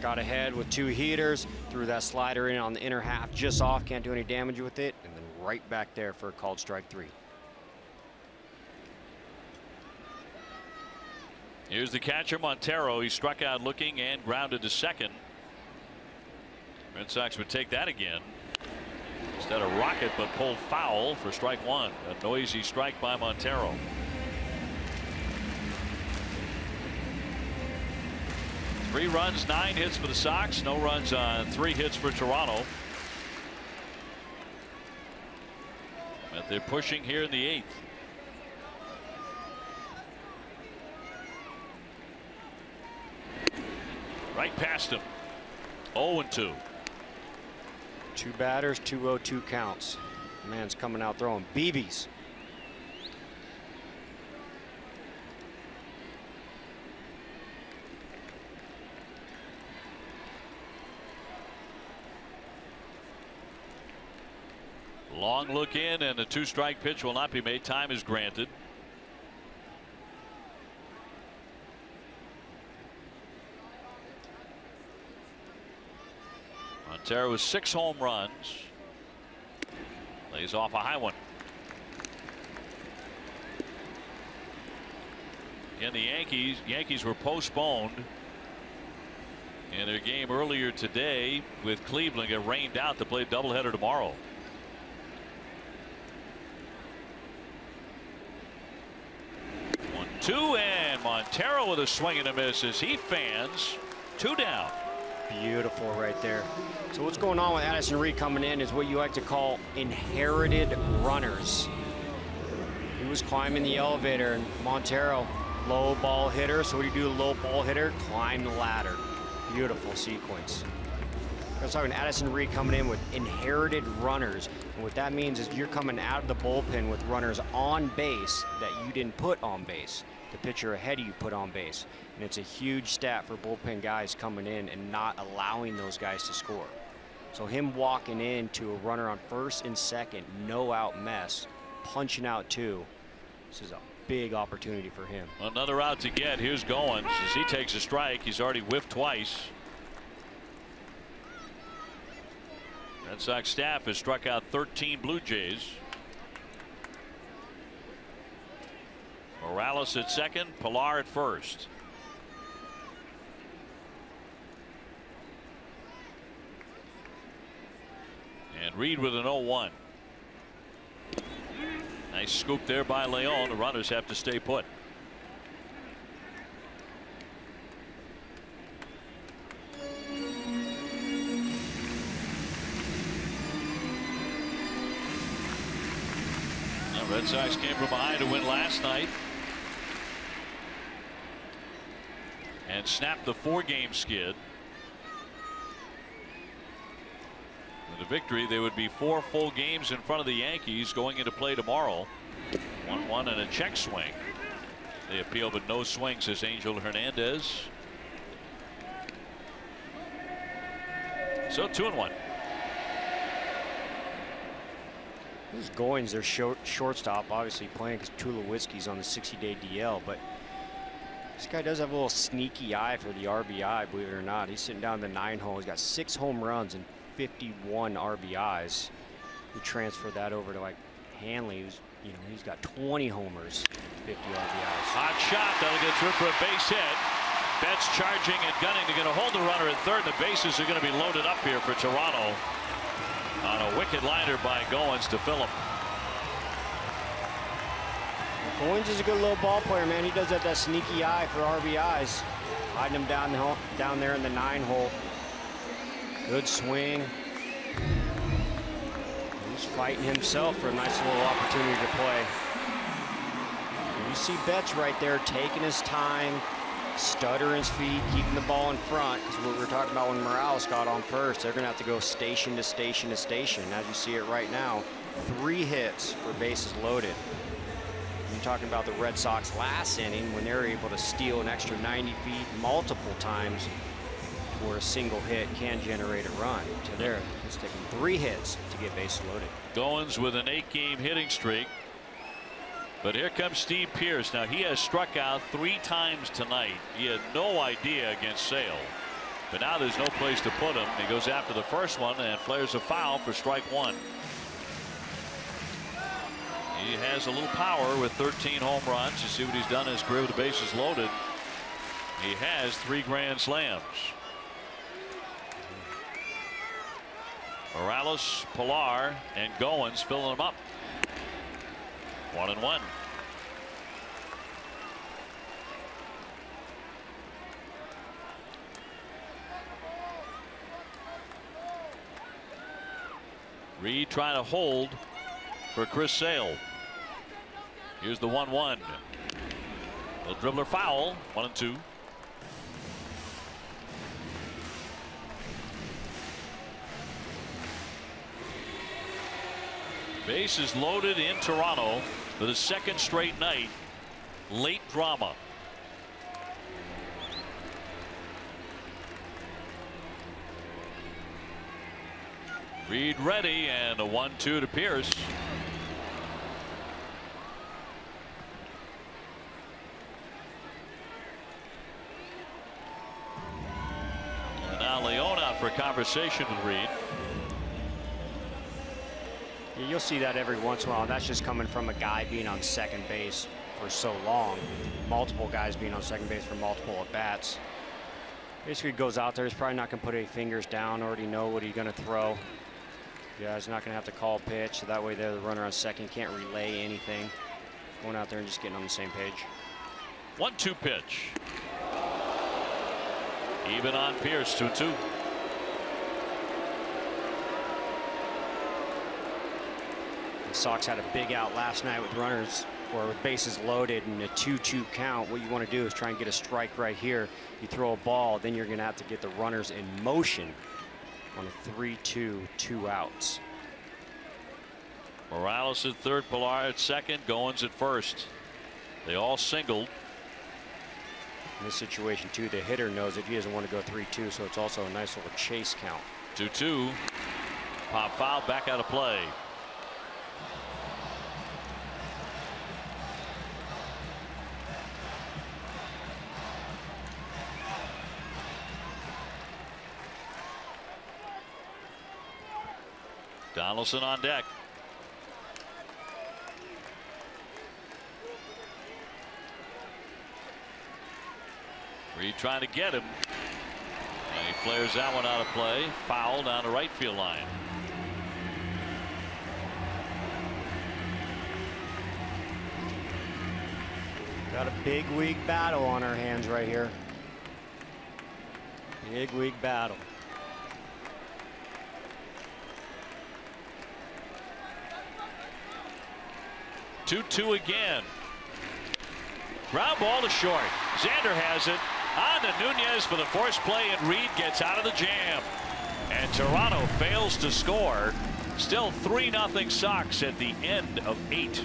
Got ahead with 2 heaters, threw that slider in on the inner half just off, can't do any damage with it, and then right back there for a called strike 3. Here's the catcher, Montero. He struck out looking and grounded to second. Red Sox would take that again. Instead of rocket, but pulled foul for strike one. A noisy strike by Montero. Three runs, 9 hits for the Sox. No runs on 3 hits for Toronto. But they're pushing here in the 8th. Right past him. 0-2. 2 batters, 2-0-2 counts. The man's coming out throwing BBs. Long look in, and the 2-strike pitch will not be made. Time is granted. Montero with 6 home runs. Lays off a high one. And the Yankees were postponed in their game earlier today with Cleveland. Get rained out to play a doubleheader tomorrow. 1-2, and Montero with a swing and a miss as he fans. 2 down. Beautiful right there. So what's going on with Addison Reed coming in is what you like to call inherited runners. He was climbing the elevator, and Montero, low ball hitter. So what do you do, low ball hitter? Climb the ladder. Beautiful sequence. We're talking Addison Reed coming in with inherited runners. And what that means is you're coming out of the bullpen with runners on base that you didn't put on base. The pitcher ahead of you put on base. And it's a huge stat for bullpen guys coming in and not allowing those guys to score. So him walking into a runner on first and second, no out mess, punching out 2. This is a big opportunity for him. Another out to get. Here's Goins as he takes a strike. He's already whiffed twice. Red Sox staff has struck out 13 Blue Jays. Morales at second, Pilar at first. And Reed with an 0-1. Nice scoop there by Leon. The runners have to stay put. The Red Sox came from behind to win last night and snapped the 4-game skid. With a victory, they would be 4 full games in front of the Yankees going into play tomorrow. 1-1 and a check swing. They appeal, but no swing, says Angel Hernandez. So 2-1. This is Goins, their shortstop, obviously playing because Tulowitzki's on the 60-day DL, but this guy does have a little sneaky eye for the RBI, believe it or not. He's sitting down the 9 hole. He's got 6 home runs and 51 RBIs. We transfer that over to like Hanley, who's, you know, he's got 20 homers, 50 RBIs. Hot shot, that'll get through for a base hit. Betts charging and gunning to get a hold of the runner at third. The bases are going to be loaded up here for Toronto on a wicked liner by Goins to Phillip. Goins is a good little ball player, man. He does have that sneaky eye for RBIs. Hiding him down there in the 9 hole. Good swing. He's fighting himself for a nice little opportunity to play. You see Betts right there taking his time, stuttering his feet, keeping the ball in front. Because what we were talking about when Morales got on first, they're going to have to go station to station to station. As you see it right now, 3 hits for bases loaded. You're talking about the Red Sox last inning when they were able to steal an extra 90 feet multiple times, where a single hit can generate a run. To there, it's taking 3 hits to get bases loaded. Goins with an 8-game hitting streak. But here comes Steve Pearce. Now he has struck out 3 times tonight. He had no idea against Sale. But now there's no place to put him. He goes after the first one and flares a foul for strike 1. He has a little power with 13 home runs. You see what he's done in his career with the bases loaded. He has 3 grand slams. Morales, Pilar, and Goins filling them up. 1-1. Reed trying to hold for Chris Sale. Here's the 1-1. The dribbler foul. 1-2. Bases loaded in Toronto for the 2nd straight night. Late drama. Reed ready, and a 1-2 to Pierce. And now Leon out for conversation with Reed. Yeah, you'll see that every once in a while. That's just coming from a guy being on second base for so long. Multiple guys being on second base for multiple at-bats. Basically goes out there, he's probably not going to put any fingers down, already know what he's going to throw. Yeah, he's not going to have to call pitch, so that way the runner on second can't relay anything. Going out there and just getting on the same page. 1-2 pitch. Even on Pierce. 2-2. The Sox had a big out last night with runners or with bases loaded and a 2-2 count. What you want to do is try and get a strike right here. You throw a ball, then you're going to have to get the runners in motion on a 3-2, 2 outs. Morales at third, Pilar at second, Goins at first. They all singled. In this situation too, the hitter knows that he doesn't want to go 3-2, so it's also a nice little chase count. 2-2. Pop foul, back out of play. Donaldson on deck. Reed trying to get him. And he flares that one out of play. Foul down the right field line. Got a big week battle on our hands right here. Big week battle. 2-2 again. Ground ball to short. Xander has it on to Nunez for the force play, and Reed gets out of the jam. And Toronto fails to score. Still 3-0 Sox at the end of 8.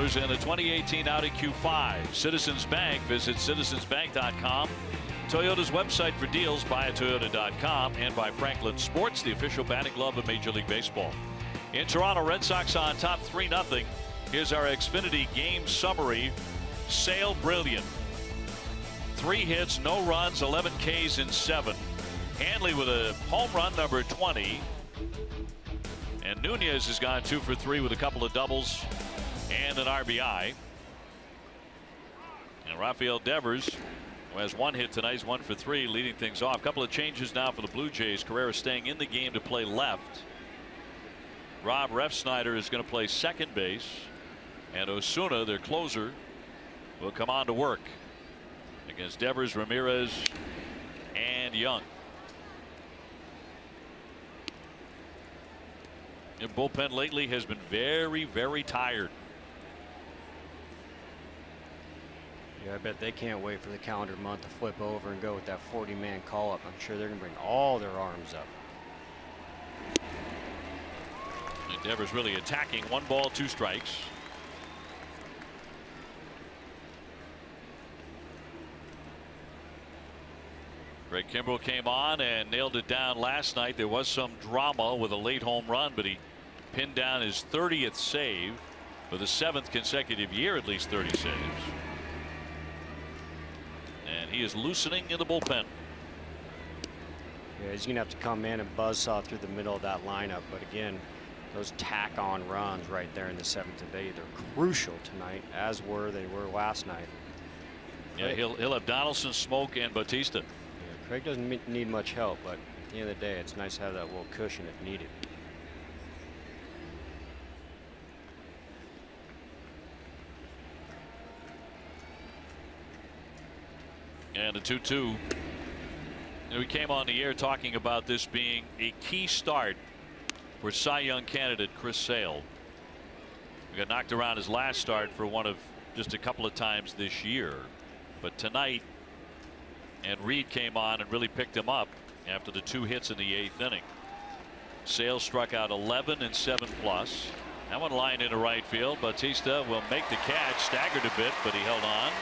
and the 2018 Audi Q5. Citizens Bank. Visit citizensbank.com. Toyota's website for deals, buyatoyota.com, and by Franklin Sports, the official batting glove of Major League Baseball. In Toronto, Red Sox on top 3-0. Here's our Xfinity game summary. Sale brilliant. 3 hits, no runs, 11 Ks in 7. Hanley with a home run, number 20. And Nunez has gone 2 for 3 with a couple of doubles and an RBI. And Rafael Devers, who has 1 hit tonight, is 1 for 3, leading things off. A couple of changes now for the Blue Jays. Carrera staying in the game to play left. Rob Refsnyder is going to play second base. And Osuna, their closer, will come on to work against Devers, Ramirez, and Young. The bullpen lately has been very, very tired. Yeah, I bet they can't wait for the calendar month to flip over and go with that 40-man call-up. I'm sure they're going to bring all their arms up. And Devers really attacking. 1 ball, 2 strikes. Greg Kimbrell came on and nailed it down last night. There was some drama with a late home run, but he pinned down his 30th save for the 7th consecutive year, at least 30 saves. And he is loosening in the bullpen. Yeah, he's going to have to come in and buzzsaw through the middle of that lineup. But again, those tack-on runs right there in the 7th and 8th are crucial tonight, as they were last night. Yeah, he'll have Donaldson, Smoke, and Bautista. Craig doesn't need much help, but at the end of the day, it's nice to have that little cushion if needed. And a 2-2. We came on the air talking about this being a key start for Cy Young candidate Chris Sale. He got knocked around his last start for one of just a couple of times this year, but tonight. And Reed came on and really picked him up after the 2 hits in the 8th inning. Sale struck out 11 and 7+. That one lined into right field. Bautista will make the catch. Staggered a bit, but he held on.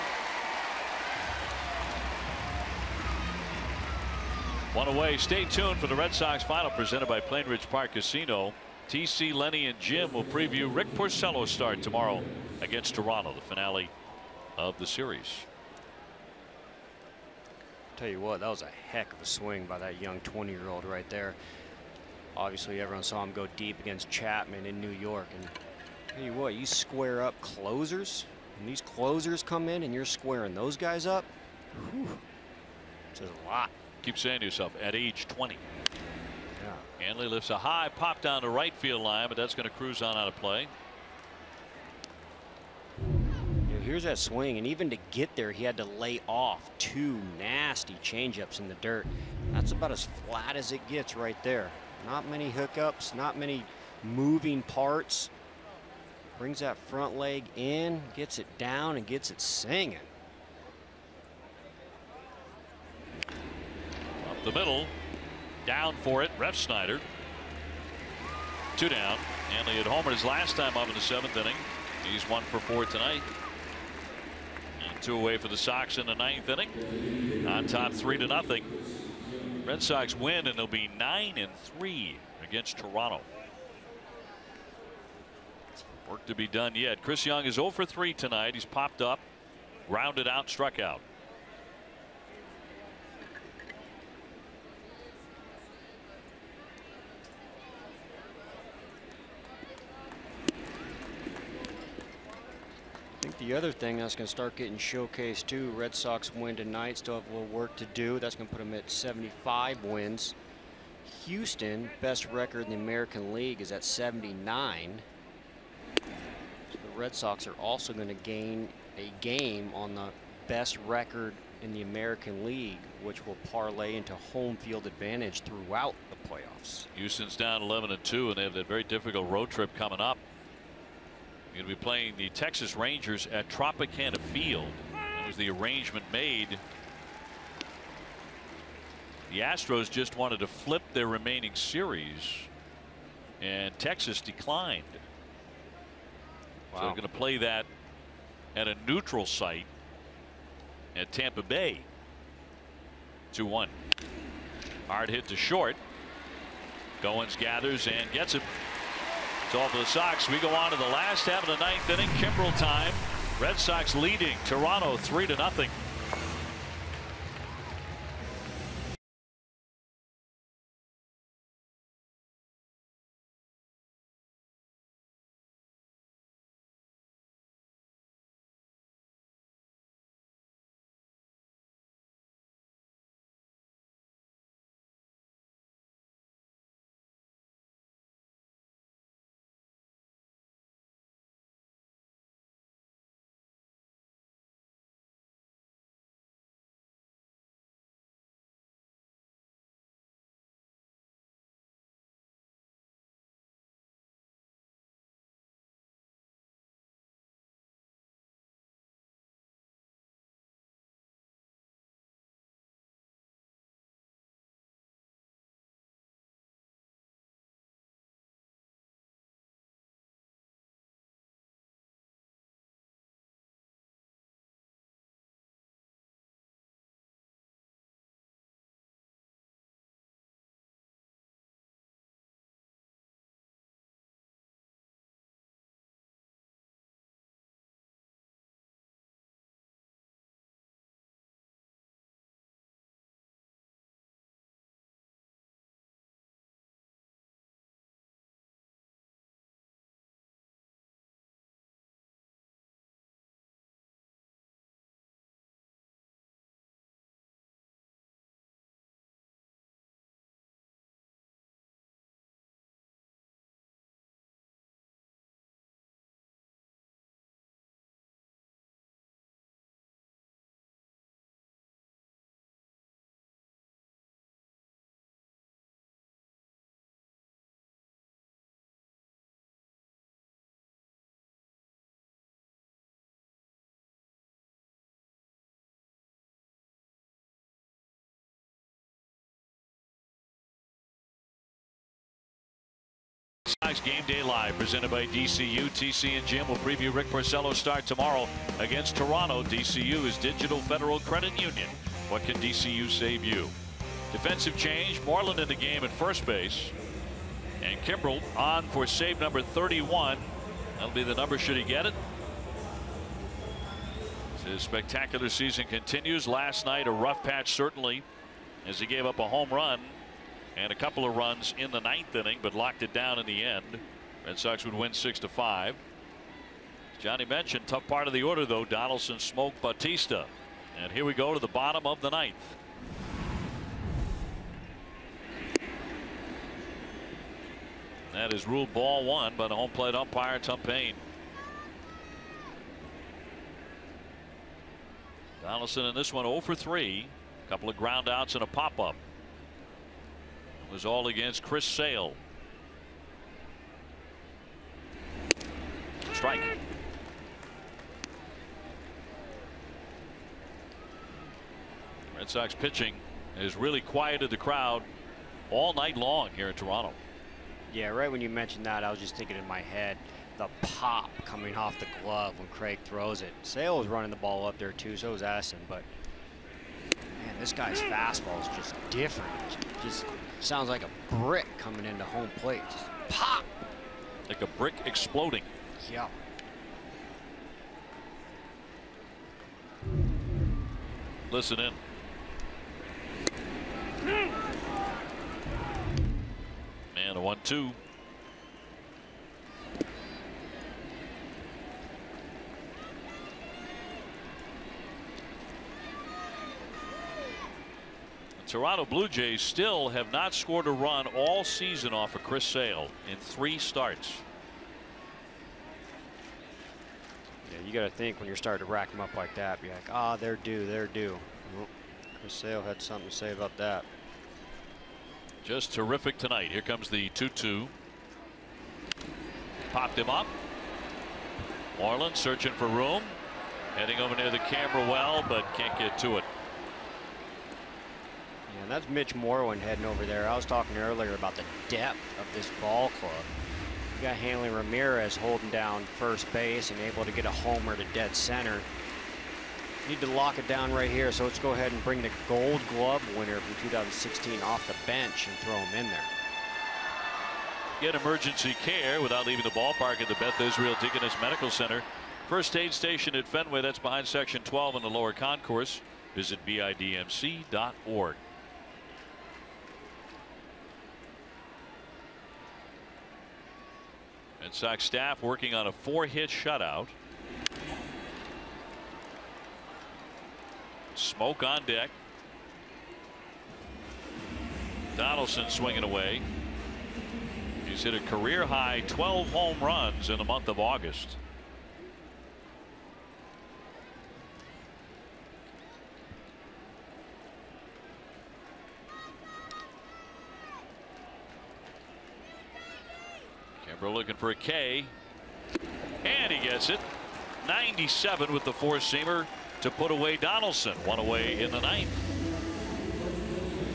1 away. Stay tuned for the Red Sox final presented by Plainridge Park Casino. TC, Lenny, and Jim will preview Rick Porcello's start tomorrow against Toronto, the finale of the series. Tell you what, that was a heck of a swing by that young 20-year-old right there. Obviously, everyone saw him go deep against Chapman in New York. And tell you what, you square up closers, and these closers come in and you're squaring those guys up. Whew, it says a lot. Keep saying to yourself, at age 20. Yeah. Hanley lifts a high pop down the right field line, but that's going to cruise on out of play. Here's that swing, and even to get there, he had to lay off 2 nasty changeups in the dirt. That's about as flat as it gets right there. Not many hookups, not many moving parts. Brings that front leg in, gets it down, and gets it singing. Up the middle, down for it, Refsnyder. 2 down. Hanley had homered his last time up in the 7th inning. He's 1 for 4 tonight. 2 away for the Sox in the 9th inning. On top 3-0. Red Sox win, and they'll be 9-3 against Toronto. Work to be done yet. Chris Young is 0 for 3 tonight. He's popped up, grounded out, struck out. I think the other thing that's going to start getting showcased too, Red Sox win tonight, still have a little work to do. That's going to put them at 75 wins. Houston, best record in the American League, is at 79. So the Red Sox are also going to gain a game on the best record in the American League, which will parlay into home field advantage throughout the playoffs. Houston's down 11-2, and they have that very difficult road trip coming up. You're going to be playing the Texas Rangers at Tropicana Field. That was the arrangement made. The Astros just wanted to flip their remaining series, and Texas declined. So they're going to play that at a neutral site at Tampa Bay. 2-1. Hard hit to short. Goins gathers and gets it. It's all for the Sox. We go on to the last half of the ninth inning. Kimbrel time. Red Sox leading Toronto 3-0. Sox Game Day Live presented by DCU. TC and Jim will preview Rick Porcello's start tomorrow against Toronto. DCU is Digital Federal Credit Union. What can DCU save you? Defensive change. Moreland in the game at first base. And Kimbrel on for save number 31. That'll be the number should he get it. His spectacular season continues. Last night a rough patch certainly as he gave up a home run and a couple of runs in the ninth inning, but locked it down in the end. Red Sox would win 6-5. As Johnny mentioned, tough part of the order though. Donaldson, Smoke, Bautista, and here we go to the bottom of the ninth. That is ruled ball one by the home plate umpire Tom Payne. Donaldson in this one 0 for 3. A couple of ground outs and a pop up. It was all against Chris Sale. Strike. Red Sox pitching has really quieted the crowd all night long here in Toronto. Yeah, right when you mentioned that, I was just thinking in my head the pop coming off the glove when Craig throws it. Sale was running the ball up there too, so was Essen, but man, this guy's fastball is just different. Just sounds like a brick coming into home plate. Just pop. Like a brick exploding. Yeah. Listen in. And a 1-2. Toronto Blue Jays still have not scored a run all season off of Chris Sale in 3 starts. Yeah, you got to think when you're starting to rack them up like that, be like, ah, they're due, they're due. Well, Chris Sale had something to say about that. Just terrific tonight. Here comes the 2-2. Popped him up. Marlins searching for room. Heading over near the camera well, but can't get to it. Yeah, that's Mitch Morwin heading over there. I was talking earlier about the depth of this ball club. You got Hanley Ramirez holding down first base and able to get a homer to dead center. Need to lock it down right here, so let's go ahead and bring the Gold Glove winner from 2016 off the bench and throw him in there. Get emergency care without leaving the ballpark at the Beth Israel Deaconess Medical Center. First aid station at Fenway, that's behind section 12 in the lower concourse. Visit bidmc.org. Red Sox staff working on a 4-hit shutout. Smoke on deck. Donaldson swinging away. He's hit a career high 12 home runs in the month of August. Kimbrel looking for a K, and he gets it. 97 with the four-seamer to put away Donaldson. One away in the ninth.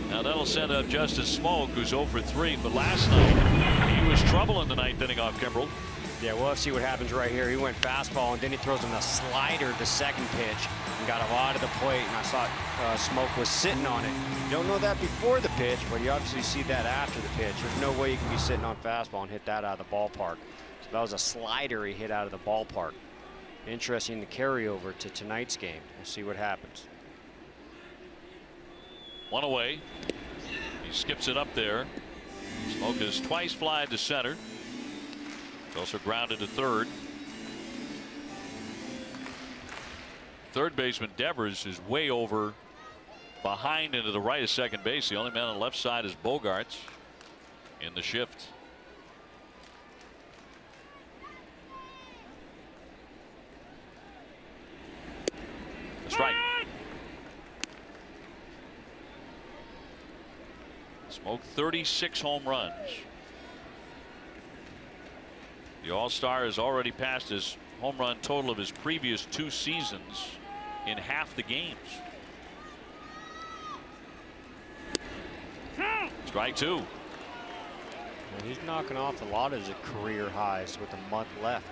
Now that'll send up Justice Smoke, who's 0 for 3. But last night he was trouble in the ninth inning off Kimbrel. Yeah, we'll see what happens right here. He went fastball, and then he throws him a slider the second pitch and got him out of the plate. And I thought Smoke was sitting on it. You don't know that before the pitch, but you obviously see that after the pitch. There's no way you can be sitting on fastball and hit that out of the ballpark. So that was a slider he hit out of the ballpark. Interesting, the carryover to tonight's game. We'll see what happens. One away. He skips it up there. Smoke has twice flied to center. He's also grounded to third. Third baseman Devers is way over behind into the right of second base. The only man on the left side is Bogarts in the shift. Strike. Smoke 36 home runs. The All-Star has already passed his home run total of his previous 2 seasons in half the games. Strike 2. Well, he's knocking off a lot of his career highs with a month left.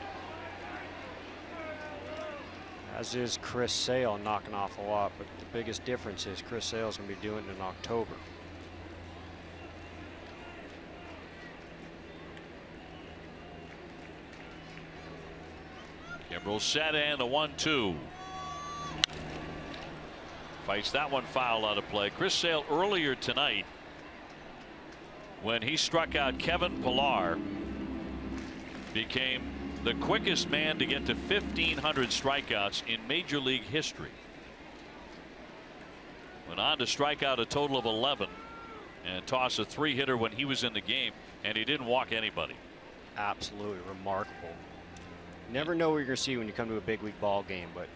As is Chris Sale, knocking off a lot, but the biggest difference is Chris Sale's going to be doing it in October. Kimbrel set and the 1-2. Fights that one foul out of play. Chris Sale earlier tonight, when he struck out Kevin Pillar, became the quickest man to get to 1,500 strikeouts in Major League history. Went on to strike out a total of 11 and toss a 3-hitter when he was in the game, and he didn't walk anybody. Absolutely remarkable. Never know what you're going to see when you come to a big league ball game, but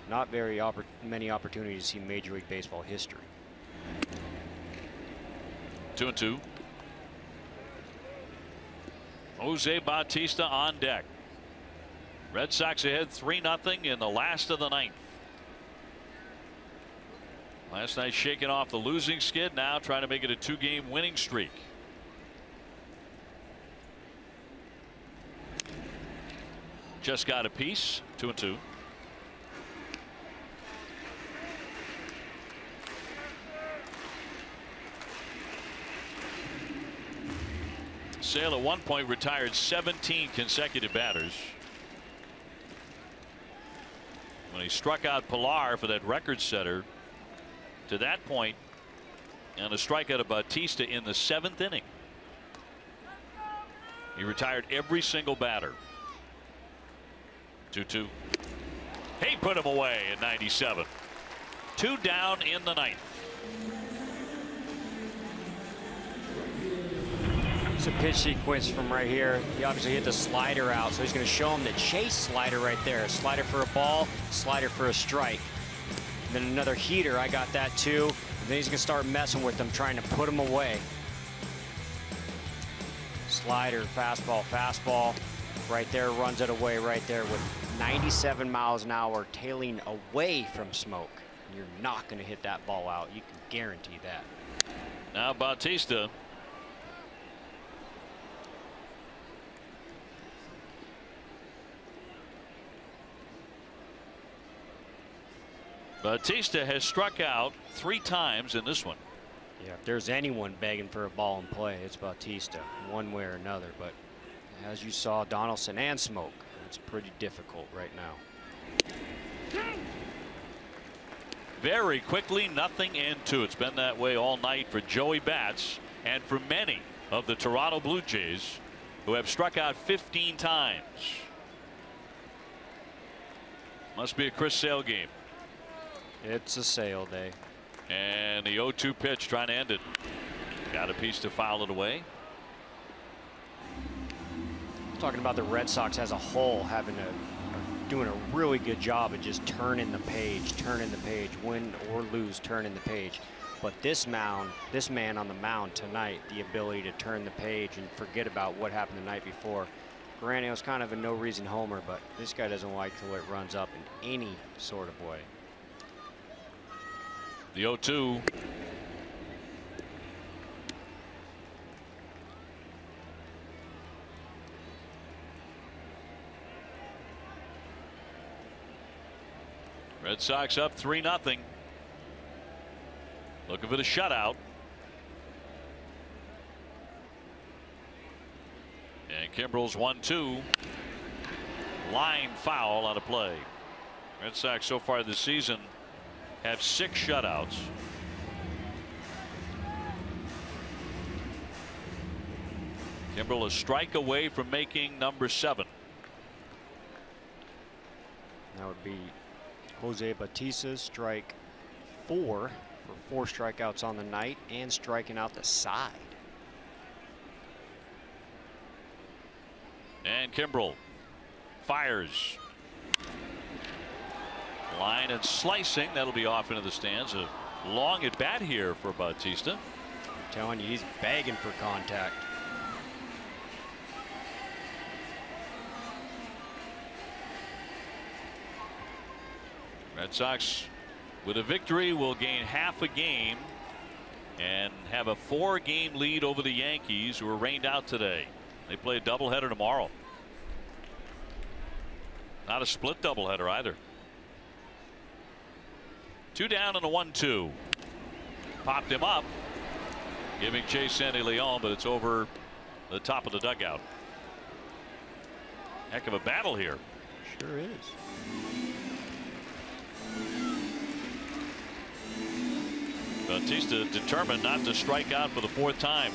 not very many opportunities to see Major League Baseball history. 2-2. Jose Bautista on deck. Red Sox ahead 3-0 in the last of the ninth. Last night shaking off the losing skid, now trying to make it a 2-game winning streak. Just got a piece. 2-2. Sale at one point retired 17 consecutive batters when he struck out Pillar for that record setter to that point, and a strikeout of Bautista in the 7th inning. He retired every single batter. 2-2. He put him away at 97. 2 down in the ninth. It's a pitch sequence from right here. He obviously hit the slider out, so he's going to show him the chase slider right there. Slider for a ball, slider for a strike. And then another heater, I got that too. And then he's going to start messing with them, trying to put him away. Slider, fastball, fastball. Right there, runs it away right there with 97 miles an hour tailing away from Smoke. You're not going to hit that ball out. You can guarantee that. Now Bautista Bautista has struck out 3 times in this one. Yeah, if there's anyone begging for a ball in play, it's Bautista, one way or another. But as you saw, Donaldson and Smoke, it's pretty difficult right now. Very quickly, 0-2. It's been that way all night for Joey Bats and for many of the Toronto Blue Jays, who have struck out 15 times. Must be a Chris Sale game. It's a Sale day. And the 0-2 pitch trying to end it. Got a piece to foul it away. Talking about the Red Sox as a whole doing a really good job of just turning the page, win or lose, turning the page. But this man on the mound tonight, the ability to turn the page and forget about what happened the night before. Granted, it was kind of a no reason homer, but this guy doesn't like till it runs up in any sort of way. The 0-2. Red Sox up 3-0. Looking for the shutout. And Kimbrel's 1-2. Line foul out of play. Red Sox so far this season have 6 shutouts. Kimbrel a strike away from making number 7. That would be Jose Bautista's strike 4 for 4 strikeouts on the night and striking out the side. And Kimbrel fires. Line and slicing. That'll be off into the stands. A long at bat here for Bautista. I'm telling you, he's begging for contact. Red Sox with a victory will gain half a game and have a 4-game lead over the Yankees, who were rained out today. They play a doubleheader tomorrow. Not a split doubleheader either. 2 down and a 1-2. Popped him up, giving chase Sandy Leon, but it's over the top of the dugout. Heck of a battle here. Sure is. Bautista determined not to strike out for the 4th time.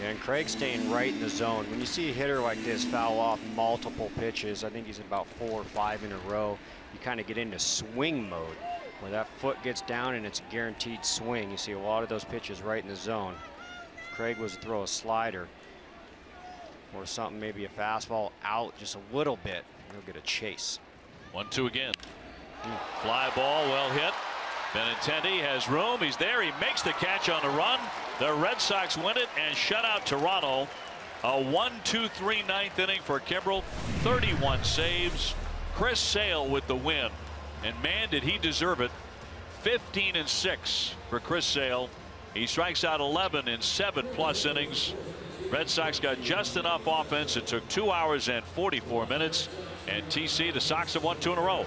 Yeah, and Craig staying right in the zone. When you see a hitter like this foul off multiple pitches, I think he's about 4 or 5 in a row, you kind of get into swing mode where that foot gets down and it's a guaranteed swing. You see a lot of those pitches right in the zone. If Craig was to throw a slider or something, maybe a fastball out just a little bit, he'll get a chase. 1-2 again. Fly ball, well hit. Benintendi has room. He's there. He makes the catch on the run. The Red Sox win it and shut out Toronto. A 1-2-3 9th inning for Kimbrel. 31 saves. Chris Sale with the win. And man, did he deserve it. 15-6 for Chris Sale. He strikes out 11 in 7+ innings. Red Sox got just enough offense. It took 2 hours and 44 minutes. And TC, the Sox have won 2 in a row.